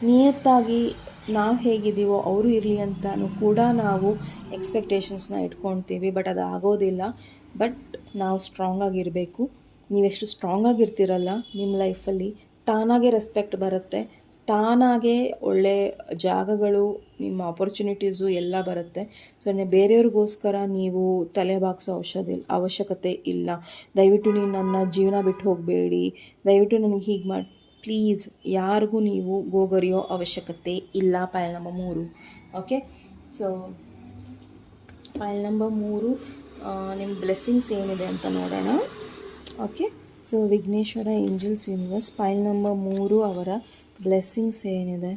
[SPEAKER 1] ನಿಯತ್ತಾಗಿ ನಾವು ಹೇಗಿದ್ದೀವೋ ಅವರು ಇರಲಿ ಅಂತಲೂ ಕೂಡ ನಾವು ಎಕ್ಸ್ಪೆಕ್ಟೇಷನ್ಸ್ನ ಇಟ್ಕೊಳ್ತೀವಿ. ಬಟ್ ಅದು ಆಗೋದಿಲ್ಲ. ಬಟ್ ನಾವು ಸ್ಟ್ರಾಂಗಾಗಿರಬೇಕು. ನೀವೆಷ್ಟು ಸ್ಟ್ರಾಂಗಾಗಿರ್ತೀರಲ್ಲ, ನಿಮ್ಮ ಲೈಫಲ್ಲಿ ತಾನಾಗೇ ರೆಸ್ಪೆಕ್ಟ್ ಬರುತ್ತೆ, ತಾನಾಗೇ ಒಳ್ಳೆ ಜಾಗಗಳು, ನಿಮ್ಮ ಆಪರ್ಚುನಿಟೀಸು ಎಲ್ಲ ಬರುತ್ತೆ. ಸೊ ಬೇರೆಯವ್ರಿಗೋಸ್ಕರ ನೀವು ತಲೆ ಬಾಗಿಸೋ ಅವಶ್ಯಕತೆ ಇಲ್ಲ. ದಯವಿಟ್ಟು ನೀವು ನನ್ನ ಜೀವನ ಬಿಟ್ಟು ಹೋಗಬೇಡಿ, ದಯವಿಟ್ಟು ನನಗೆ ಹೀಗೆ ಮಾಡಿ, ಪ್ಲೀಸ್ ಯಾರಿಗೂ ನೀವು ಗೋಗರಿಯೋ ಅವಶ್ಯಕತೆ ಇಲ್ಲ. Point number 3. Okay, so point number 3 ನಿಮ್ಮ ಬ್ಲೆಸ್ಸಿಂಗ್ಸ್ ಏನಿದೆ ಅಂತ ನೋಡೋಣ. Okay, so Vighneshwara angels universe, point number 3 ಅವರ ಬ್ಲೆಸ್ಸಿಂಗ್ಸ್ ಏನಿದೆ.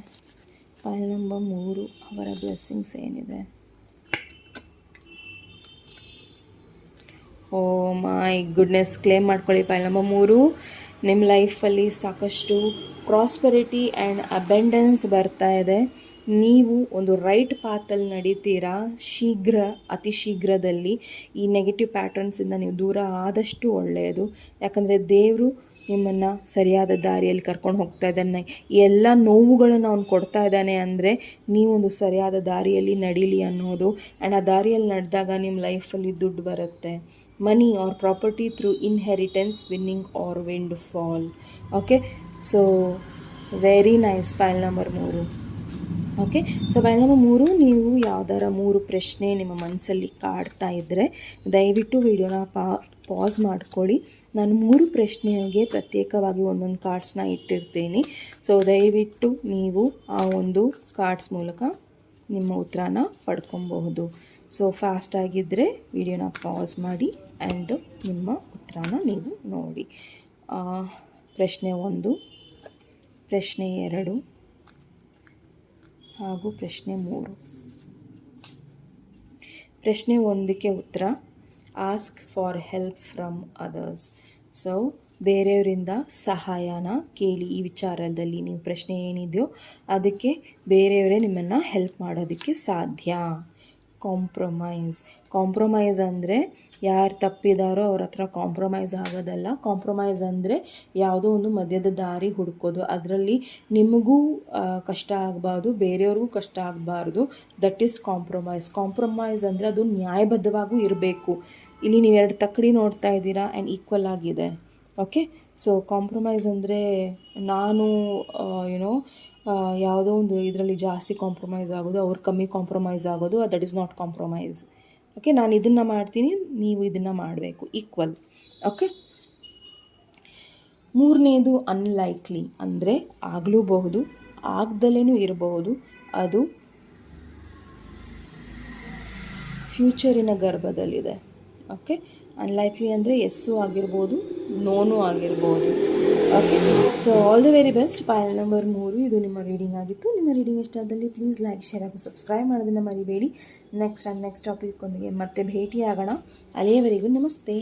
[SPEAKER 1] ಪಾಯಿಂಟ್ ನಂಬರ್ 3 ಅವರ ಬ್ಲೆಸ್ಸಿಂಗ್ಸ್ ಏನಿದೆ. ಓ ಮೈ ಗುಡ್ನೆಸ್, ಕ್ಲೇಮ್ ಮಾಡ್ಕೊಳ್ಳಿ. ಪಾಯಿಂಟ್ ನಂಬರ್ 3, ನಿಮ್ಮ ಲೈಫಲ್ಲಿ ಸಾಕಷ್ಟು ಪ್ರಾಸ್ಪೆರಿಟಿ ಆ್ಯಂಡ್ ಅಬೆಂಡೆನ್ಸ್ ಬರ್ತಾ ಇದೆ. ನೀವು ಒಂದು ರೈಟ್ ಪಾತಲ್ಲಿ ನಡೀತೀರಾ. ಅತಿ ಶೀಘ್ರದಲ್ಲಿ ಈ ನೆಗೆಟಿವ್ ಪ್ಯಾಟರ್ನ್ಸಿಂದ ನೀವು ದೂರ ಆದಷ್ಟು ಒಳ್ಳೆಯದು. ಯಾಕಂದರೆ ದೇವರು ನಿಮ್ಮನ್ನು ಸರಿಯಾದ ದಾರಿಯಲ್ಲಿ ಕರ್ಕೊಂಡು ಹೋಗ್ತಾ ಇದ್ದಾನೆ. ಎಲ್ಲ ನೋವುಗಳನ್ನು ಅವ್ನು ಕೊಡ್ತಾ ಇದ್ದಾನೆ ಅಂದರೆ ನೀವೊಂದು ಸರಿಯಾದ ದಾರಿಯಲ್ಲಿ ನಡೀಲಿ ಅನ್ನೋದು. ಆ್ಯಂಡ್ ಆ ದಾರಿಯಲ್ಲಿ ನಡೆದಾಗ ನಿಮ್ಮ ಲೈಫಲ್ಲಿ ದುಡ್ಡು ಬರುತ್ತೆ. Money or property through inheritance, winning or windfall. Okay, so very nice. Point number 3. Okay, so point number 3, ನೀವು ಯಾವ್ದಾರ 3 ಪ್ರಶ್ನೆ ನಿಮ್ಮ ಮನಸ್ಸಲ್ಲಿ ಕಾಡ್ತಾ ಇದ್ದರೆ ದಯವಿಟ್ಟು ವಿಡಿಯೋನ ಪಾಸ್ ಮಾಡ್ಕೊಳ್ಳಿ. ನಾನು 3 ಪ್ರಶ್ನೆಗೆ ಪ್ರತ್ಯೇಕವಾಗಿ ಒಂದೊಂದು ಕಾರ್ಡ್ಸ್ನ ಇಟ್ಟಿರ್ತೀನಿ. ಸೊ ದಯವಿಟ್ಟು ನೀವು ಆ ಒಂದು ಕಾರ್ಡ್ಸ್ ಮೂಲಕ ನಿಮ್ಮ ಉತ್ತರನ ಪಡ್ಕೊಬಹುದು. ಸೊ ಫಾಸ್ಟಾಗಿದ್ದರೆ ವಿಡಿಯೋನ ಪಾಸ್ ಮಾಡಿ ಆ್ಯಂಡ್ ನಿಮ್ಮ ಉತ್ತರನ ನೀವು ನೋಡಿ. ಪ್ರಶ್ನೆ 1, ಪ್ರಶ್ನೆ 2 ಹಾಗೂ ಪ್ರಶ್ನೆ 3. ಪ್ರಶ್ನೆ 1ಕ್ಕೆ ಉತ್ತರ, ask for help from others. So ಬೇರೆಯವರಿಂದ ಸಹಾಯನ ಕೇಳಿ. ಈ ವಿಚಾರದಲ್ಲಿ ನೀವು ಪ್ರಶ್ನೆ ಏನಿದೆಯೋ ಅದಕ್ಕೆ ಬೇರೆಯವರೇ ನಿಮ್ಮನ್ನು ಹೆಲ್ಪ್ ಮಾಡೋದಕ್ಕೆ ಸಾಧ್ಯ. ಕಾಂಪ್ರಮೈಸ್ ಅಂದರೆ ಯಾರು ತಪ್ಪಿದಾರೋ ಅವ್ರ ಹತ್ರ ಕಾಂಪ್ರಮೈಸ್ ಆಗೋದಲ್ಲ. ಕಾಂಪ್ರಮೈಸ್ ಅಂದರೆ ಯಾವುದೋ ಒಂದು ಮಧ್ಯದ ದಾರಿ ಹುಡುಕೋದು. ಅದರಲ್ಲಿ ನಿಮಗೂ ಕಷ್ಟ ಆಗಬಾರ್ದು, ಬೇರೆಯವ್ರಿಗೂ ಕಷ್ಟ ಆಗಬಾರ್ದು. ದಟ್ ಈಸ್ ಕಾಂಪ್ರಮೈಸ್ ಅಂದರೆ ಅದು ನ್ಯಾಯಬದ್ಧವಾಗೂ ಇರಬೇಕು. ಇಲ್ಲಿ ನೀವು 2 ತಕ್ಕಡಿ ನೋಡ್ತಾ ಇದ್ದೀರಾ ಆ್ಯಂಡ್ ಈಕ್ವಲ್ ಆಗಿದೆ. ಓಕೆ, ಸೊ ಕಾಂಪ್ರಮೈಸ್ ಅಂದರೆ ನಾನು ಯಾವುದೋ ಒಂದು ಇದರಲ್ಲಿ ಜಾಸ್ತಿ ಕಾಂಪ್ರಮೈಸ್ ಆಗೋದು, ಅವ್ರು ಕಮ್ಮಿ ಕಾಂಪ್ರಮೈಸ್ ಆಗೋದು, that is not compromise. Okay, ನಾನು ಇದನ್ನು ಮಾಡ್ತೀನಿ, ನೀವು ಇದನ್ನು ಮಾಡಬೇಕು, ಈಕ್ವಲ್. ಓಕೆ, 3ನೇದು ಅನ್ಲೈಕ್ಲಿ ಅಂದರೆ ಆಗಲೂಬಹುದು, ಆಗದಲ್ಲೇ ಇರಬಹುದು. ಅದು ಫ್ಯೂಚರಿನ ಗರ್ಭದಲ್ಲಿದೆ. ಓಕೆ, ಅನ್ಲೈಕ್ಲಿ ಅಂದರೆ ಎಸ್ಸು ಆಗಿರ್ಬೋದು, ನೋನು ಆಗಿರ್ಬೋದು. Okay, so all the very best. Point number 3 ಇದು ನಿಮ್ಮ ರೀಡಿಂಗ್ ಆಗಿತ್ತು. ನಿಮ್ಮ ರೀಡಿಂಗ್ ಇಷ್ಟ ಆದಲ್ಲಿ ಪ್ಲೀಸ್ ಲೈಕ್, ಶೇರ್ ಹಾಗೂ ಸಬ್ಸ್ಕ್ರೈಬ್ ಮಾಡೋದನ್ನು ಮರಿಬೇಡಿ. ನೆಕ್ಸ್ಟ್ ಟಾಪಿಕ್ ಒಂದಿಗೆ ಮತ್ತೆ ಭೇಟಿಯಾಗೋಣ. ಅಲ್ಲಿಯವರೆಗೂ ನಮಸ್ತೆ.